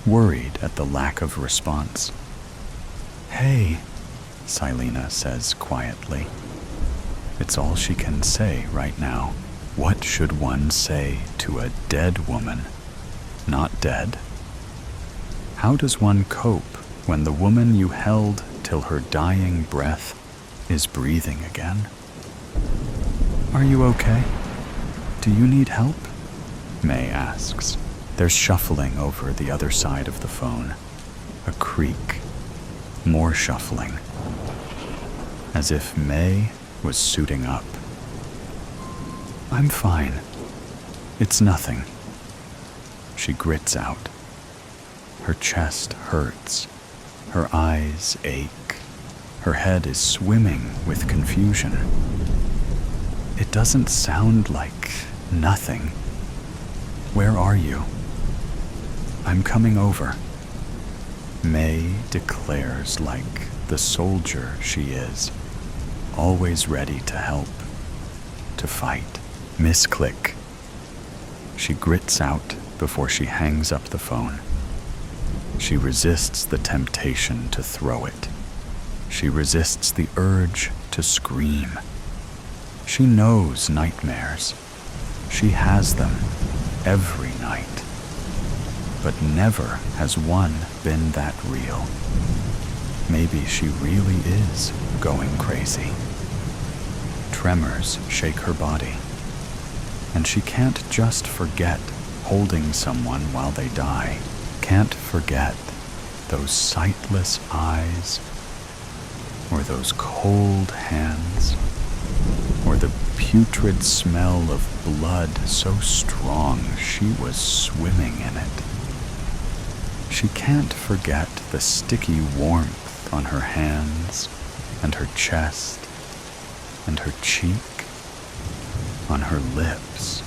worried at the lack of response. "Hey," Silena says quietly. It's all she can say right now. What should one say to a dead woman, not dead? How does one cope when the woman you held till her dying breath is breathing again? "Are you okay? Do you need help?" May asks. There's shuffling over the other side of the phone. A creak. More shuffling. As if May was suiting up. "I'm fine. It's nothing," she grits out. Her chest hurts. Her eyes ache. Her head is swimming with confusion. It doesn't sound like nothing. "Where are you?" "I'm coming over," May declares like the soldier she is, always ready to help, to fight. Misclick. She grits out before she hangs up the phone. She resists the temptation to throw it. She resists the urge to scream. She knows nightmares. She has them every night. But never has one been that real. Maybe she really is going crazy. Tremors shake her body, and she can't just forget holding someone while they die. Can't forget those sightless eyes, or those cold hands, or the putrid smell of blood so strong she was swimming in it. She can't forget the sticky warmth on her hands and her chest, and her cheek, on her lips.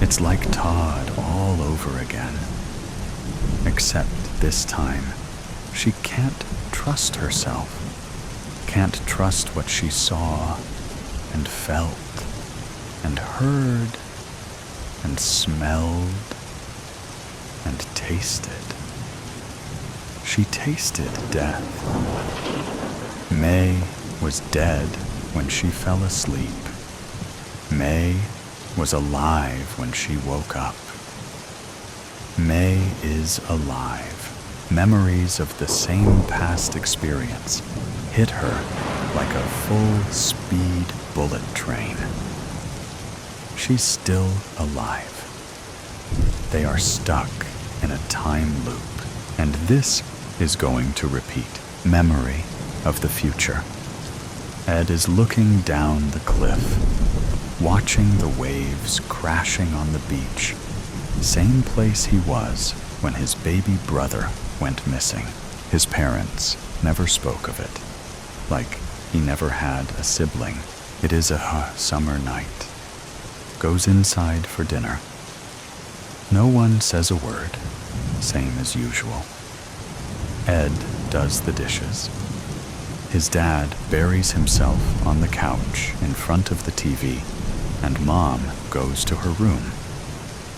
It's like Todd all over again. Except this time, she can't trust herself, can't trust what she saw and felt and heard and smelled and tasted. She tasted death. May was dead when she fell asleep. May was alive when she woke up. May is alive. Memories of the same past experience hit her like a full-speed bullet train. She's still alive. They are stuck in a time loop, and this is going to repeat. Memory of the future. Ed is looking down the cliff, watching the waves crashing on the beach, same place he was when his baby brother went missing. His parents never spoke of it, like he never had a sibling. It is a summer night. Goes inside for dinner. No one says a word, same as usual. Ed does the dishes. His dad buries himself on the couch in front of the TV, and Mom goes to her room.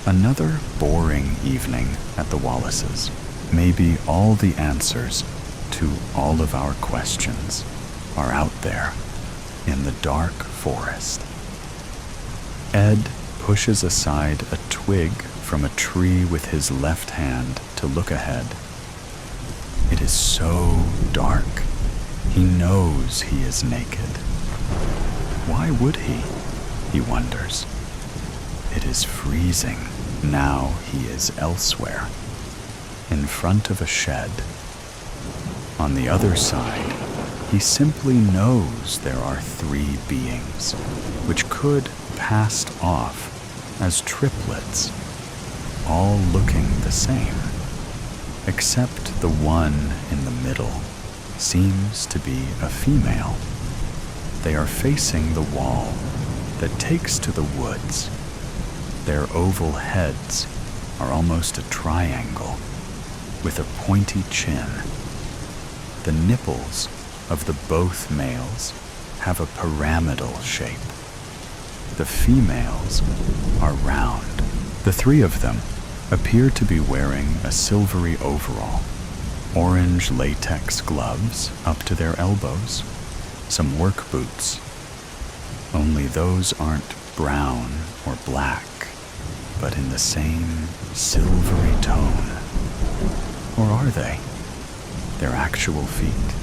Another boring evening at the Wallaces. Maybe all the answers to all of our questions are out there in the dark forest. Ed pushes aside a twig from a tree with his left hand to look ahead. It is so dark. He knows he is naked. Why would he? He wonders. It is freezing. Now he is elsewhere, in front of a shed. On the other side, he simply knows there are three beings, which could pass off as triplets, all looking the same, except the one in the middle seems to be a female. They are facing the wall that takes to the woods. Their oval heads are almost a triangle with a pointy chin. The nipples of the both males have a pyramidal shape. The females are round. The three of them appear to be wearing a silvery overall, orange latex gloves up to their elbows, some work boots. Only those aren't brown or black, but in the same silvery tone. Or are they? Their actual feet.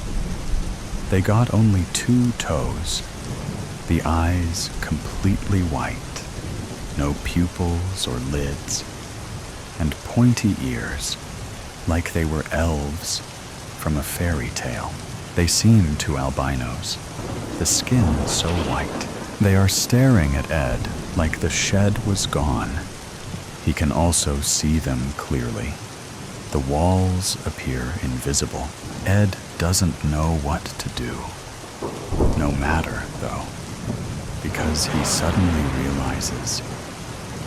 They got only 2 toes, the eyes completely white, no pupils or lids, and pointy ears, like they were elves from a fairy tale. They seem to albinos, the skin so white. They are staring at Ed like the shed was gone. He can also see them clearly. The walls appear invisible. Ed doesn't know what to do. No matter, though, because he suddenly realizes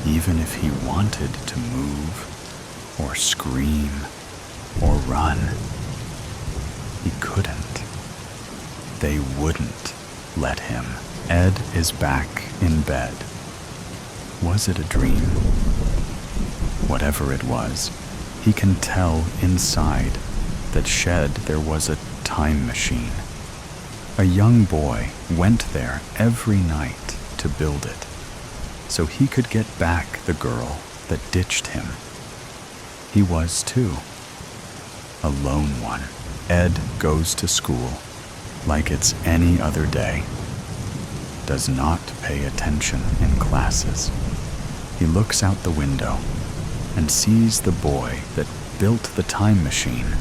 even if he wanted to move or scream or run, he couldn't. They wouldn't let him. Ed is back in bed. Was it a dream? Whatever it was, he can tell inside that shed there was a time machine. A young boy went there every night to build it, so he could get back the girl that ditched him. He was too. A lone one. Ed goes to school like it's any other day. Does not pay attention in classes. He looks out the window and sees the boy that built the time machine.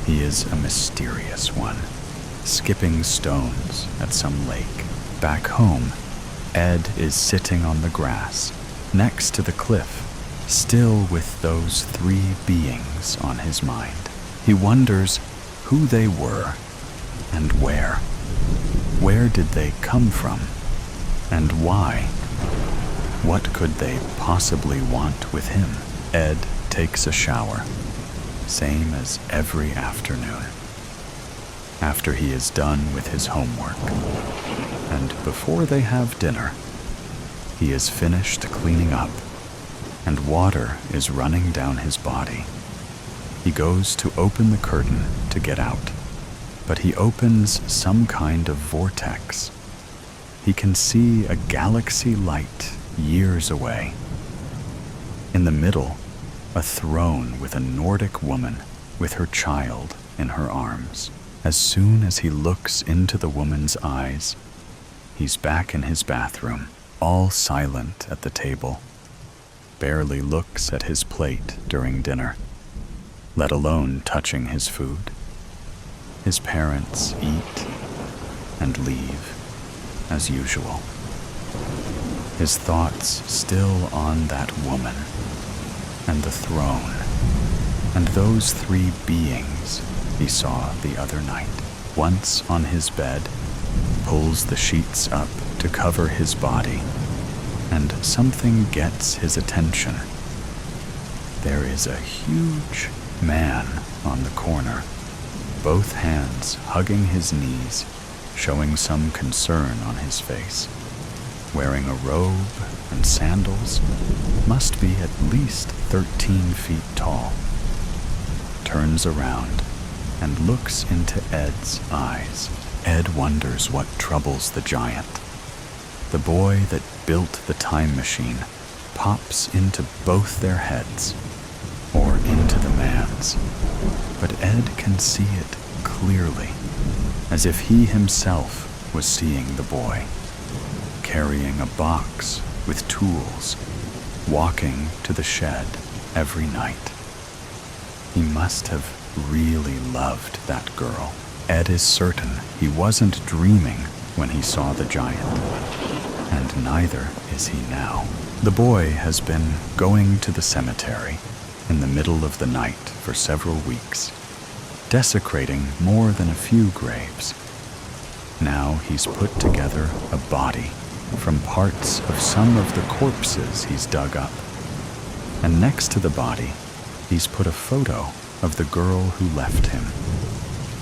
He is a mysterious one, skipping stones at some lake. Back home, Ed is sitting on the grass, next to the cliff, still with those 3 beings on his mind. He wonders who they were and where. Where did they come from? And why? What could they possibly want with him? Ed takes a shower, same as every afternoon, after he is done with his homework. And before they have dinner, he is finished cleaning up, and water is running down his body. He goes to open the curtain to get out, but he opens some kind of vortex. He can see a galaxy light years away. In the middle, a throne with a Nordic woman with her child in her arms. As soon as he looks into the woman's eyes, he's back in his bathroom, all silent at the table, barely looks at his plate during dinner, let alone touching his food. His parents eat and leave as usual. His thoughts still on that woman and the throne and those three beings he saw the other night. Once on his bed, pulls the sheets up to cover his body, and something gets his attention. There is a huge man on the corner, both hands hugging his knees, showing some concern on his face. Wearing a robe and sandals, must be at least 13 feet tall. Turns around and looks into Ed's eyes. Ed wonders what troubles the giant. The boy that built the time machine pops into both their heads, or into the man's. But Ed can see it clearly, as if he himself was seeing the boy, carrying a box with tools, walking to the shed every night. He must have really loved that girl. Ed is certain he wasn't dreaming when he saw the giant, and neither is he now. The boy has been going to the cemetery in the middle of the night for several weeks, desecrating more than a few graves. Now he's put together a body from parts of some of the corpses he's dug up. And next to the body, he's put a photo of the girl who left him,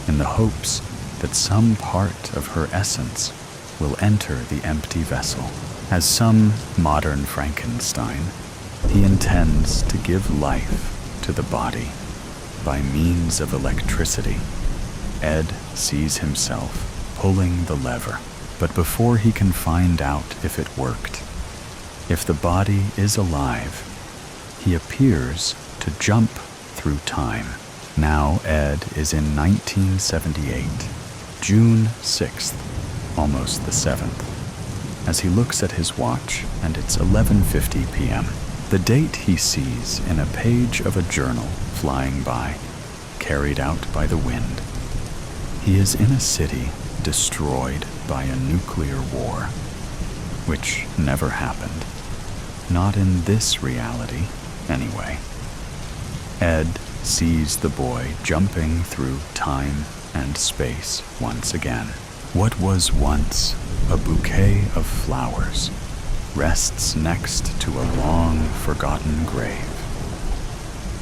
in the hopes that some part of her essence will enter the empty vessel. As some modern Frankenstein, he intends to give life to the body by means of electricity. Ed sees himself pulling the lever, but before he can find out if it worked, if the body is alive, he appears to jump through time. Now Ed is in 1978, June 6th, almost the 7th, as he looks at his watch and it's 11:50 p.m. The date he sees in a page of a journal flying by, carried out by the wind. He is in a city destroyed by a nuclear war, which never happened. Not in this reality, anyway. Ed sees the boy jumping through time and space once again. What was once a bouquet of flowers rests next to a long-forgotten grave.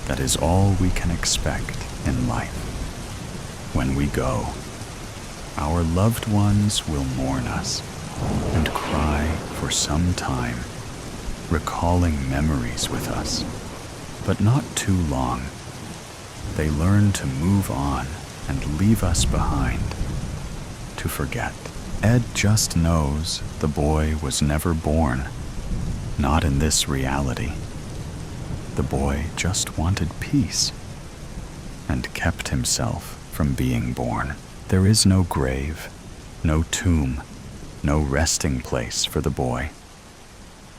That is all we can expect in life. When we go, our loved ones will mourn us and cry for some time, recalling memories with us, but not too long. They learn to move on and leave us behind, to forget. Ed just knows the boy was never born, not in this reality. The boy just wanted peace and kept himself from being born. There is no grave, no tomb, no resting place for the boy.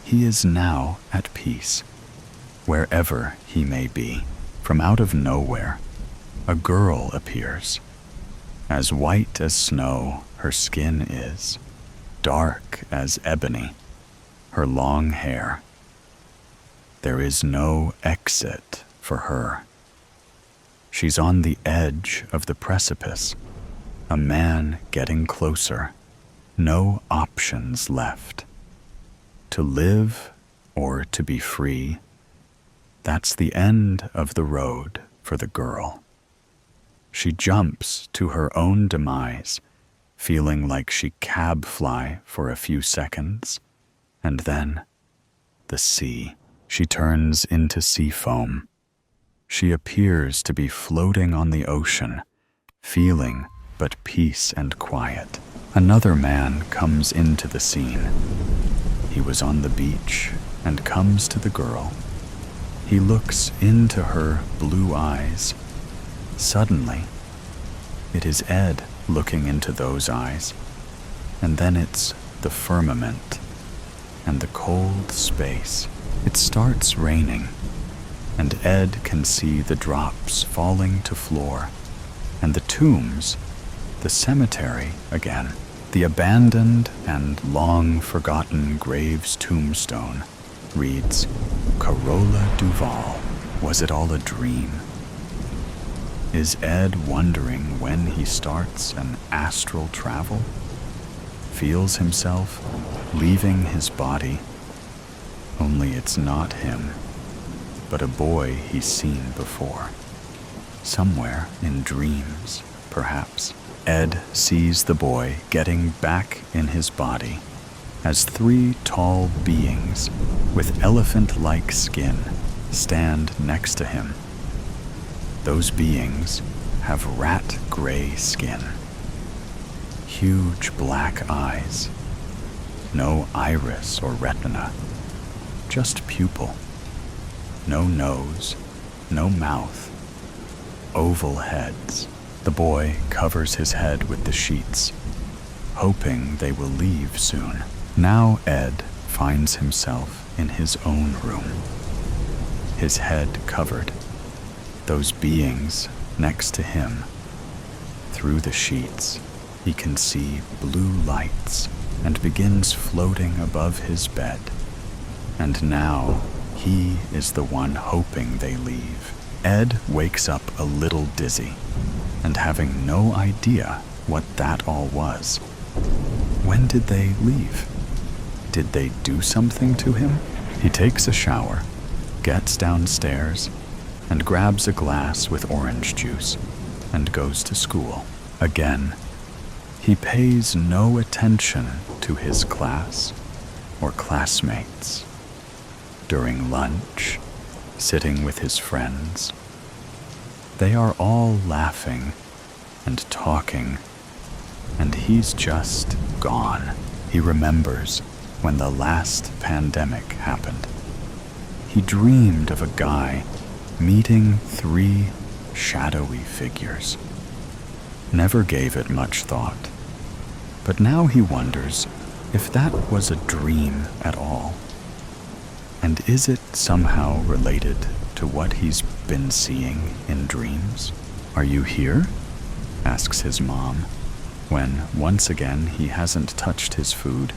He is now at peace, wherever he may be. From out of nowhere, a girl appears. As white as snow her skin is, dark as ebony her long hair. There is no exit for her. She's on the edge of the precipice, a man getting closer, no options left. To live or to be free, that's the end of the road for the girl. She jumps to her own demise, feeling like she cab fly for a few seconds, and then the sea. She turns into sea foam. She appears to be floating on the ocean, feeling but peace and quiet. Another man comes into the scene. He was on the beach and comes to the girl. He looks into her blue eyes. Suddenly, it is Ed looking into those eyes, and then it's the firmament and the cold space. It starts raining, and Ed can see the drops falling to floor, and the tombs, the cemetery again. The abandoned and long-forgotten grave's tombstone reads, Carola Duval. Was it all a dream? Is Ed wondering when he starts an astral travel? Feels himself leaving his body, only it's not him, but a boy he's seen before. Somewhere in dreams, perhaps. Ed sees the boy getting back in his body as three tall beings with elephant-like skin stand next to him. Those beings have rat-gray skin, huge black eyes, no iris or retina, just pupil, no nose, no mouth, oval heads. The boy covers his head with the sheets, hoping they will leave soon. Now Ed finds himself in his own room, his head covered, those beings next to him. Through the sheets, he can see blue lights and begins floating above his bed. And now he is the one hoping they leave. Ed wakes up a little dizzy and having no idea what that all was. When did they leave? Did they do something to him? He takes a shower, gets downstairs, and grabs a glass with orange juice and goes to school. Again, he pays no attention to his class or classmates. During lunch, sitting with his friends, they are all laughing and talking, and he's just gone. He remembers when the last pandemic happened. He dreamed of a guy meeting three shadowy figures. Never gave it much thought, but now he wonders if that was a dream at all. And is it somehow related to what he's been seeing in dreams? Are you here? Asks his mom, when once again he hasn't touched his food.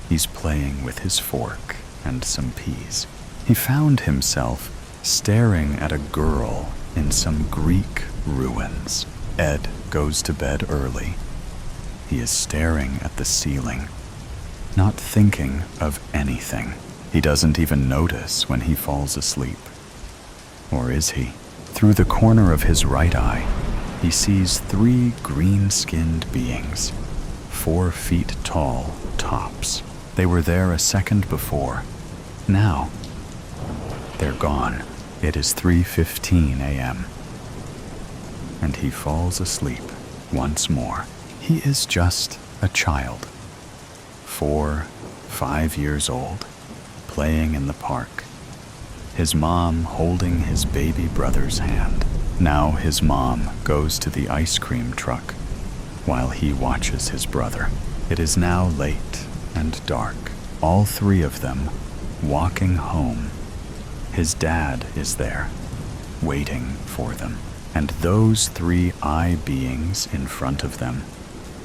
He's playing with his fork and some peas. He found himself staring at a girl in some Greek ruins. Ed goes to bed early. He is staring at the ceiling, not thinking of anything. He doesn't even notice when he falls asleep. Or is he? Through the corner of his right eye, he sees three green-skinned beings, 4 feet tall, tops. They were there a second before. Now, they're gone. It is 3:15 a.m. And he falls asleep once more. He is just a child, 4, 5 years old, playing in the park, his mom holding his baby brother's hand. Now his mom goes to the ice cream truck while he watches his brother. It is now late and dark, all three of them walking home. His dad is there, waiting for them, and those 3 eye beings in front of them,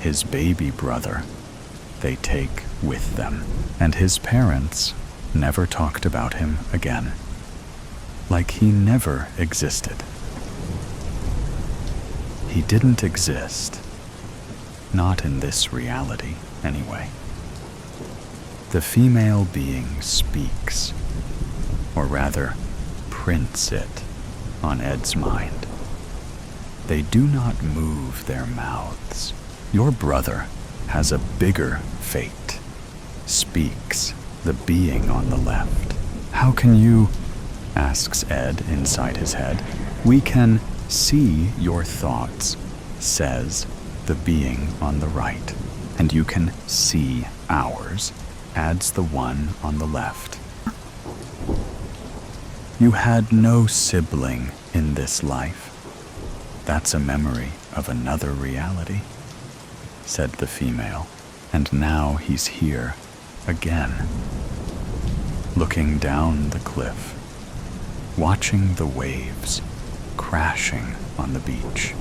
his baby brother, they take with them. And his parents never talked about him again, like he never existed. He didn't exist, not in this reality. anyway. The female being speaks, or rather, prints it on Ed's mind. They do not move their mouths. Your brother has a bigger fate, speaks the being on the left. How can you, asks Ed inside his head. We can see your thoughts, says the being on the right. And you can see ours, adds the one on the left. You had no sibling in this life. That's a memory of another reality, said the female, and now he's here again, looking down the cliff, watching the waves crashing on the beach.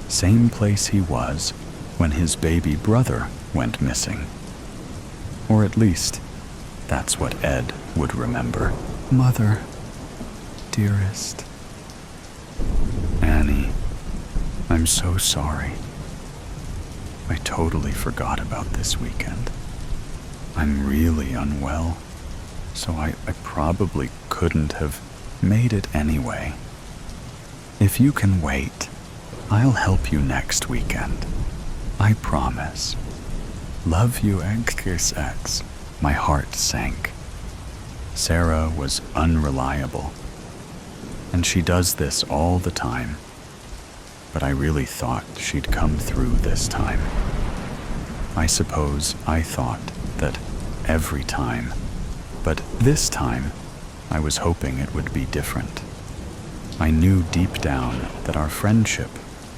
Same place he was when his baby brother went missing. Or at least, that's what Ed would remember. Mother, dearest. Annie, I'm so sorry. I totally forgot about this weekend. I'm really unwell, so I probably couldn't have made it anyway. If you can wait, I'll help you next weekend. I promise. Love you, XXX. My heart sank. Sarah was unreliable, and she does this all the time. But I really thought she'd come through this time. I suppose I thought that every time, but this time I was hoping it would be different. I knew deep down that our friendship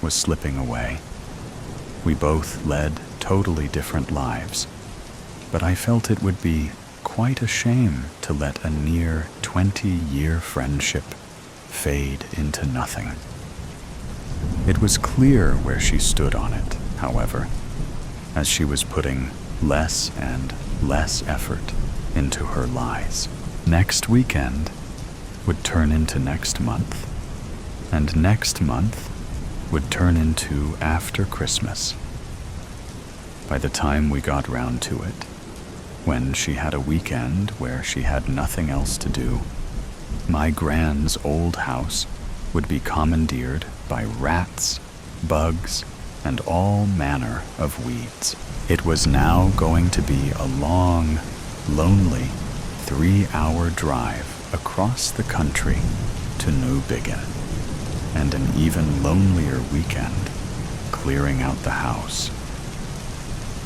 was slipping away. We both led totally different lives, but I felt it would be quite a shame to let a near 20-year friendship fade into nothing. It was clear where she stood on it, however, as she was putting less and less effort into her lies. Next weekend would turn into next month, and next month would turn into after Christmas. By the time we got round to it, when she had a weekend where she had nothing else to do, my Gran's old house would be commandeered by rats, bugs, and all manner of weeds. It was now going to be a long, lonely 3-hour drive across the country to New Biggin, and an even lonelier weekend clearing out the house.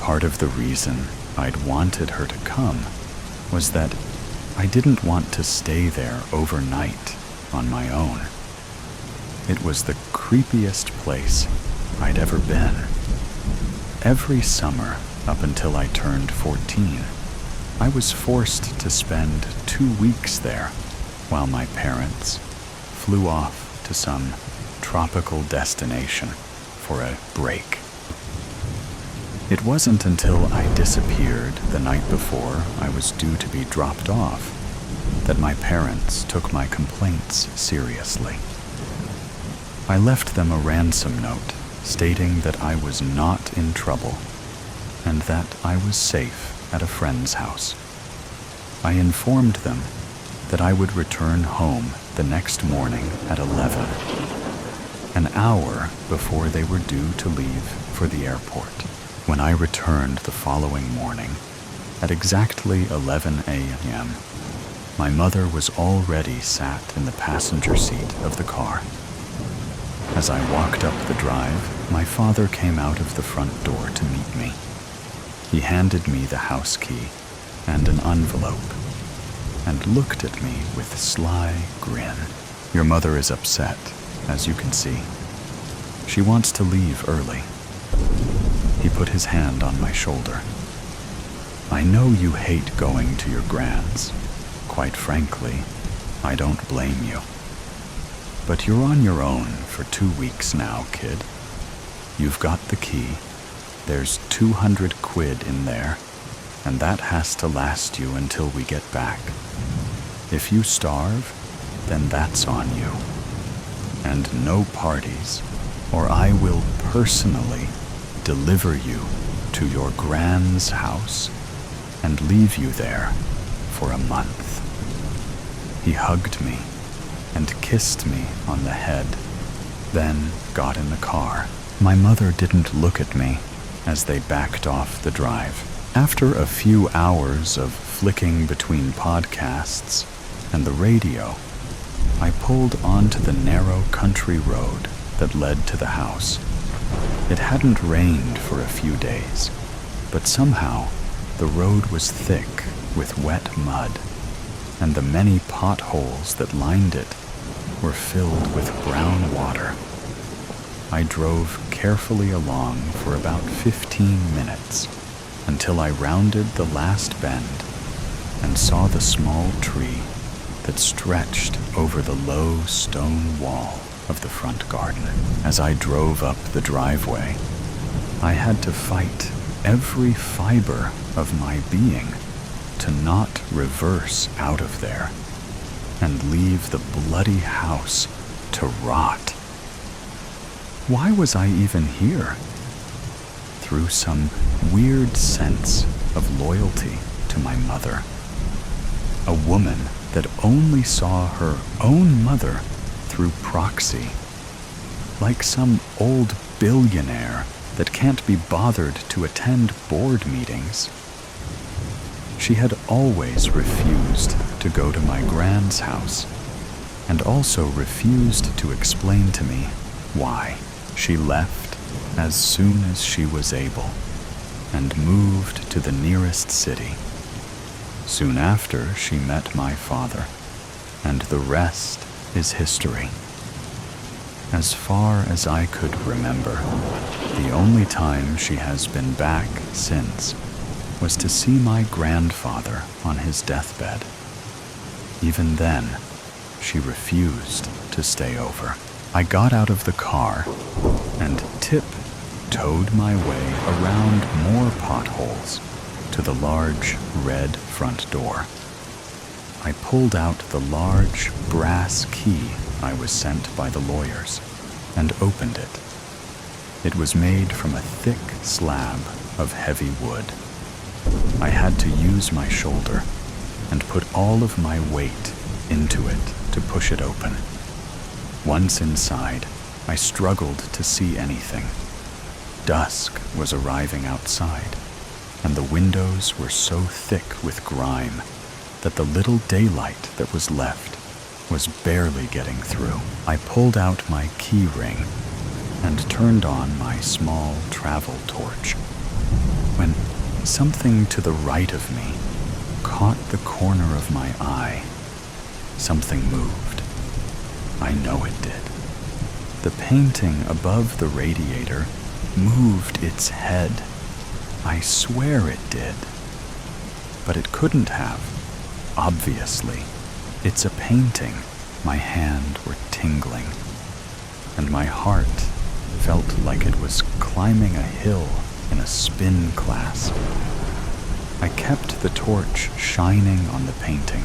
Part of the reason I'd wanted her to come was that I didn't want to stay there overnight on my own. It was the creepiest place I'd ever been. Every summer up until I turned 14, I was forced to spend 2 weeks there while my parents flew off to some tropical destination for a break. It wasn't until I disappeared the night before I was due to be dropped off that my parents took my complaints seriously. I left them a ransom note stating that I was not in trouble and that I was safe at a friend's house. I informed them that I would return home the next morning at 11, an hour before they were due to leave for the airport. When I returned the following morning, at exactly 11 a.m., my mother was already sat in the passenger seat of the car. As I walked up the drive, my father came out of the front door to meet me. He handed me the house key and an envelope, and looked at me with a sly grin. Your mother is upset, as you can see. She wants to leave early. He put his hand on my shoulder. I know you hate going to your Gran's. Quite frankly, I don't blame you. But you're on your own for 2 weeks now, kid. You've got the key. There's 200 quid in there, and that has to last you until we get back. If you starve, then that's on you. And no parties, or I will personally deliver you to your grand's house and leave you there for a month." He hugged me and kissed me on the head, then got in the car. My mother didn't look at me as they backed off the drive. After a few hours of flicking between podcasts and the radio, I pulled onto the narrow country road that led to the house. It hadn't rained for a few days, but somehow the road was thick with wet mud, and the many potholes that lined it were filled with brown water. I drove carefully along for about 15 minutes until I rounded the last bend and saw the small tree that stretched over the low stone wall of the front garden. As I drove up the driveway, I had to fight every fiber of my being to not reverse out of there and leave the bloody house to rot. Why was I even here? Through some weird sense of loyalty to my mother, a woman that only saw her own mother through proxy, like some old billionaire that can't be bothered to attend board meetings. She had always refused to go to my grand's house, and also refused to explain to me why. She left as soon as she was able and moved to the nearest city. Soon after, she met my father, and the rest is history. As far as I could remember, the only time she has been back since was to see my grandfather on his deathbed. Even then, she refused to stay over. I got out of the car and towed my way around more potholes to the large red front door. I pulled out the large brass key I was sent by the lawyers and opened it. It was made from a thick slab of heavy wood. I had to use my shoulder and put all of my weight into it to push it open. Once inside, I struggled to see anything. Dusk was arriving outside, and the windows were so thick with grime that the little daylight that was left was barely getting through. I pulled out my key ring and turned on my small travel torch, when something to the right of me caught the corner of my eye. Something moved. I know it did. The painting above the radiator moved its head. I swear it did. But it couldn't have. Obviously. It's a painting. My hand were tingling, and my heart felt like it was climbing a hill in a spin class. I kept the torch shining on the painting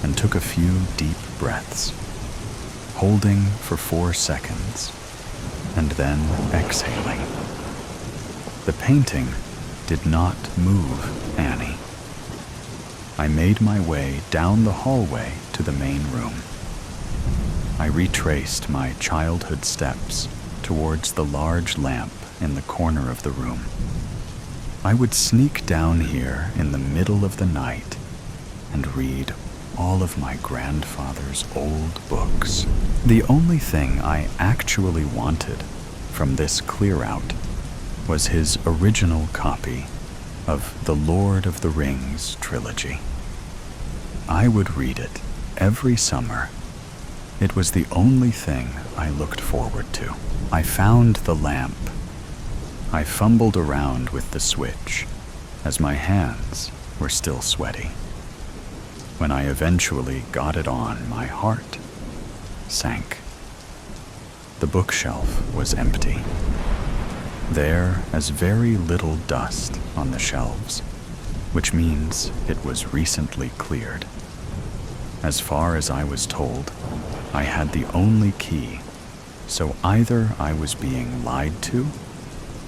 and took a few deep breaths, holding for 4 seconds and then exhaling. The painting did not move Annie. I made my way down the hallway to the main room. I retraced my childhood steps towards the large lamp in the corner of the room. I would sneak down here in the middle of the night and read all of my grandfather's old books. The only thing I actually wanted from this clear-out was his original copy of the Lord of the Rings trilogy. I would read it every summer. It was the only thing I looked forward to. I found the lamp. I fumbled around with the switch, as my hands were still sweaty. When I eventually got it on, my heart sank. The bookshelf was empty. There is very little dust on the shelves, which means it was recently cleared. As far as I was told, I had the only key, so either I was being lied to,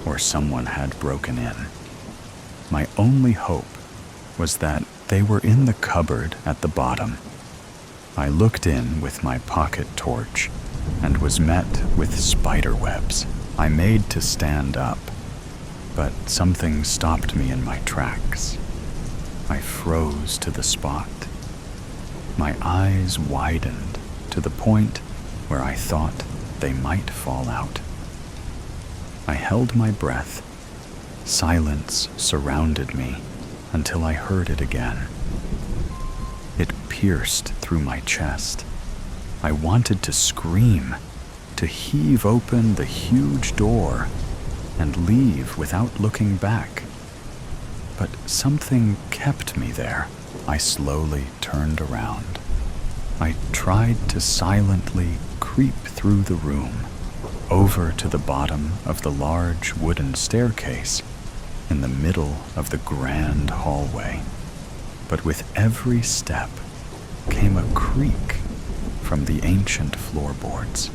or someone had broken in. My only hope was that they were in the cupboard at the bottom. I looked in with my pocket torch and was met with spider webs. I made to stand up, but something stopped me in my tracks. I froze to the spot. My eyes widened to the point where I thought they might fall out. I held my breath. Silence surrounded me until I heard it again. It pierced through my chest. I wanted to scream, to heave open the huge door and leave without looking back. But something kept me there. I slowly turned around. I tried to silently creep through the room, over to the bottom of the large wooden staircase in the middle of the grand hallway. But with every step came a creak from the ancient floorboards.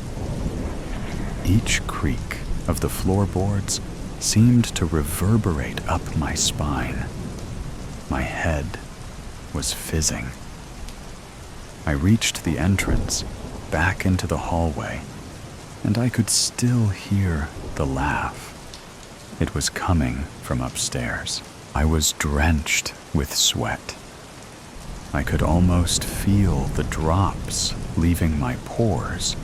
Each creak of the floorboards seemed to reverberate up my spine. My head was fizzing. I reached the entrance back into the hallway, and I could still hear the laugh. It was coming from upstairs. I was drenched with sweat. I could almost feel the drops leaving my pores.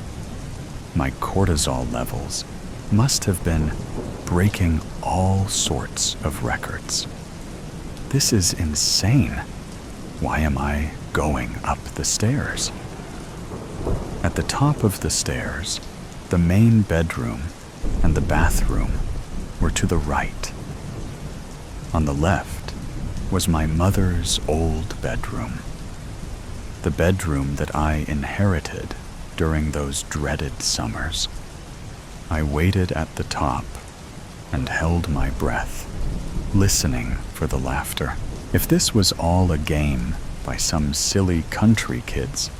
My cortisol levels must have been breaking all sorts of records. This is insane. Why am I going up the stairs? At the top of the stairs, the main bedroom and the bathroom were to the right. On the left was my mother's old bedroom, the bedroom that I inherited during those dreaded summers. I waited at the top and held my breath, listening for the laughter. If this was all a game by some silly country kids,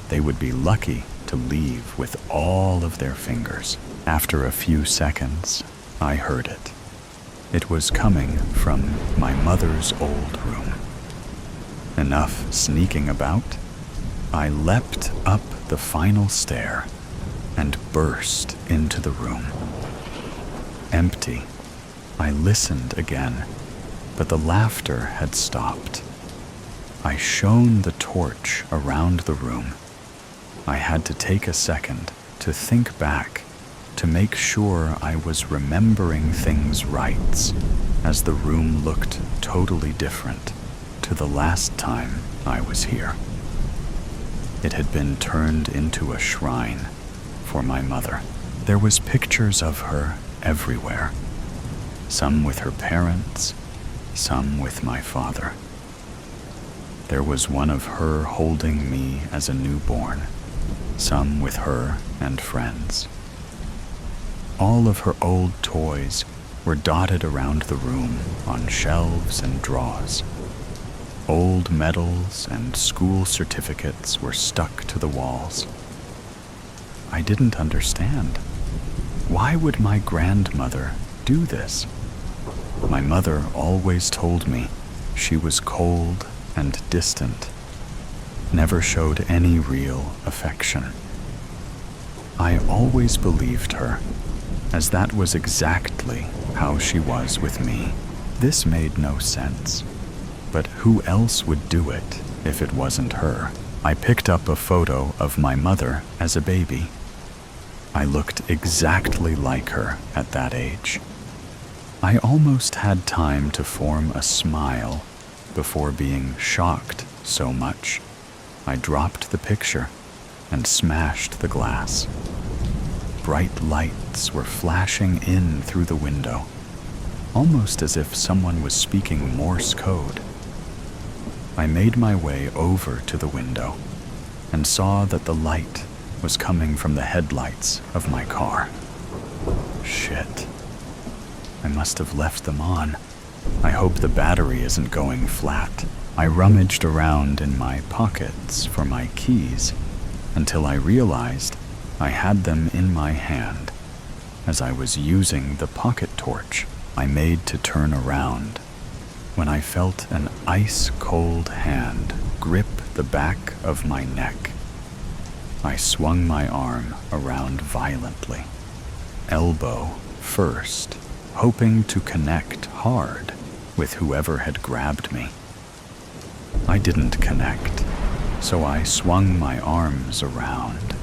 they would be lucky to leave with all of their fingers. After a few seconds, I heard it. It was coming from my mother's old room. Enough sneaking about, I leapt up the final stair and burst into the room. Empty. I listened again, but the laughter had stopped. I shone the torch around the room. I had to take a second to think back, to make sure I was remembering things right, as the room looked totally different to the last time I was here. It had been turned into a shrine for my mother. There was pictures of her everywhere, some with her parents, some with my father. There was one of her holding me as a newborn, some with her and friends. All of her old toys were dotted around the room on shelves and drawers. Old medals and school certificates were stuck to the walls. I didn't understand. Why would my grandmother do this? My mother always told me she was cold and distant, never showed any real affection. I always believed her, as that was exactly how she was with me. This made no sense, but who else would do it if it wasn't her? I picked up a photo of my mother as a baby. I looked exactly like her at that age. I almost had time to form a smile before being shocked so much. I dropped the picture and smashed the glass. Bright lights were flashing in through the window, almost as if someone was speaking Morse code. I made my way over to the window and saw that the light was coming from the headlights of my car. Shit. I must have left them on. I hope the battery isn't going flat. I rummaged around in my pockets for my keys until I realized I had them in my hand as I was using the pocket torch I made to turn around when I felt an ice-cold hand grip the back of my neck. I swung my arm around violently, elbow first, hoping to connect hard with whoever had grabbed me. I didn't connect, so I swung my arms around,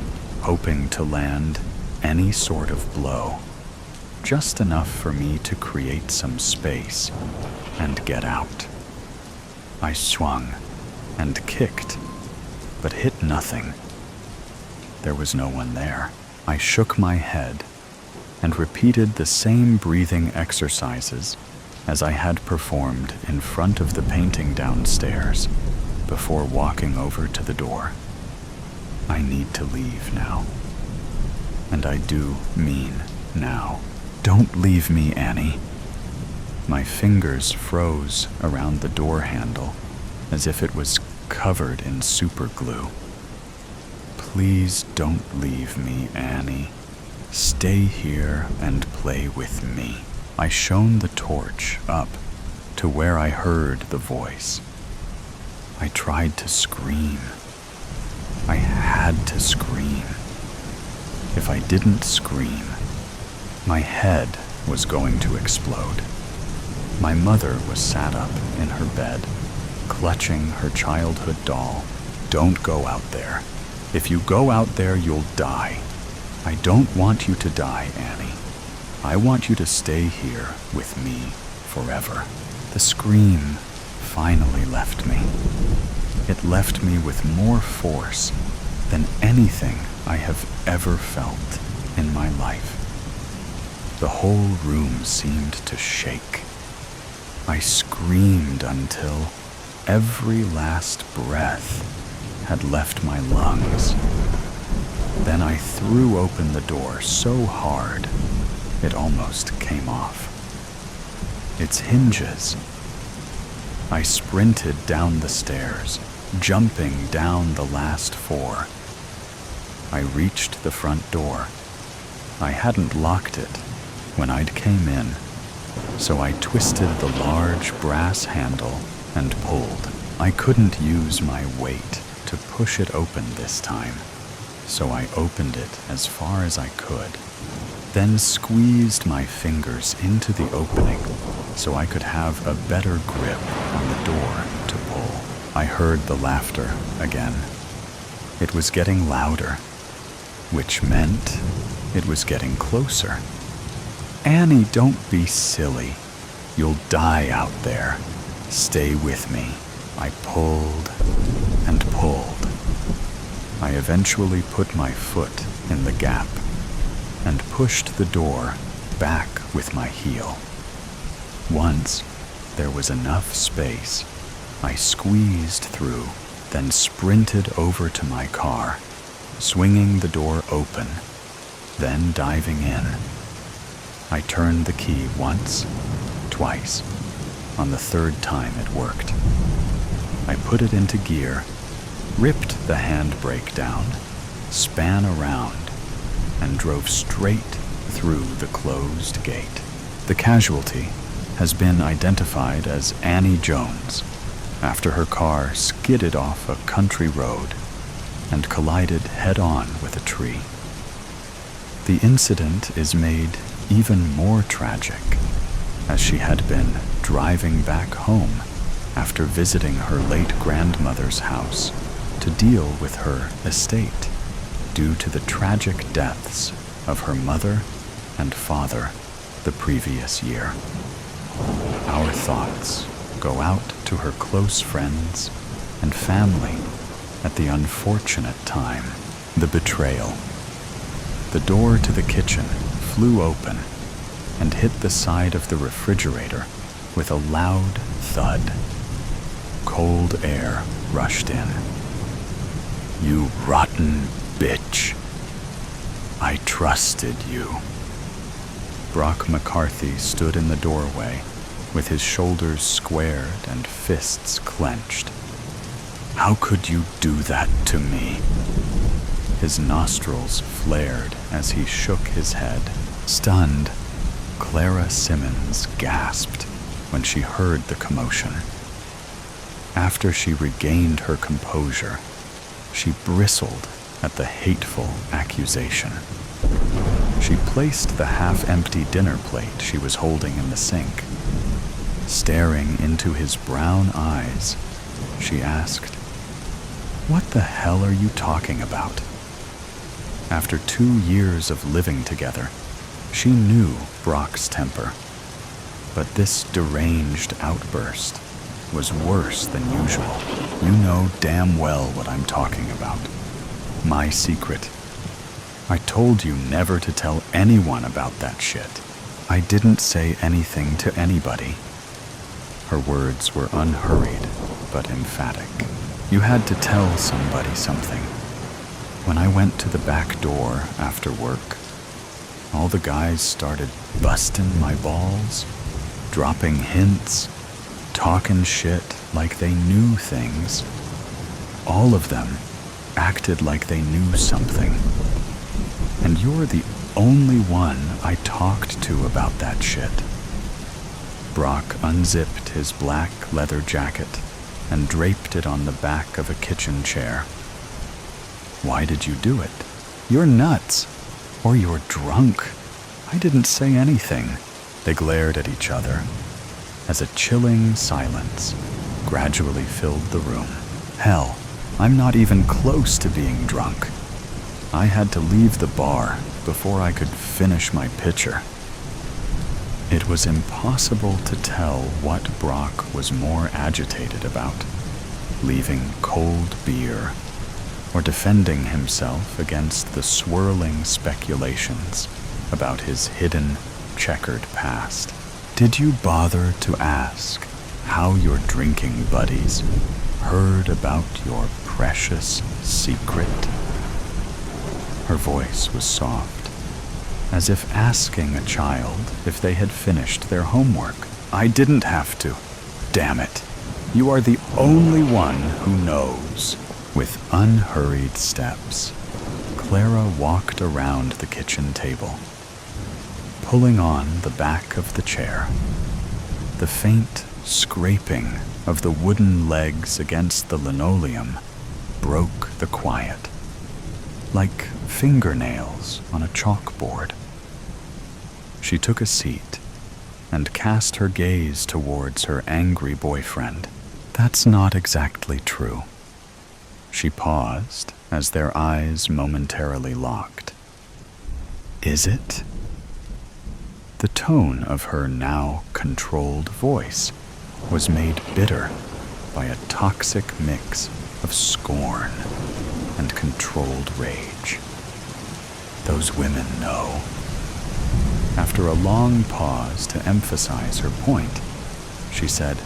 hoping to land any sort of blow, just enough for me to create some space and get out. I swung and kicked, but hit nothing. There was no one there. I shook my head and repeated the same breathing exercises as I had performed in front of the painting downstairs before walking over to the door. I need to leave now. And I do mean now. Don't leave me, Annie. My fingers froze around the door handle as if it was covered in super glue. Please don't leave me, Annie. Stay here and play with me. I shone the torch up to where I heard the voice. I tried to scream. I had to scream. If I didn't scream, my head was going to explode. My mother was sat up in her bed, clutching her childhood doll. Don't go out there. If you go out there, you'll die. I don't want you to die, Annie. I want you to stay here with me forever. The scream finally left me. It left me with more force than anything I have ever felt in my life. The whole room seemed to shake. I screamed until every last breath had left my lungs. Then I threw open the door so hard it almost came off. Its hinges. I sprinted down the stairs, jumping down the last 4. I reached the front door. I hadn't locked it when I'd came in, so I twisted the large brass handle and pulled. I couldn't use my weight to push it open this time, so I opened it as far as I could, then squeezed my fingers into the opening so I could have a better grip on the door to pull. I heard the laughter again. It was getting louder, which meant it was getting closer. Annie, don't be silly. You'll die out there. Stay with me. I pulled and pulled. I eventually put my foot in the gap and pushed the door back with my heel. Once there was enough space, I squeezed through, then sprinted over to my car, swinging the door open, then diving in. I turned the key once, twice. On the 3rd time it worked. I put it into gear, ripped the handbrake down, span around, and drove straight through the closed gate. The casualty has been identified as Annie Jones after her car skidded off a country road and collided head-on with a tree. The incident is made even more tragic, as she had been driving back home after visiting her late grandmother's house to deal with her estate due to the tragic deaths of her mother and father the previous year. Our thoughts go out to her close friends and family at the unfortunate time, the betrayal. The door to the kitchen flew open and hit the side of the refrigerator with a loud thud. Cold air rushed in. You rotten bitch. I trusted you. Brock McCarthy stood in the doorway with his shoulders squared and fists clenched. How could you do that to me? His nostrils flared as he shook his head. Stunned, Clara Simmons gasped when she heard the commotion. After she regained her composure, she bristled at the hateful accusation. She placed the half-empty dinner plate she was holding in the sink. Staring into his brown eyes, she asked, "What the hell are you talking about?" After 2 years of living together, she knew Brock's temper. But this deranged outburst was worse than usual. You know damn well what I'm talking about. My secret. I told you never to tell anyone about that shit. I didn't say anything to anybody. Her words were unhurried but emphatic. You had to tell somebody something. When I went to the back door after work, all the guys started busting my balls, dropping hints, talking shit like they knew things. All of them acted like they knew something. And you're the only one I talked to about that shit. Brock unzipped his black leather jacket and draped it on the back of a kitchen chair. Why did you do it? You're nuts. Or you're drunk. I didn't say anything. They glared at each other as a chilling silence gradually filled the room. Hell, I'm not even close to being drunk. I had to leave the bar before I could finish my pitcher. It was impossible to tell what Brock was more agitated about, leaving cold beer or defending himself against the swirling speculations about his hidden, checkered past. Did you bother to ask how your drinking buddies heard about your precious secret? Her voice was soft, as if asking a child if they had finished their homework. I didn't have to. Damn it. You are the only one who knows. With unhurried steps, Clara walked around the kitchen table, pulling on the back of the chair. The faint scraping of the wooden legs against the linoleum broke the quiet, like fingernails on a chalkboard. She took a seat and cast her gaze towards her angry boyfriend. That's not exactly true. She paused as their eyes momentarily locked. Is it? The tone of her now controlled voice was made bitter by a toxic mix of scorn and controlled rage. Those women know. After a long pause to emphasize her point, she said,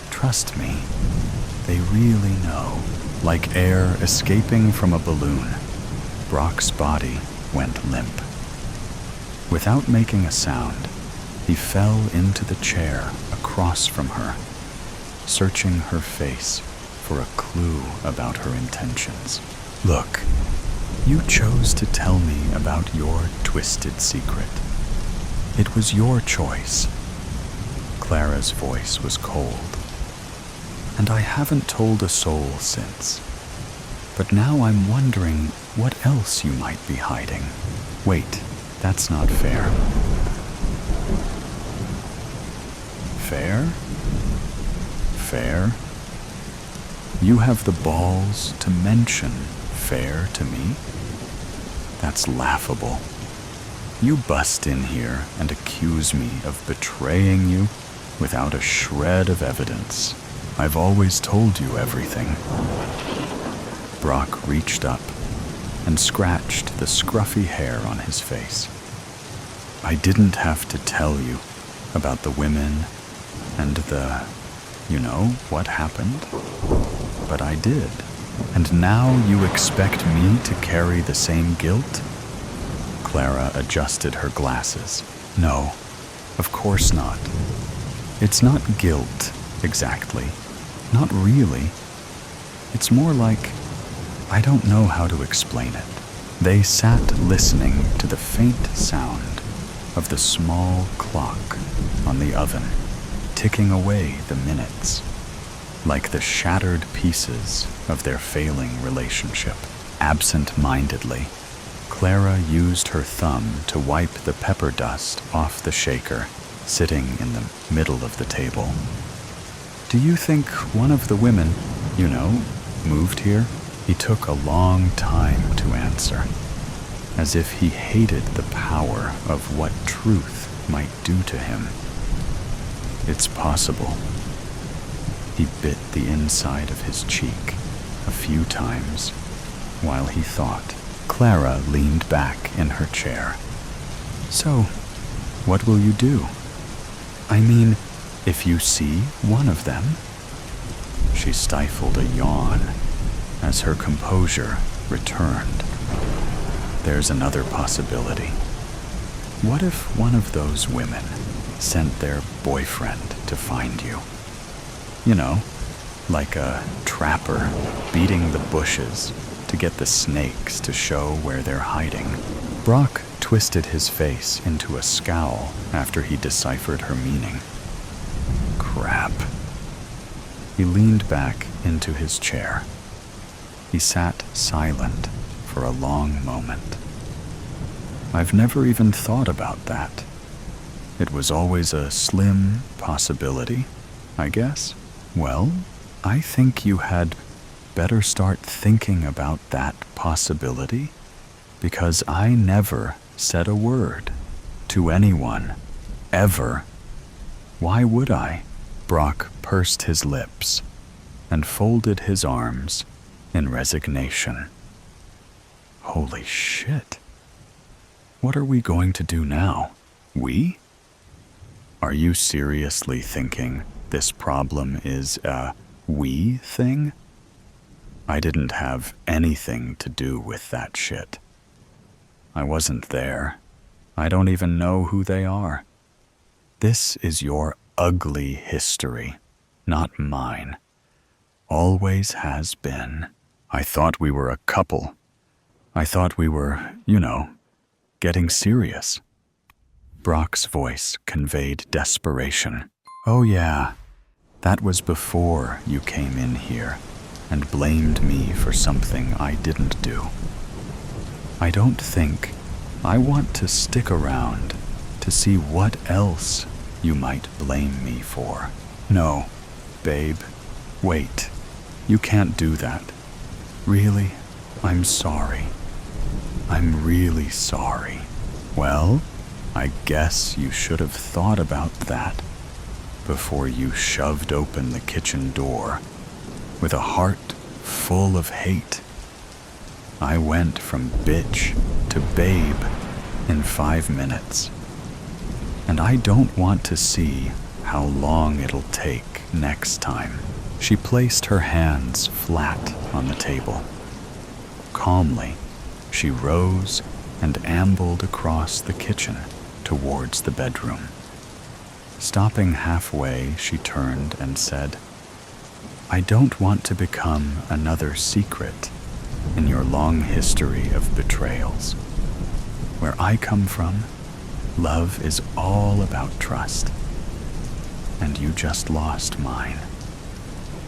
"Trust me, they really know." Like air escaping from a balloon, Brock's body went limp. Without making a sound, he fell into the chair across from her, searching her face for a clue about her intentions. Look, you chose to tell me about your twisted secret. It was your choice. Clara's voice was cold. And I haven't told a soul since. But now I'm wondering what else you might be hiding. Wait, that's not fair. Fair? Fair? You have the balls to mention fair to me? That's laughable. You bust in here and accuse me of betraying you without a shred of evidence. I've always told you everything. Brock reached up and scratched the scruffy hair on his face. I didn't have to tell you about the women and you know what happened? But I did. And now you expect me to carry the same guilt? Clara adjusted her glasses. No, of course not. It's not guilt, exactly. Not really. It's more like, I don't know how to explain it. They sat listening to the faint sound of the small clock on the oven, ticking away the minutes, like the shattered pieces of their failing relationship. Absent-mindedly, Clara used her thumb to wipe the pepper dust off the shaker sitting in the middle of the table. "Do you think one of the women, moved here?" He took a long time to answer, as if he hated the power of what truth might do to him. "It's possible." He bit the inside of his cheek a few times while he thought. Clara leaned back in her chair. "So, what will you do? I mean, if you see one of them?" She stifled a yawn as her composure returned. "There's another possibility. What if one of those women sent their boyfriend to find you? Like a trapper beating the bushes to get the snakes to show where they're hiding." Brock twisted his face into a scowl after he deciphered her meaning. Crap. He leaned back into his chair. He sat silent for a long moment. "I've never even thought about that. It was always a slim possibility, I guess." "Well, I think you had better start thinking about that possibility, because I never said a word to anyone, ever. Why would I?" Brock pursed his lips and folded his arms in resignation. Holy shit. What are we going to do now? We? Are you seriously thinking this problem is a we thing? I didn't have anything to do with that shit. I wasn't there. I don't even know who they are. This is your ugly history, not mine. Always has been. I thought we were a couple. I thought we were, getting serious. Brock's voice conveyed desperation. "Oh yeah, that was before you came in here and blamed me for something I didn't do. I don't think I want to stick around to see what else you might blame me for. No, babe, wait. You can't do that. Really, I'm sorry. I'm really sorry." Well, I guess you should have thought about that before you shoved open the kitchen door with a heart full of hate. I went from bitch to babe in 5 minutes, and I don't want to see how long it'll take next time. She placed her hands flat on the table. Calmly, she rose and ambled across the kitchen towards the bedroom. Stopping halfway, she turned and said, "I don't want to become another secret in your long history of betrayals. Where I come from, love is all about trust. And you just lost mine.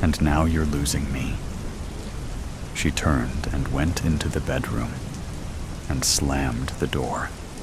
And now you're losing me." She turned and went into the bedroom and slammed the door.